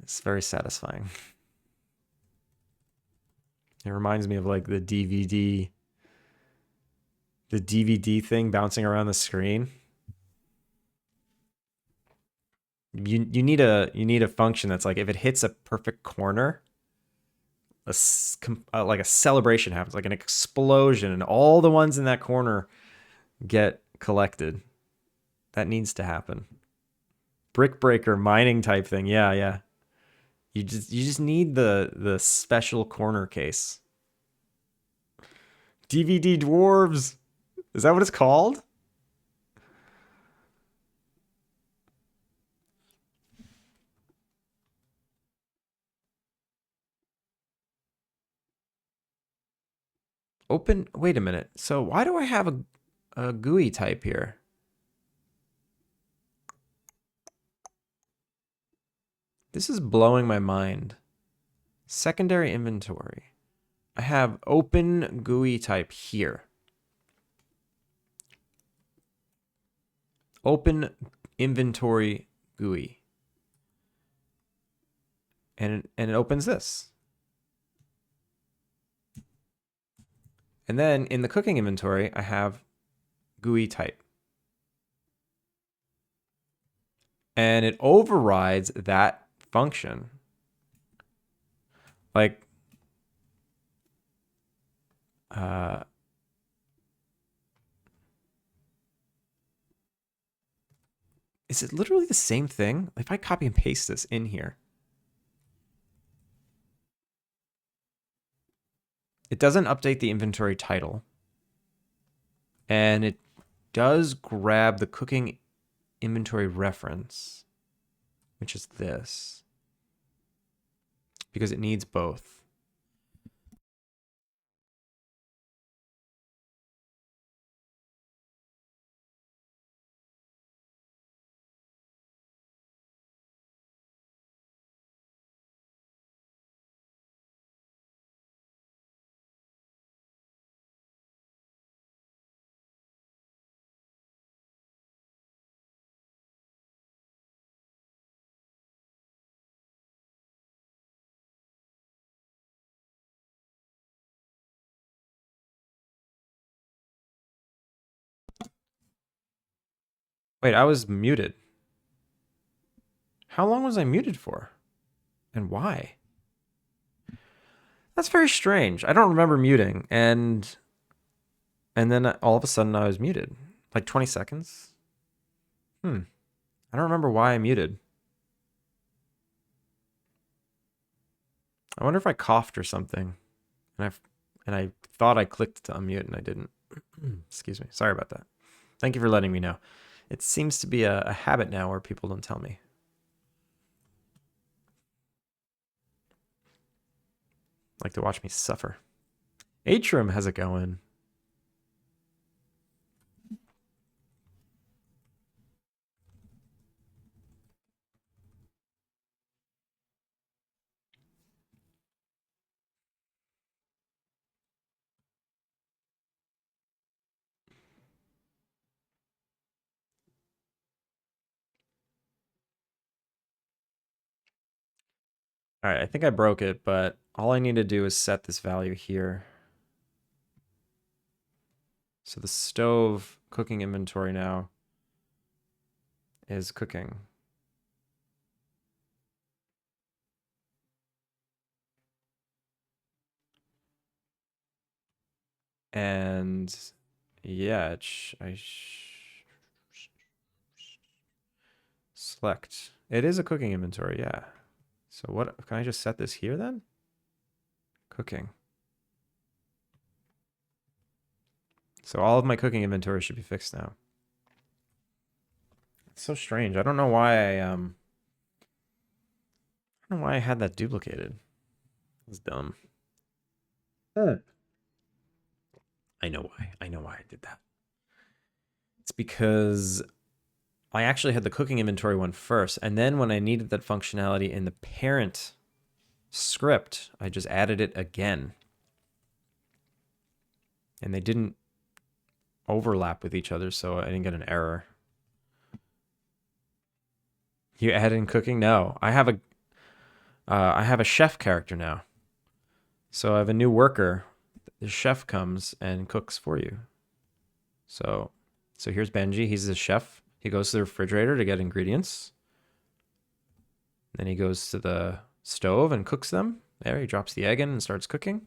It's very satisfying. It reminds me of like the DVD thing bouncing around the screen. You need a function that's like, if it hits a perfect corner, like a celebration happens, like an explosion, and all the ones in that corner get collected. That needs to happen. Brick breaker mining type thing. Yeah. You just need the special corner case. DVD dwarves. Is that what it's called? Open. Wait a minute. So why do I have a GUI type here? This is blowing my mind. Secondary inventory. I have open GUI type here. Open inventory GUI. And it opens this. And then in the cooking inventory, I have GUI type. And it overrides that function. Like, is it literally the same thing? If I copy and paste this in here, it doesn't update the inventory title. And it does grab the cooking inventory reference, which is this, because it needs both. Wait, I was muted. How long was I muted for? And why? That's very strange. I don't remember muting, and then all of a sudden I was muted. Like 20 seconds? I don't remember why I muted. I wonder if I coughed or something. And I thought I clicked to unmute and I didn't. Excuse me. Sorry about that. Thank you for letting me know. It seems to be a habit now where people don't tell me. Like to watch me suffer. Atrum, how's it going? All right, I think I broke it, but all I need to do is set this value here. So the stove cooking inventory now is cooking. And yeah, select. It is a cooking inventory, yeah. So what, can I just set this here then? Cooking. So all of my cooking inventory should be fixed now. It's so strange. I don't know why I don't know why I had that duplicated. It's dumb. I know why. I know why I did that. It's because I actually had the cooking inventory one first, and then when I needed that functionality in the parent script, I just added it again. And they didn't overlap with each other, so I didn't get an error. You add in cooking? No. I have a chef character now. So I have a new worker. The chef comes and cooks for you. So here's Benji. He's the chef. He goes to the refrigerator to get ingredients. Then he goes to the stove and cooks them. There, he drops the egg in and starts cooking.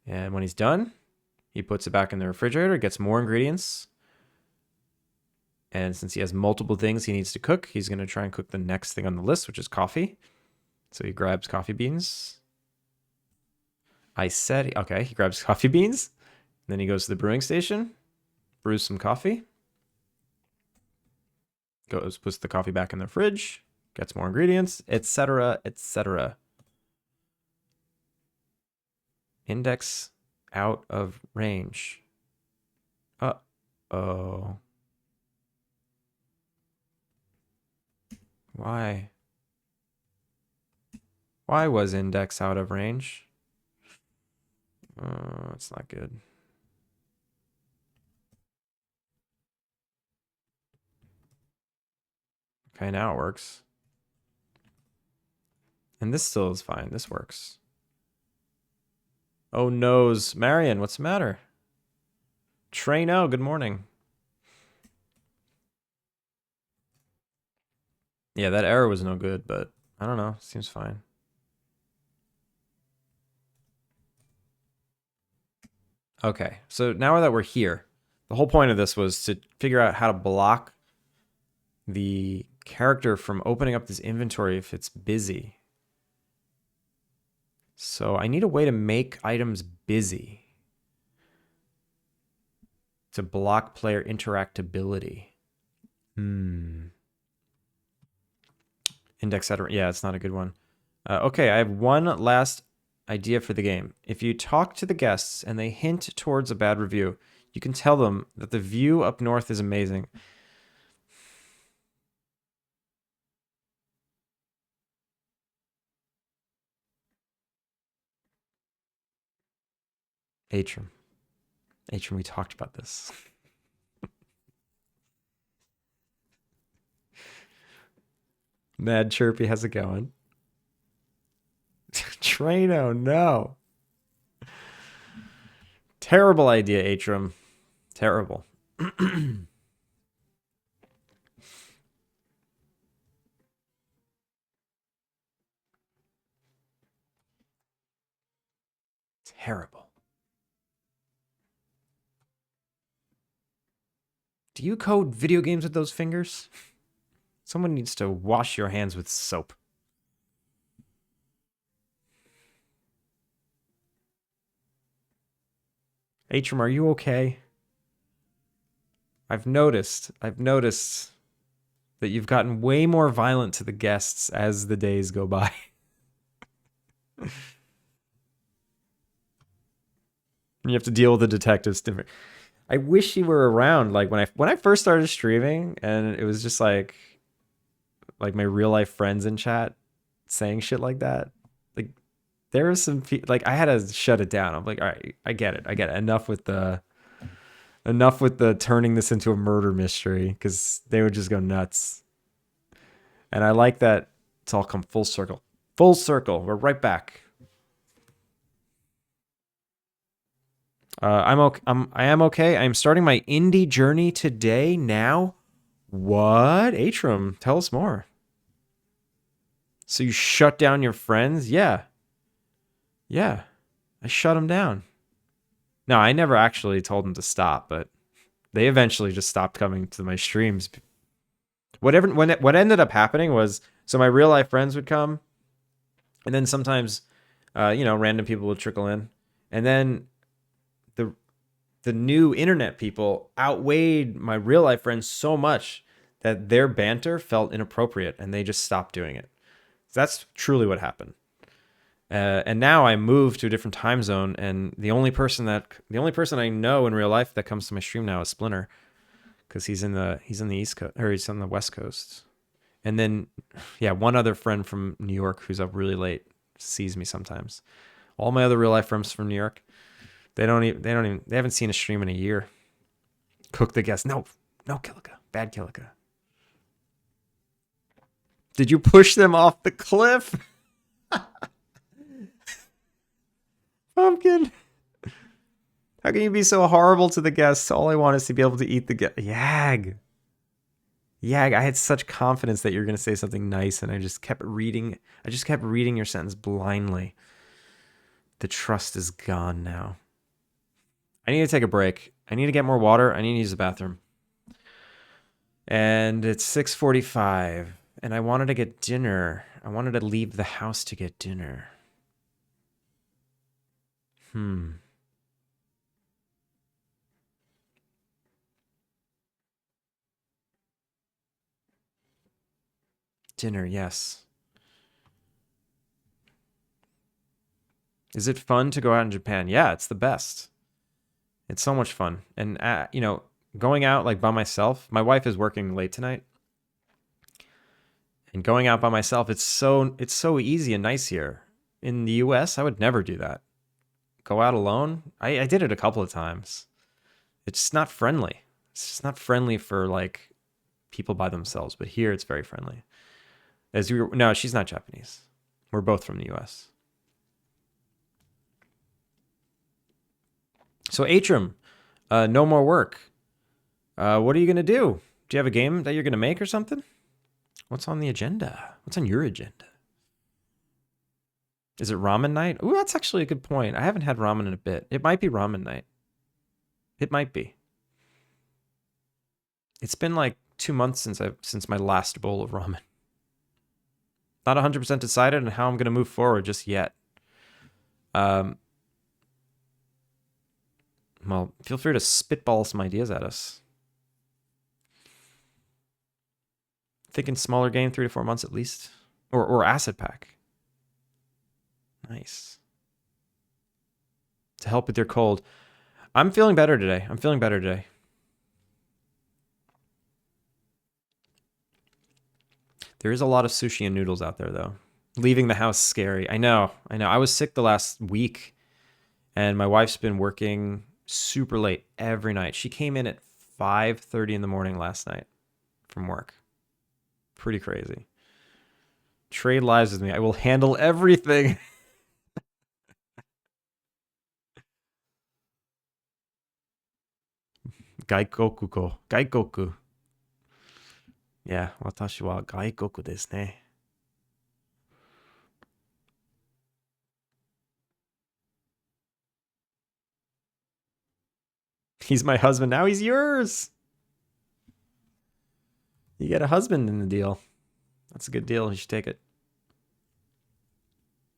And when he's done, he puts it back in the refrigerator, gets more ingredients. And since he has multiple things he needs to cook, he's going to try and cook the next thing on the list, which is coffee. So he grabs coffee beans. Okay, he grabs coffee beans. Then he goes to the brewing station, brews some coffee. Puts the coffee back in the fridge, gets more ingredients, etc., etc. Index out of range. Uh-oh. Why? Why was index out of range? It's not good. Okay, now it works. And this still is fine. This works. Oh, noes. Marion, what's the matter? Traino, good morning. Yeah, that error was no good, but I don't know. Seems fine. Okay, so now that we're here, the whole point of this was to figure out how to block the character from opening up this inventory if it's busy. So I need a way to make items busy to block player interactability. Index cetera. Yeah, it's not a good one. Okay, I have one last idea for the game. If you talk to the guests and they hint towards a bad review, you can tell them that the view up north is amazing. Atrum, we talked about this. Mad Chirpy, how's it going? Traino, no. Terrible idea, Atrum. Terrible. Terrible. Do you code video games with those fingers? Someone needs to wash your hands with soap. Atrum, are you okay? I've noticed that you've gotten way more violent to the guests as the days go by. You have to deal with the detectives different. I wish you were around, like when I first started streaming, and it was just like my real life friends in chat saying shit like that. Like there was some like I had to shut it down. I'm like, all right, I get it. Enough with the turning this into a murder mystery, because they would just go nuts. And I like that It's all come full circle. Full circle. We're right back. I am okay. I'm starting my indie journey today. Now, what? Atrum, tell us more. So you shut down your friends? Yeah. Yeah. I shut them down. No, I never actually told them to stop, but they eventually just stopped coming to my streams. What ended up happening was, so my real life friends would come, and then sometimes, random people would trickle in, and then the new internet people outweighed my real life friends so much that their banter felt inappropriate, and they just stopped doing it. So that's truly what happened. And now I moved to a different time zone, and the only person I know in real life that comes to my stream now is Splinter, because he's in the East Coast, or he's on the West Coast. And then, yeah, one other friend from New York who's up really late sees me sometimes. All my other real life friends from New York, they haven't seen a stream in a year. Cook the guest. No, Kilika. Bad Kilika. Did you push them off the cliff? Pumpkin. How can you be so horrible to the guests? All I want is to be able to eat the guest. Yag. I had such confidence that you were going to say something nice, and I just kept reading your sentence blindly. The trust is gone now. I need to take a break. I need to get more water. I need to use the bathroom. And it's 6:45, and I wanted to get dinner. I wanted to leave the house to get dinner. Dinner, yes. Is it fun to go out in Japan? Yeah, it's the best. It's so much fun. And, going out like by myself, my wife is working late tonight. And going out by myself, it's so easy and nice here. In the US, I would never do that. Go out alone? I did it a couple of times. It's just not friendly. It's just not friendly for like people by themselves. But here it's very friendly. No, she's not Japanese. We're both from the US. So Atrum, no more work. What are you gonna do? Do you have a game that you're gonna make or something? What's on the agenda? What's on your agenda? Is it ramen night? Ooh, that's actually a good point. I haven't had ramen in a bit. It might be ramen night. It might be. It's been like 2 months since my last bowl of ramen. Not 100% decided on how I'm gonna move forward just yet. Well, feel free to spitball some ideas at us. Thinking smaller game, 3 to 4 months at least, or acid pack. Nice. To help with your cold. I'm feeling better today. There is a lot of sushi and noodles out there, though. Leaving the house scary. I know. I was sick the last week, and my wife's been working super late every night. She came in at 5:30 in the morning last night from work. Pretty crazy. Trade lives with me. I will handle everything. Gaikoku. Yeah, 私は外国ですね. He's my husband. Now he's yours. You get a husband in the deal. That's a good deal. You should take it.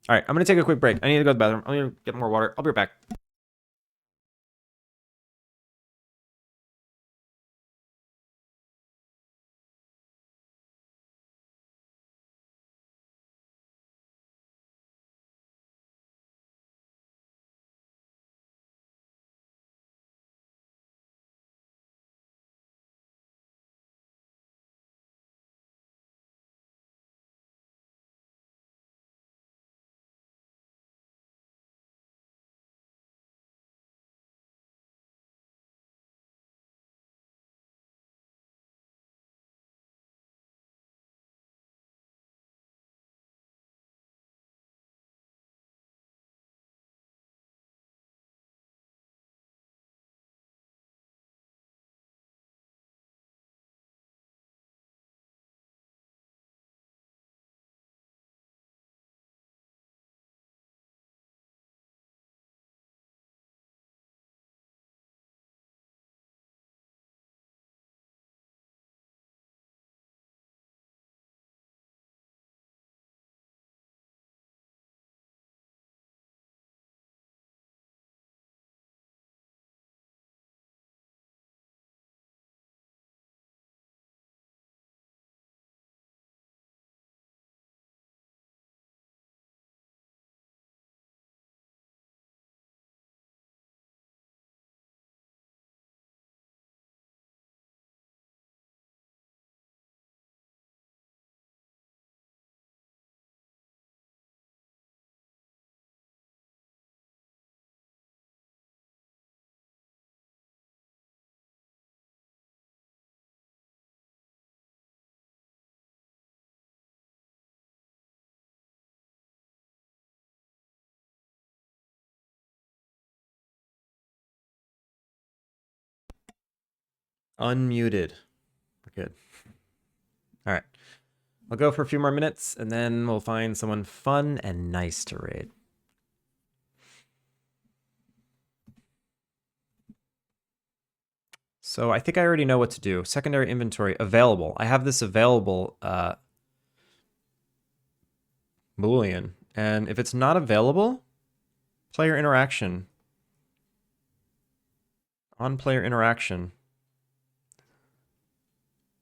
All right, I'm going to take a quick break. I need to go to the bathroom. I'm going to get more water. I'll be right back. Unmuted. We're good. All right. I'll go for a few more minutes, and then we'll find someone fun and nice to raid. So I think I already know what to do. Secondary inventory available. I have this available Boolean. And if it's not available, player interaction. On player interaction.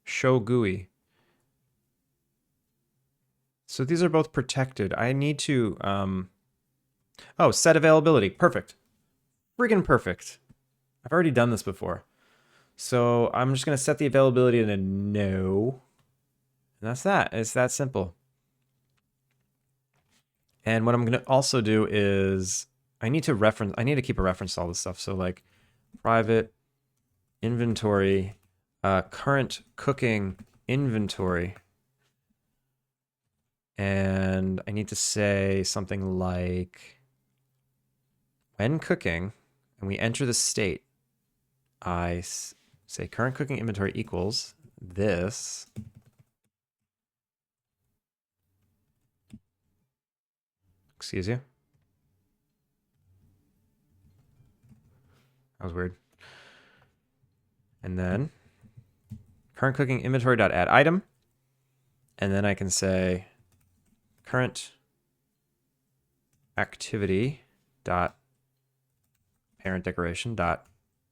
Show GUI. So these are both protected. I need to, oh, set availability. Perfect. Friggin' perfect. I've already done this before. So I'm just going to set the availability to no. And that's that. It's that simple. And what I'm going to also do is I need to keep a reference to all this stuff. So like private inventory, current cooking inventory. And I need to say something like when cooking and we enter the state, I say current cooking inventory equals this. Excuse you. That was weird. And then current cooking inventory dot add item. And then I can say current activity dot parent decoration dot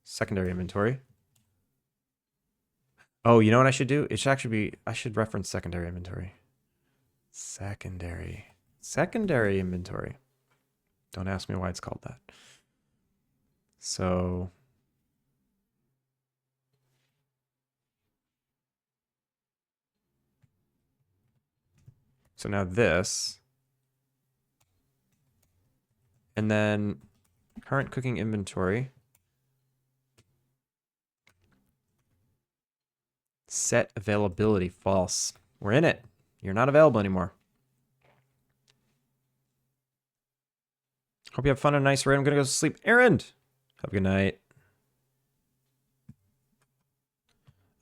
secondary inventory. Oh, you know what I should do? It should actually be, I should reference secondary inventory. Secondary inventory. Don't ask me why it's called that. So now this, and then current cooking inventory, set availability false. We're in it. You're not available anymore. Hope you have fun and a nice raid. I'm gonna go to sleep. Errand. Have a good night.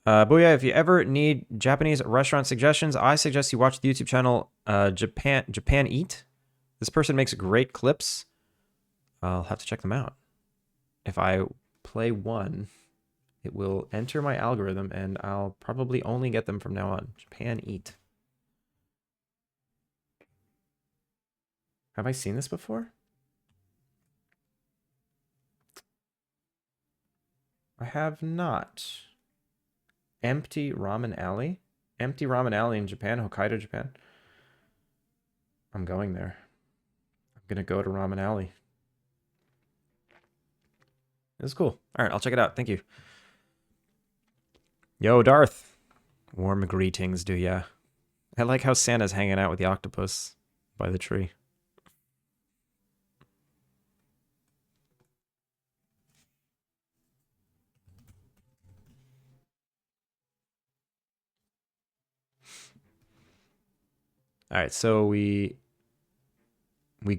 Booyah, if you ever need Japanese restaurant suggestions, I suggest you watch the YouTube channel Japan Eat. This person makes great clips. I'll have to check them out. If I play one, it will enter my algorithm, and I'll probably only get them from now on. Japan Eat. Have I seen this before? I have not. Empty Ramen Alley? Empty Ramen Alley in Japan, Hokkaido, Japan. I'm going there. I'm gonna go to Ramen Alley. This is cool. All right, I'll check it out. Thank you. Yo, Darth. Warm greetings, do ya? I like how Santa's hanging out with the octopus by the tree. All right, so we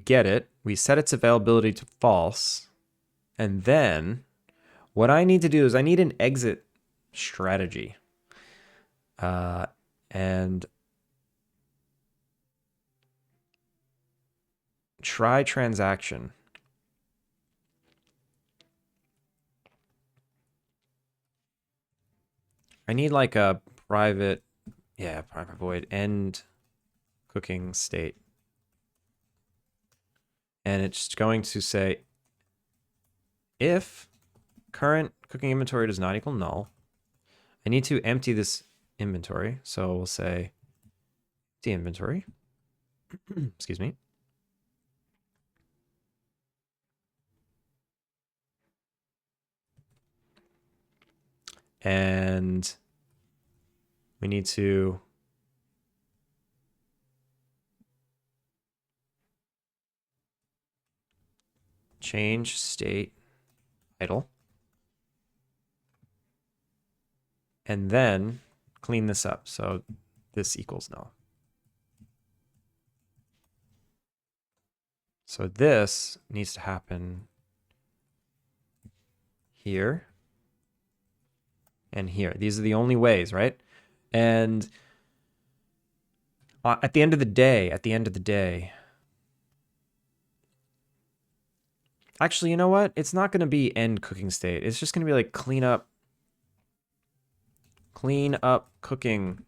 get it. We set its availability to false. And then what I need to do is I need an exit strategy. And try transaction. I need like a private void end cooking state. And it's going to say if current cooking inventory does not equal null, I need to empty this inventory. So we'll say empty inventory. Excuse me. And we need to change state idle. And then clean this up. So this equals null. So this needs to happen here and here. These are the only ways, right? And at the end of the day, actually, you know what? It's not going to be end cooking state. It's just going to be like clean up cooking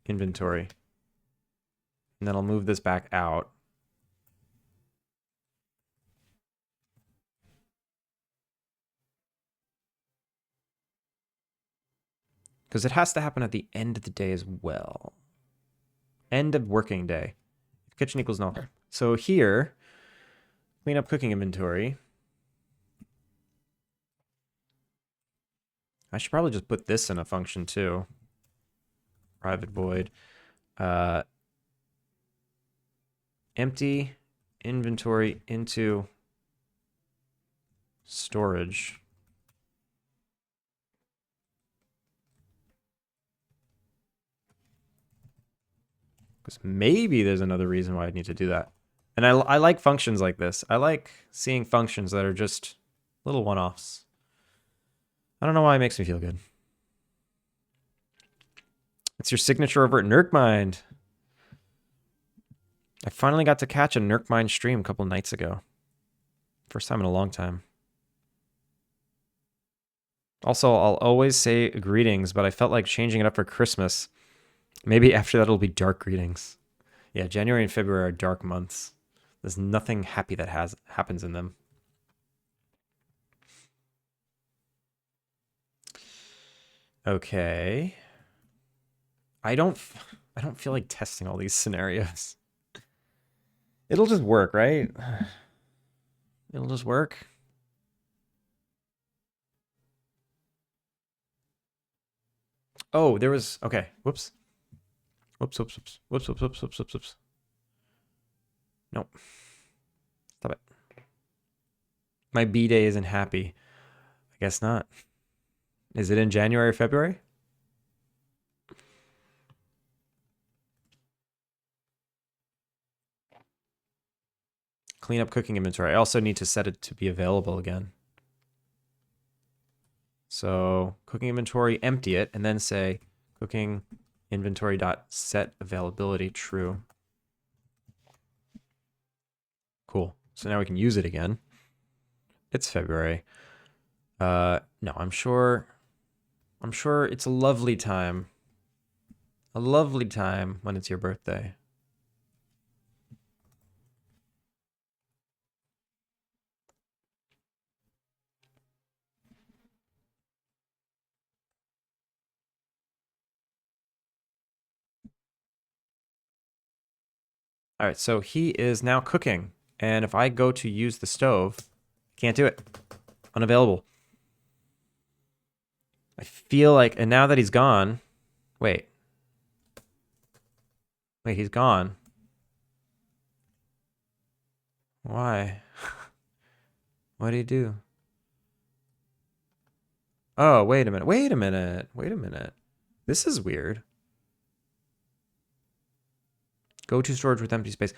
inventory. And then I'll move this back out. Because it has to happen at the end of the day as well. End of working day. Kitchen equals null. So here, clean up cooking inventory. I should probably just put this in a function too. Private void. Empty inventory into storage. Because maybe there's another reason why I need to do that. And I like functions like this. I like seeing functions that are just little one-offs. I don't know why it makes me feel good. It's your signature over at Nurkmind. I finally got to catch a Nurkmind stream a couple nights ago. First time in a long time. Also, I'll always say greetings, but I felt like changing it up for Christmas. Maybe after that it'll be dark greetings. Yeah, January and February are dark months. There's nothing happy that happens in them. Okay. I don't feel like testing all these scenarios. It'll just work, right? It'll just work. Oh, there was okay. Whoops. Whoops. Nope. Stop it. My B-day isn't happy. I guess not. Is it in January or February? Clean up cooking inventory. I also need to set it to be available again. So cooking inventory, empty it, and then say cooking inventory dot set availability true. Cool. So now we can use it again. It's February. No, I'm sure it's a lovely time. A lovely time when it's your birthday. All right, so he is now cooking. And if I go to use the stove, can't do it. Unavailable. I feel like, and now that he's gone, wait, he's gone. Why? What did he do? Oh, wait a minute. This is weird. Go to storage with empty space.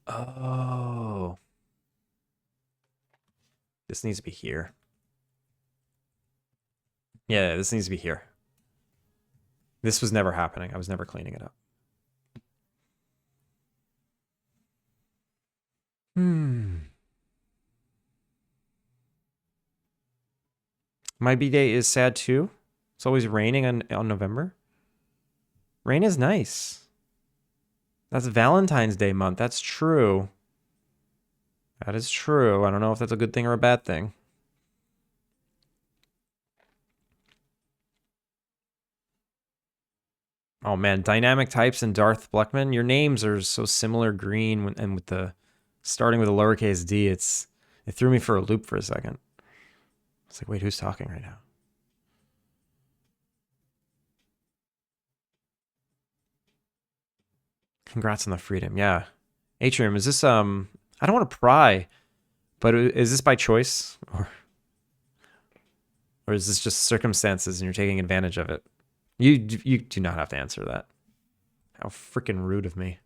Oh. This needs to be here. Yeah, this needs to be here. This was never happening. I was never cleaning it up. My B-day is sad too. It's always raining on November. Rain is nice. That's Valentine's Day month. That's true. That is true. I don't know if that's a good thing or a bad thing. Oh man, dynamic types and Darth Bleckman. Your names are so similar, green, and with the starting with a lowercase d, it threw me for a loop for a second. It's like, wait, who's talking right now? Congrats on the freedom. Yeah. Atrium, is this I don't want to pry, but is this by choice or is this just circumstances and you're taking advantage of it? You do not have to answer that. How freaking rude of me.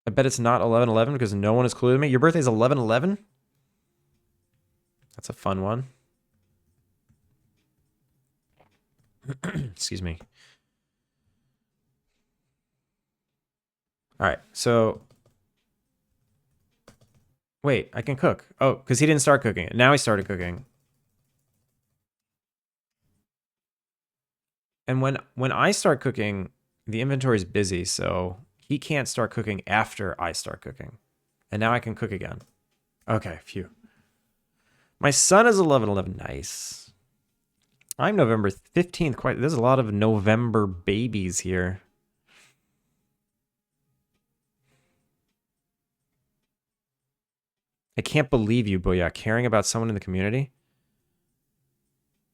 I bet it's not 11/11 because no one has clued me. Your birthday's 11/11? That's a fun one. Excuse me. All right, so wait, I can cook. Oh, because he didn't start cooking it. Now he started cooking. And when I start cooking, the inventory's busy, so he can't start cooking after I start cooking. And now I can cook again. Okay, phew. My son is 11/11. Nice. I'm November 15th. Quite. There's a lot of November babies here. I can't believe you, Booyah, caring about someone in the community.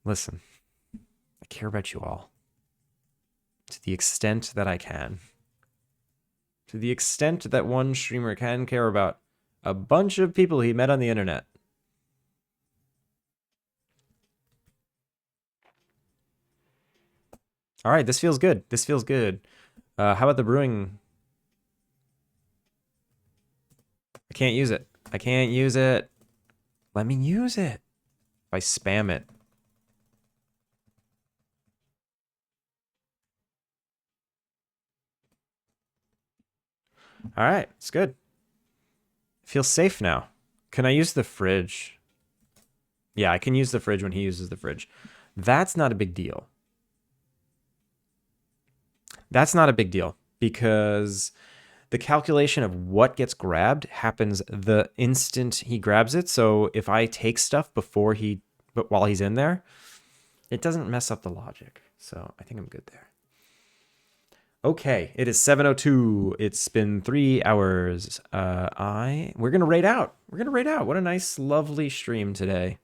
Listen, I care about you all. To the extent that I can. To the extent that one streamer can care about a bunch of people he met on the internet. All right, this feels good. This feels good. How about the brewing? I can't use it. I can't use it. Let me use it. If I spam it. All right, it's good. It feels safe now. Can I use the fridge? Yeah, I can use the fridge when he uses the fridge. That's not a big deal. That's not a big deal because the calculation of what gets grabbed happens the instant he grabs it. So if I take stuff but while he's in there, it doesn't mess up the logic. So I think I'm good there. Okay, it is 7:02. It's been 3 hours. We're gonna raid out. We're gonna raid out. What a nice, lovely stream today.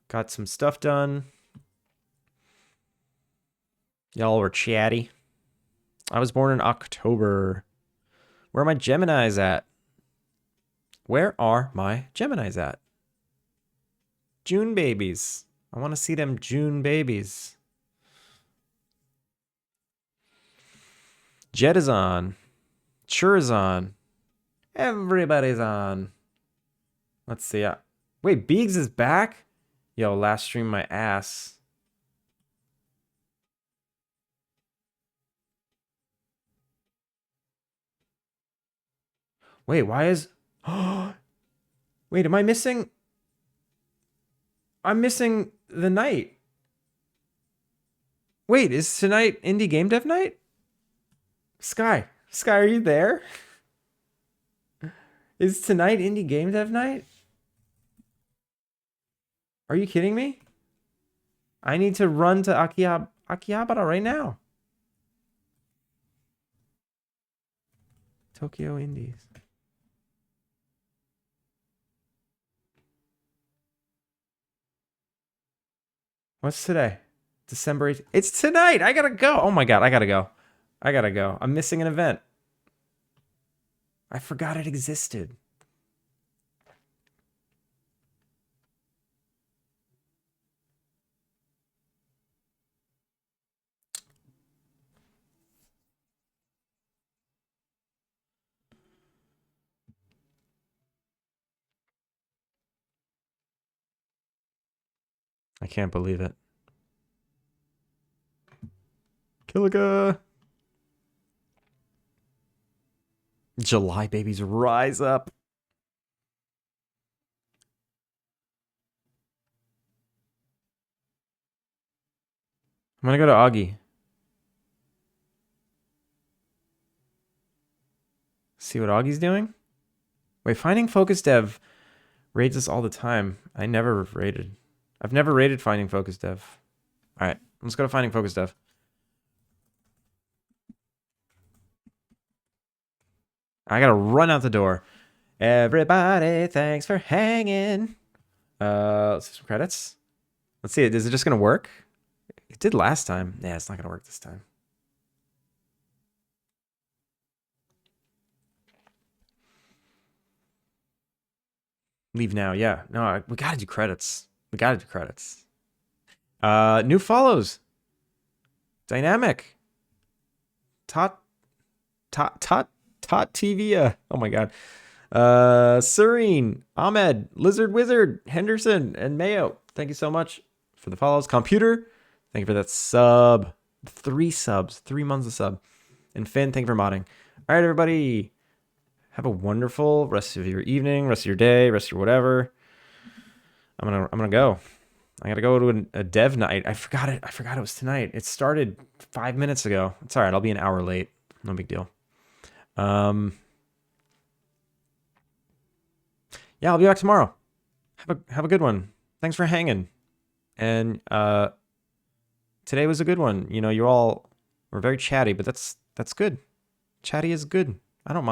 Got some stuff done. Y'all were chatty. I was born in October. Where are my Geminis at? Where are my Geminis at? June babies. I want to see them June babies. Jet is on. Chur is on. Everybody's on. Let's see. Wait, Beegs is back? Yo, last stream my ass. Wait, why is... Wait, am I missing... I'm missing the night. Wait, is tonight Indie Game Dev night? Sky, are you there? Is tonight Indie Game Dev night? Are you kidding me? I need to run to Akihabara right now. Tokyo Indies. What's today? December 8th. It's tonight. I gotta go. Oh my god, I gotta go. I gotta go. I'm missing an event. I forgot it existed. I can't believe it. Killiga. July babies rise up. I'm gonna go to Augie. See what Augie's doing? Wait, Finding Focus Dev raids us all the time. I never raided. I've never raided Finding Focus Dev. All right, let's go to Finding Focus Dev. I gotta run out the door. Everybody, thanks for hanging. Let's see some credits. Let's see, is it just gonna work? It did last time. Yeah, it's not gonna work this time. Leave now, yeah. No, we gotta do credits. We gotta do credits. New follows. Dynamic. Tot Tot TVA. Oh my god. Serene, Ahmed, Lizard Wizard, Henderson, and Mayo. Thank you so much for the follows. Computer, thank you for that sub. 3 subs, 3 months of sub. And Finn, thank you for modding. All right, everybody. Have a wonderful rest of your evening, rest of your day, rest of your whatever. I'm gonna go. I gotta go to a dev night. I forgot it. I forgot it was tonight. It started 5 minutes ago. It's all right. I'll be an hour late. No big deal. Yeah, I'll be back tomorrow. Have a good one. Thanks for hanging. And today was a good one. You know, you all were very chatty, but that's good. Chatty is good. I don't mind.